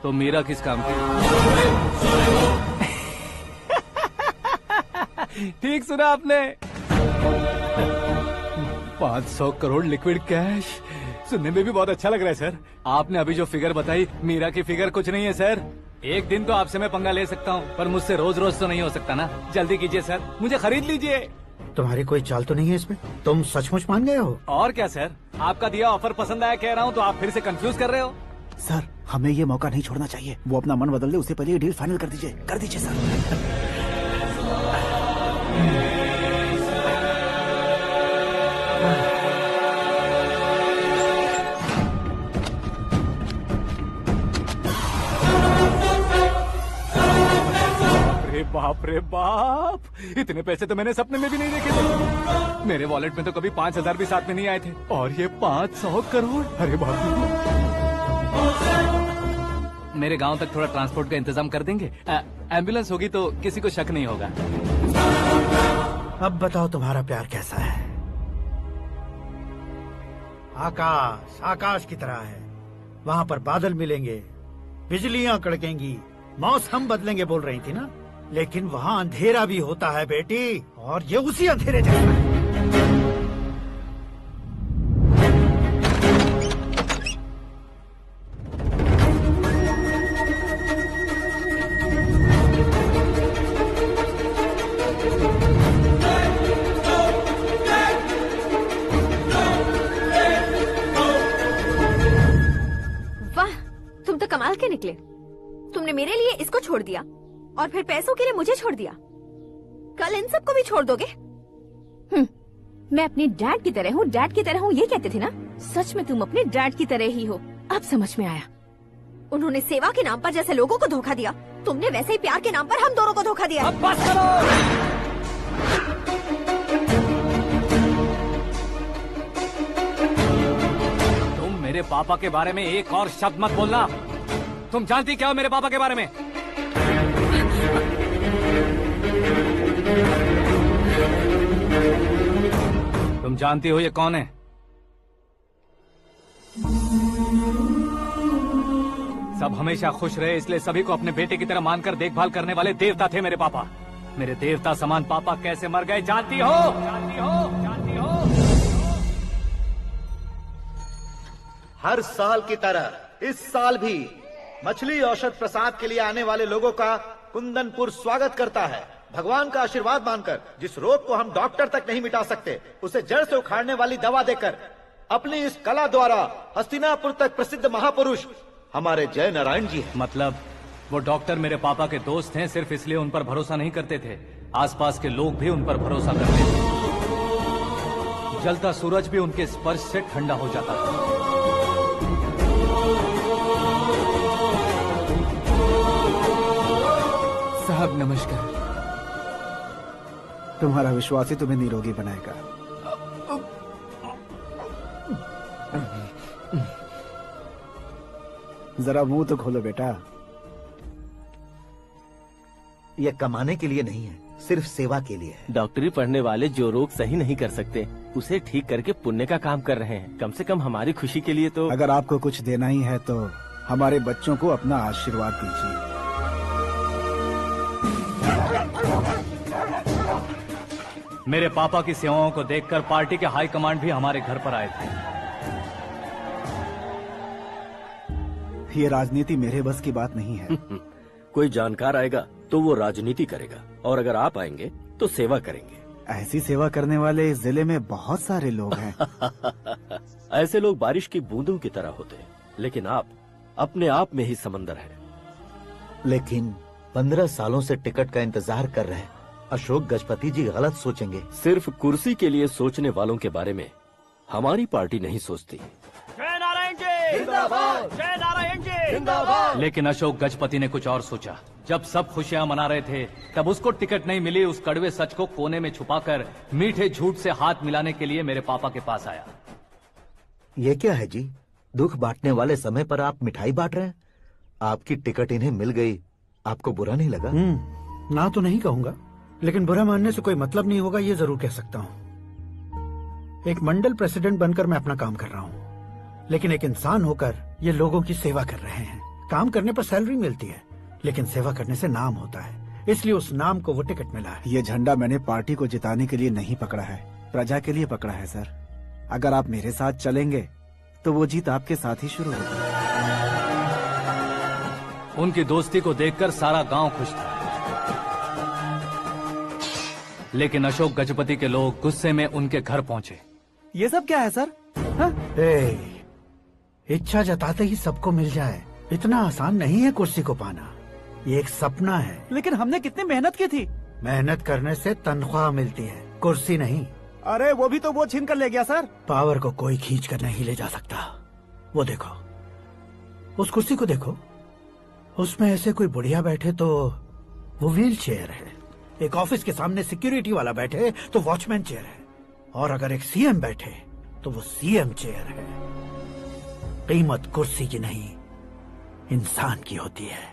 तो मीरा किस काम की? ठीक सुना आपने, 500 करोड़ लिक्विड कैश। सुनने में भी बहुत अच्छा लग रहा है सर। आपने अभी जो फिगर बताई, मीरा की फिगर कुछ नहीं है सर। एक दिन तो आपसे मैं पंगा ले सकता हूँ, पर मुझसे रोज रोज तो नहीं हो सकता ना। जल्दी कीजिए सर, मुझे खरीद लीजिए। तुम्हारी कोई चाल तो नहीं है इसमें? तुम सचमुच मान गए हो? और क्या सर, आपका दिया ऑफर पसंद आया कह रहा हूँ, तो आप फिर से कंफ्यूज कर रहे हो। सर, हमें ये मौका नहीं छोड़ना चाहिए। वो अपना मन बदल दे, उससे पहले ये डील फाइनल कर दीजिए। कर दीजिए सर। बाप रे बाप, इतने पैसे तो मैंने सपने में भी नहीं देखे थे। मेरे वॉलेट में तो कभी 5,000 भी साथ में नहीं आए थे, और ये 500 करोड़। अरे बाप रे। मेरे गांव तक थोड़ा ट्रांसपोर्ट का इंतजाम कर देंगे? एम्बुलेंस होगी तो किसी को शक नहीं होगा। अब बताओ तुम्हारा प्यार कैसा है? आकाश आकाश की तरह है, वहाँ पर बादल मिलेंगे, बिजलियां कड़केंगी, मौसम बदलेंगे बोल रही थी ना, लेकिन वहाँ अंधेरा भी होता है बेटी, और ये उसी अंधेरे जैसा है। वाह, तुम तो कमाल के निकले। तुमने मेरे लिए इसको छोड़ दिया और फिर पैसों के लिए मुझे छोड़ दिया। कल इन सबको भी छोड़ दोगे? मैं अपने डैड की तरह हूँ, डैड की तरह हूँ, ये कहते थे ना। सच में तुम अपने डैड की तरह ही हो, अब समझ में आया। उन्होंने सेवा के नाम पर जैसे लोगों को धोखा दिया, तुमने वैसे ही प्यार के नाम पर हम दोनों को धोखा दिया। अब बस करो। तुम मेरे पापा के बारे में एक और शब्द मत बोलना। तुम जानती क्या हो मेरे पापा के बारे में? तुम जानती हो ये कौन है? सब हमेशा खुश रहे, इसलिए सभी को अपने बेटे की तरह मानकर देखभाल करने वाले देवता थे मेरे पापा। मेरे देवता समान पापा कैसे मर गए जानती हो? जानती हो? जानती हो? हर साल की तरह इस साल भी मछली औषध प्रसाद के लिए आने वाले लोगों का कुंदनपुर स्वागत करता है। भगवान का आशीर्वाद मानकर जिस रोग को हम डॉक्टर तक नहीं मिटा सकते, उसे जड़ से उखाड़ने वाली दवा देकर अपनी इस कला द्वारा हस्तिनापुर तक प्रसिद्ध महापुरुष हमारे जय नारायण जी हैं। मतलब वो डॉक्टर मेरे पापा के दोस्त हैं, सिर्फ इसलिए उन पर भरोसा नहीं करते थे, आसपास के लोग भी उन पर भरोसा करते थे। जलता सूरज भी उनके स्पर्श से ठंडा हो जाता था। साहब नमस्कार। तुम्हारा विश्वास ही तुम्हें निरोगी बनाएगा। जरा मुंह तो खोलो बेटा। यह कमाने के लिए नहीं है, सिर्फ सेवा के लिए है। डॉक्टरी पढ़ने वाले जो रोग सही नहीं कर सकते, उसे ठीक करके पुण्य का काम कर रहे हैं। कम से कम हमारी खुशी के लिए तो। अगर आपको कुछ देना ही है तो हमारे बच्चों को अपना आशीर्वाद दीजिए। मेरे पापा की सेवाओं को देखकर पार्टी के हाई कमांड भी हमारे घर पर आए थे। ये राजनीति मेरे बस की बात नहीं है। कोई जानकार आएगा तो वो राजनीति करेगा, और अगर आप आएंगे तो सेवा करेंगे। ऐसी सेवा करने वाले इस जिले में बहुत सारे लोग हैं। ऐसे लोग बारिश की बूंदों की तरह होते हैं, लेकिन आप अपने आप में ही समंदर हैं। लेकिन 15 सालों से टिकट का इंतजार कर रहे हैं। अशोक गजपति जी गलत सोचेंगे। सिर्फ कुर्सी के लिए सोचने वालों के बारे में हमारी पार्टी नहीं सोचती। जय नारायण जी जिंदाबाद, जय नारायण जी जिंदाबाद। लेकिन अशोक गजपति ने कुछ और सोचा। जब सब खुशियां मना रहे थे तब उसको टिकट नहीं मिली। उस कड़वे सच को कोने में छुपाकर मीठे झूठ से हाथ मिलाने के लिए मेरे पापा के पास आया। ये क्या है जी? दुख बांटने वाले समय पर आप मिठाई बांट रहे हैं। आपकी टिकट इन्हें मिल गई, आपको बुरा नहीं लगा? ना तो नहीं कहूंगा, लेकिन बुरा मानने से कोई मतलब नहीं होगा, ये जरूर कह सकता हूँ। एक मंडल प्रेसिडेंट बनकर मैं अपना काम कर रहा हूँ, लेकिन एक इंसान होकर ये लोगों की सेवा कर रहे हैं। काम करने पर सैलरी मिलती है, लेकिन सेवा करने से नाम होता है, इसलिए उस नाम को वो टिकट मिला है। ये झंडा मैंने पार्टी को जिताने के लिए नहीं पकड़ा है, प्रजा के लिए पकड़ा है सर। अगर आप मेरे साथ चलेंगे तो वो जीत आपके साथ ही शुरू होगी। उनकी दोस्ती को देखकर सारा गांव खुश था, लेकिन अशोक गजपति के लोग गुस्से में उनके घर पहुंचे। ये सब क्या है सर? इच्छा जताते ही सबको मिल जाए, इतना आसान नहीं है कुर्सी को पाना। ये एक सपना है। लेकिन हमने कितनी मेहनत की थी। मेहनत करने से तनख्वाह मिलती है, कुर्सी नहीं। अरे वो भी तो वो छीन कर ले गया सर। पावर को कोई खींच कर नहीं ले जा सकता। वो देखो, उस कुर्सी को देखो, उसमें ऐसे कोई बुढ़िया बैठे तो वो व्हील चेयर है। एक ऑफिस के सामने सिक्योरिटी वाला बैठे तो वॉचमैन चेयर है, और अगर एक सीएम बैठे तो वो सीएम चेयर है। कीमत कुर्सी की नहीं, इंसान की होती है।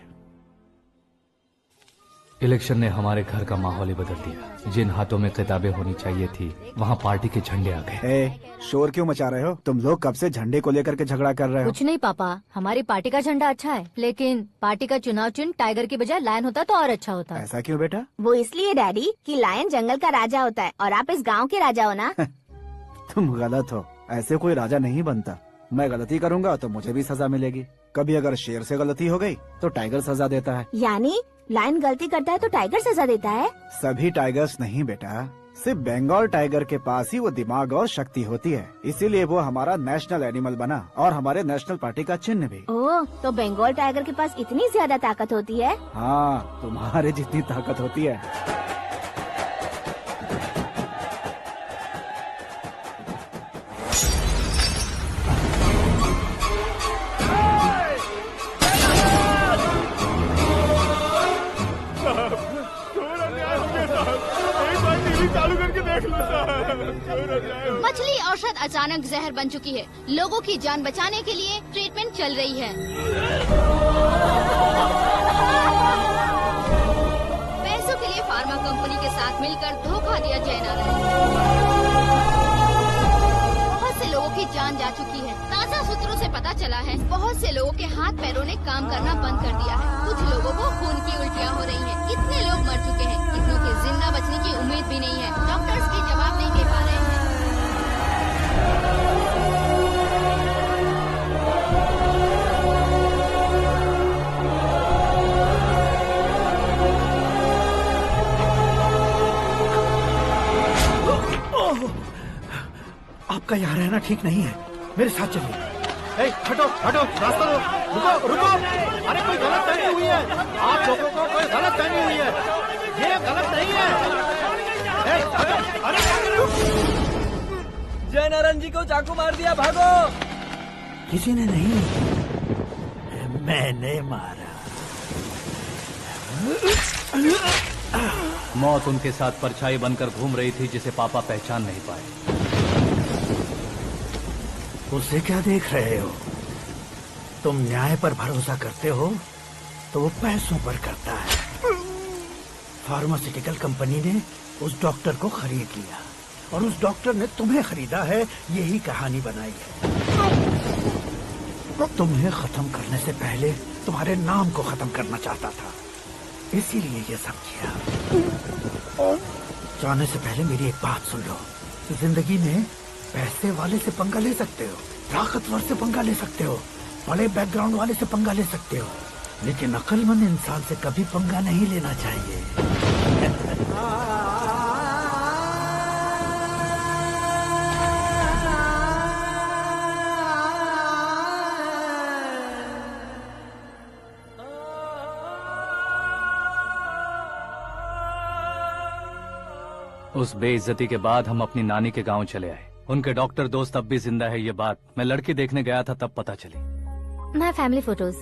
इलेक्शन ने हमारे घर का माहौल ही बदल दिया। जिन हाथों में किताबें होनी चाहिए थी, वहाँ पार्टी के झंडे आ गए। शोर क्यों मचा रहे हो? तुम लोग कब से झंडे को लेकर के झगड़ा कर रहे हो? कुछ नहीं पापा, हमारी पार्टी का झंडा अच्छा है, लेकिन पार्टी का चुनाव चिन्ह टाइगर की बजाय लायन होता तो और अच्छा होता। ऐसा क्यों बेटा? वो इसलिए डैडी कि लायन जंगल का राजा होता है और आप इस गांव के राजा हो ना। तुम गलत हो, ऐसे कोई राजा नहीं बनता। मैं गलती करूंगा तो मुझे भी सजा मिलेगी। कभी अगर शेर से गलती हो गई तो टाइगर सजा देता है। यानी लायन गलती करता है तो टाइगर सजा देता है? सभी टाइगर्स नहीं बेटा, सिर्फ बंगाल टाइगर के पास ही वो दिमाग और शक्ति होती है, इसीलिए वो हमारा नेशनल एनिमल बना और हमारे नेशनल पार्टी का चिन्ह भी। ओह, तो बंगाल टाइगर के पास इतनी ज्यादा ताकत होती है? हाँ, तुम्हारे जितनी ताकत होती है। मछली औषध अचानक जहर बन चुकी है। लोगों की जान बचाने के लिए ट्रीटमेंट चल रही है। पैसों के लिए फार्मा कंपनी के साथ मिलकर धोखा दिया जय नारायण। बहुत से लोगों की जान जा चुकी है। ताजा सूत्रों से पता चला है बहुत से लोगों के हाथ पैरों ने काम करना बंद कर दिया है। कुछ लोगों को खून की उल्टियाँ हो रही हैं। कितने लोग मर चुके हैं, कितनों के जिंदा बचने की उम्मीद भी नहीं है। डॉक्टर्स भी जवाब नहीं दे पा रहे हैं। आपका यहाँ रहना ठीक नहीं है, मेरे साथ चलिए। हटो हटो, रास्ता दो। रुको रुको, अरे कोई गलत फहमी हुई है। आप लोगों को कोई गलत फहमी हुई है, ये गलत नहीं है। हटो, अरे क्या कर रहे हो? जय नारायण जी को चाकू मार दिया, भागो। किसी ने नहीं, मैंने मारा। मौत उनके साथ परछाई बनकर घूम रही थी, जिसे पापा पहचान नहीं पाए। उसे क्या देख रहे हो? तुम न्याय पर भरोसा करते हो तो वो पैसों पर करता है। फार्मास्यूटिकल कंपनी ने उस डॉक्टर को खरीद लिया और उस डॉक्टर ने तुम्हें खरीदा है, यही कहानी बनाई है। तुम्हें खत्म करने से पहले तुम्हारे नाम को खत्म करना चाहता था, इसीलिए ये सब किया। जाने से पहले मेरी एक बात सुन लो। जिंदगी में पैसे वाले से पंगा ले सकते हो, ताकतवर से पंगा ले सकते हो, बड़े बैकग्राउंड वाले से पंगा ले सकते हो, लेकिन अक्लमंद इंसान से कभी पंगा नहीं लेना चाहिए। उस बेइज्जती के बाद हम अपनी नानी के गांव चले आए। उनके डॉक्टर दोस्त अब भी जिंदा है, ये बात मैं लड़की देखने गया था तब पता चली। My family photos.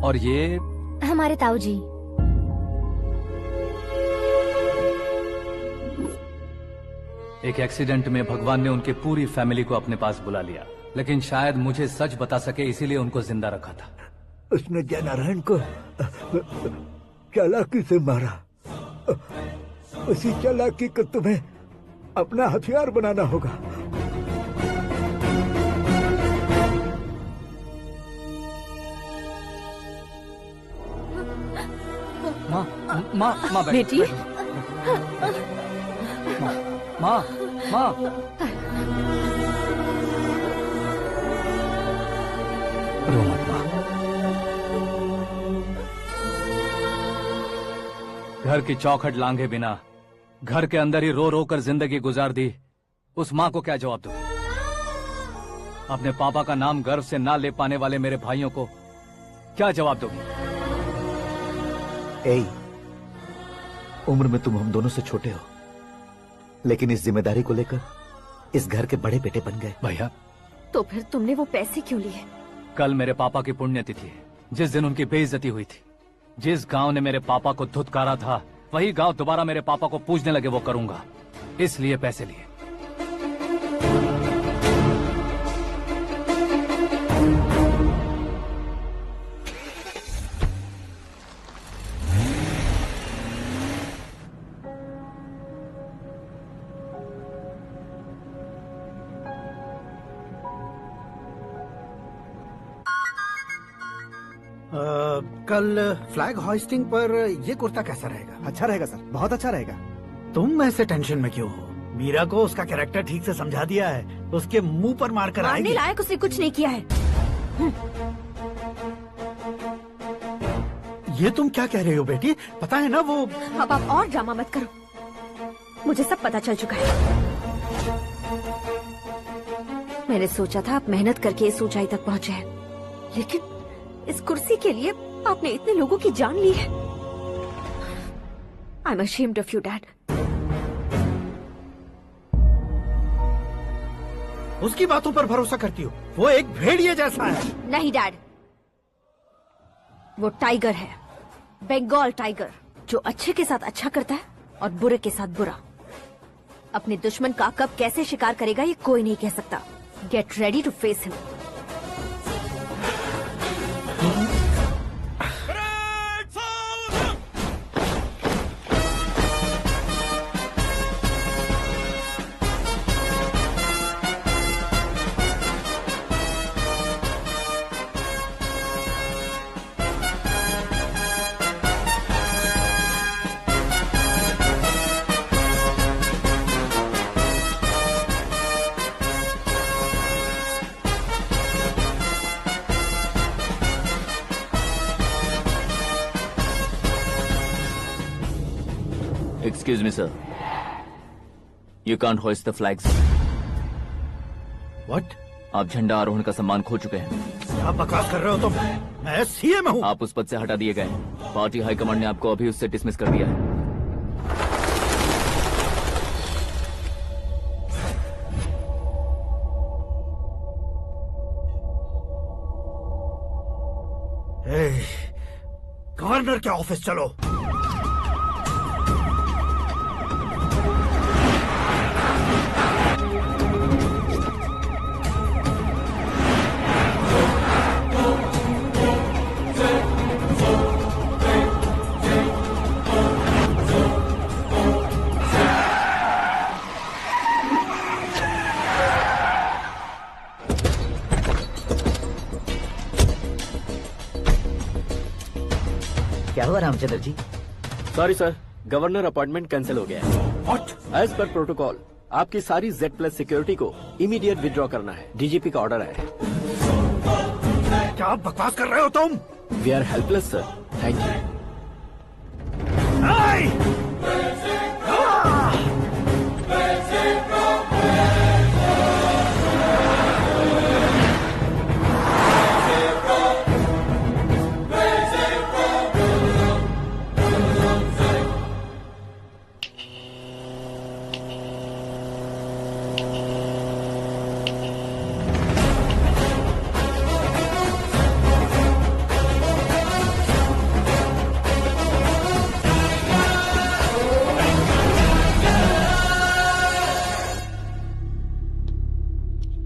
और ये हमारे ताऊ जी। एक एक्सीडेंट में भगवान ने उनकी पूरी फैमिली को अपने पास बुला लिया, लेकिन शायद मुझे सच बता सके इसीलिए उनको जिंदा रखा था। उसने जयनारायण को चालाकी से मारा। उसी चालाकी को तुम्हें अपना हथियार बनाना होगा। माँ, माँ, माँ बेटी। माँ, माँ, माँ। रो मत माँ। घर की चौखट लांघे बिना घर के अंदर ही रो रो कर जिंदगी गुजार दी उस माँ को क्या जवाब दूं? अपने पापा का नाम गर्व से ना ले पाने वाले मेरे भाइयों को क्या जवाब दोगी? उम्र में तुम हम दोनों से छोटे हो, लेकिन इस जिम्मेदारी को लेकर इस घर के बड़े बेटे बन गए। भैया, तो फिर तुमने वो पैसे क्यों लिए? कल मेरे पापा की पुण्यतिथि है, जिस दिन उनकी बेइज्जती हुई थी। जिस गांव ने मेरे पापा को धुतकारा था, वही गांव दोबारा मेरे पापा को पूजने लगे वो करूंगा, इसलिए पैसे लिए। कल फ्लैग होइस्टिंग पर ये कुर्ता कैसा रहेगा? अच्छा रहेगा सर, बहुत अच्छा रहेगा। तुम ऐसे टेंशन में क्यों हो? मीरा को उसका कैरेक्टर ठीक से समझा दिया है, उसके मुंह पर मारकर आएगी। मारने लायक उसने कुछ नहीं किया है। ये तुम क्या कह रहे हो बेटी? पता है ना वो। अब आप और ड्रामा मत करो, मुझे सब पता चल चुका है। मैंने सोचा था आप मेहनत करके इस ऊंचाई तक पहुंचे हैं, लेकिन इस कुर्सी के लिए आपने इतने लोगों की जान ली है। I am ashamed of you, Dad. उसकी बातों पर भरोसा करती हो? वो एक भेड़िए जैसा है। नहीं डैड, वो टाइगर है, बंगाल टाइगर, जो अच्छे के साथ अच्छा करता है और बुरे के साथ बुरा। अपने दुश्मन का कब कैसे शिकार करेगा ये कोई नहीं कह सकता। Get ready to face him. Excuse me, sir. You can't hoist the flags. What? आप झंडा आरोहण का सम्मान खो चुके हैं। क्या बकवास कर रहे हो तुम? मैं सीएम हूँ। आप उस पद से हटा दिए गए हैं। पार्टी हाईकमांड ने आपको अभी उससे डिसमिस कर दिया है। गवर्नर के ऑफिस चलो। क्या हुआ Ramchandra ji? Sorry sir, governor appointment cancel हो गया है। एज पर प्रोटोकॉल आपकी सारी Z+ सिक्योरिटी को इमीडिएट विड्रॉ करना है। डीजीपी का ऑर्डर है। क्या बकवास कर रहे हो तुम? We are helpless sir. Thank you.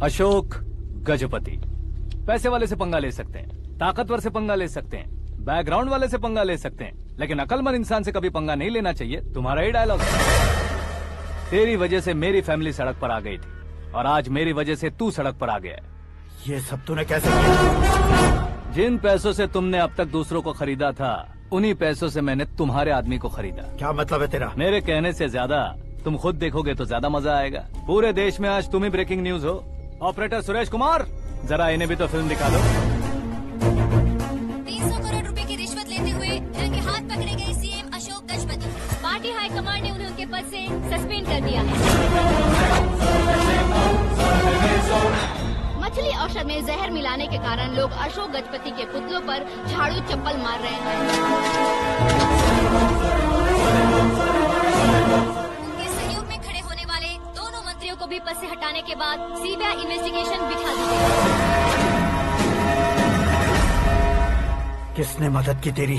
Ashok Gajapati पैसे वाले से पंगा ले सकते हैं, ताकतवर से पंगा ले सकते हैं, बैकग्राउंड वाले से पंगा ले सकते हैं, लेकिन अकलमंद इंसान से कभी पंगा नहीं लेना चाहिए। तुम्हारा ही डायलॉग है। तेरी वजह से मेरी फैमिली सड़क पर आ गई थी और आज मेरी वजह से तू सड़क पर आ गया है। ये सब तूने कैसे किया? जिन पैसों से तुमने अब तक दूसरों को खरीदा था, उन्हीं पैसों से मैंने तुम्हारे आदमी को खरीदा। क्या मतलब है तेरा? मेरे कहने से ज्यादा तुम खुद देखोगे तो ज्यादा मजा आएगा। पूरे देश में आज तुम ही ब्रेकिंग न्यूज हो। ऑपरेटर सुरेश कुमार, जरा इन्हें भी तो फिल्म दिखा दो। 300 करोड़ रुपए की रिश्वत लेते हुए रंगे हाथ पकड़े गए CM Ashok Gajapati. Party high command ने उन्हें उनके पद से सस्पेंड कर दिया है। मछली औषध में जहर मिलाने के कारण लोग अशोक गजपति के पुतलों पर झाड़ू चप्पल मार रहे हैं। उनके सहयोग में खड़े होने वाले दोनों मंत्रियों को भी पद से हटाने के बाद सीबीआई इन्वेस्टिगेशन बिठा दी गई। किसने मदद की तेरी?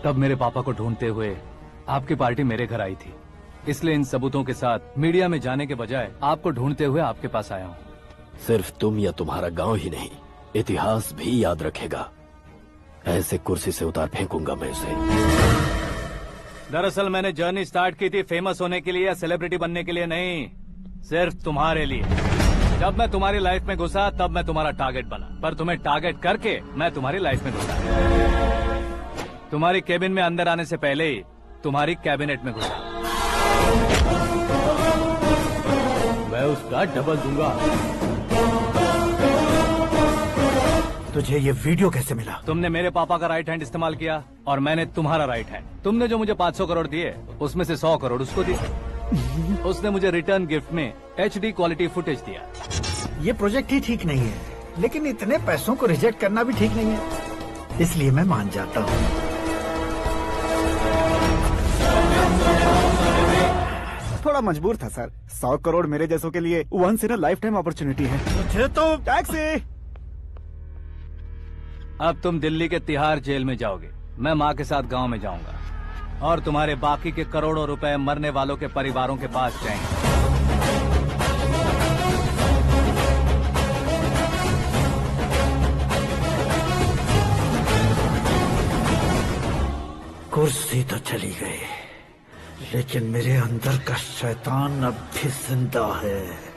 तब मेरे पापा को ढूंढते हुए आपकी पार्टी मेरे घर आई थी, इसलिए इन सबूतों के साथ मीडिया में जाने के बजाय आपको ढूंढते हुए आपके पास आया हूँ। सिर्फ तुम या तुम्हारा गांव ही नहीं, इतिहास भी याद रखेगा। ऐसे कुर्सी से उतार फेंकूंगा मैं उसे। दरअसल मैंने जर्नी स्टार्ट की थी फेमस होने के लिए या सेलिब्रिटी बनने के लिए नहीं, सिर्फ तुम्हारे लिए। जब मैं तुम्हारी लाइफ में घुसा तब मैं तुम्हारा टारगेट बना, पर तुम्हें टारगेट करके मैं तुम्हारी लाइफ में घुसा। तुम्हारी केबिन में अंदर आने से पहले ही तुम्हारी कैबिनेट में घुसा। मैं उसका डबल दूंगा। तुझे ये वीडियो कैसे मिला? तुमने मेरे पापा का राइट हैंड इस्तेमाल किया और मैंने तुम्हारा राइट हैंड। तुमने जो मुझे 500 करोड़ दिए उसमें से 100 करोड़ उसको दिए। उसने मुझे रिटर्न गिफ्ट में HD क्वालिटी फुटेज दिया। ये प्रोजेक्ट ही ठीक नहीं है, लेकिन इतने पैसों को रिजेक्ट करना भी ठीक नहीं है, इसलिए मैं मान जाता हूँ। थोड़ा मजबूर था सर। 100 करोड़ मेरे जैसों के लिए once in a life time opportunity है। मुझे तो टैक्सी। अब तुम दिल्ली के तिहाड़ जेल में जाओगे, मैं माँ के साथ गांव में जाऊंगा और तुम्हारे बाकी के करोड़ों रुपए मरने वालों के परिवारों के पास जाएंगे। कुर्सी तो चली गई, लेकिन मेरे अंदर का शैतान अब भी जिंदा है।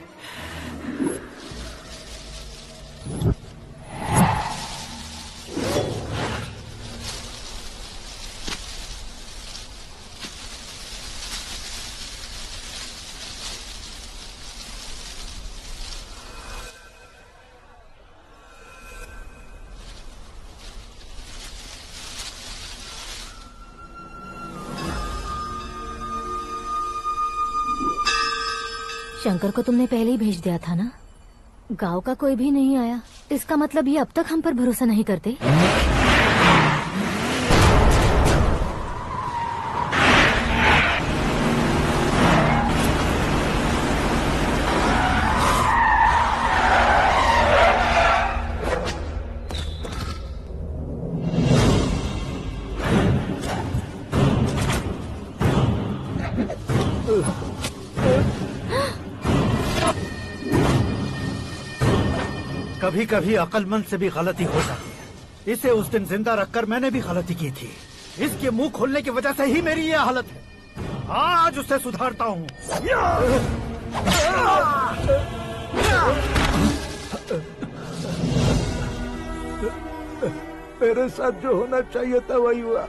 शंकर को तुमने पहले ही भेज दिया था ना? गांव का कोई भी नहीं आया, इसका मतलब ये अब तक हम पर भरोसा नहीं करते। कभी कभी अक्लमंद से भी गलती हो जाती है। इसे उस दिन जिंदा रखकर मैंने भी गलती की थी। इसके मुंह खोलने की वजह से ही मेरी ये हालत है। आज उसे सुधारता हूँ। मेरे साथ जो होना चाहिए था वही हुआ।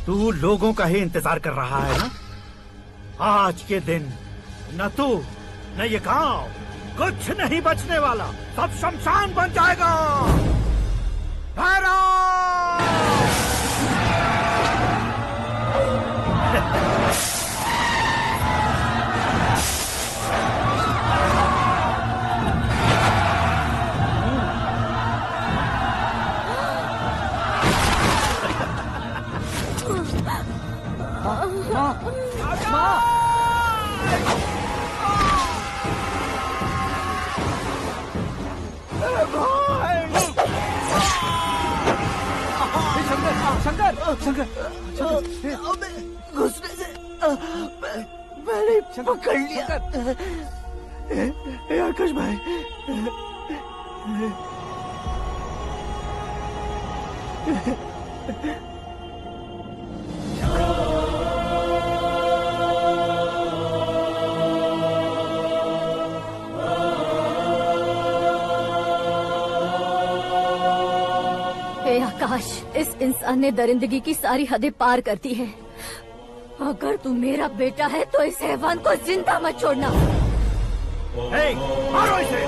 तू लोगों का ही इंतजार कर रहा है ना? आज के दिन न तू न ये गांव कुछ नहीं बचने वाला, सब शमशान बन जाएगा। शंकर घुसने से मैंने पकड़ लिया। आकाश भाई, आकाश, इस इंसान ने दरिंदगी की सारी हदें पार कर दी है। अगर तू मेरा बेटा है तो इस हैवान को जिंदा मत छोड़ना। मारो इसे।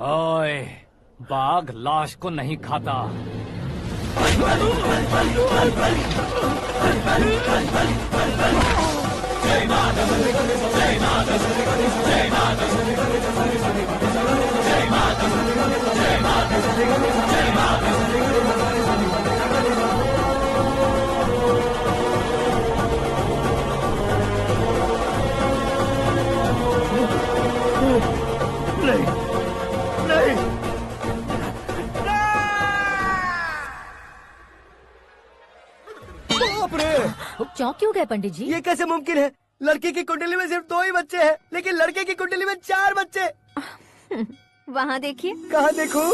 ओए, बाघ लाश को नहीं खाता। चौंक क्यों गए पंडित जी? ये कैसे मुमकिन है? लड़की की कुंडली में सिर्फ 2 ही बच्चे हैं, लेकिन लड़के की कुंडली में 4 बच्चे। वहाँ देखिए। कहाँ देखूं?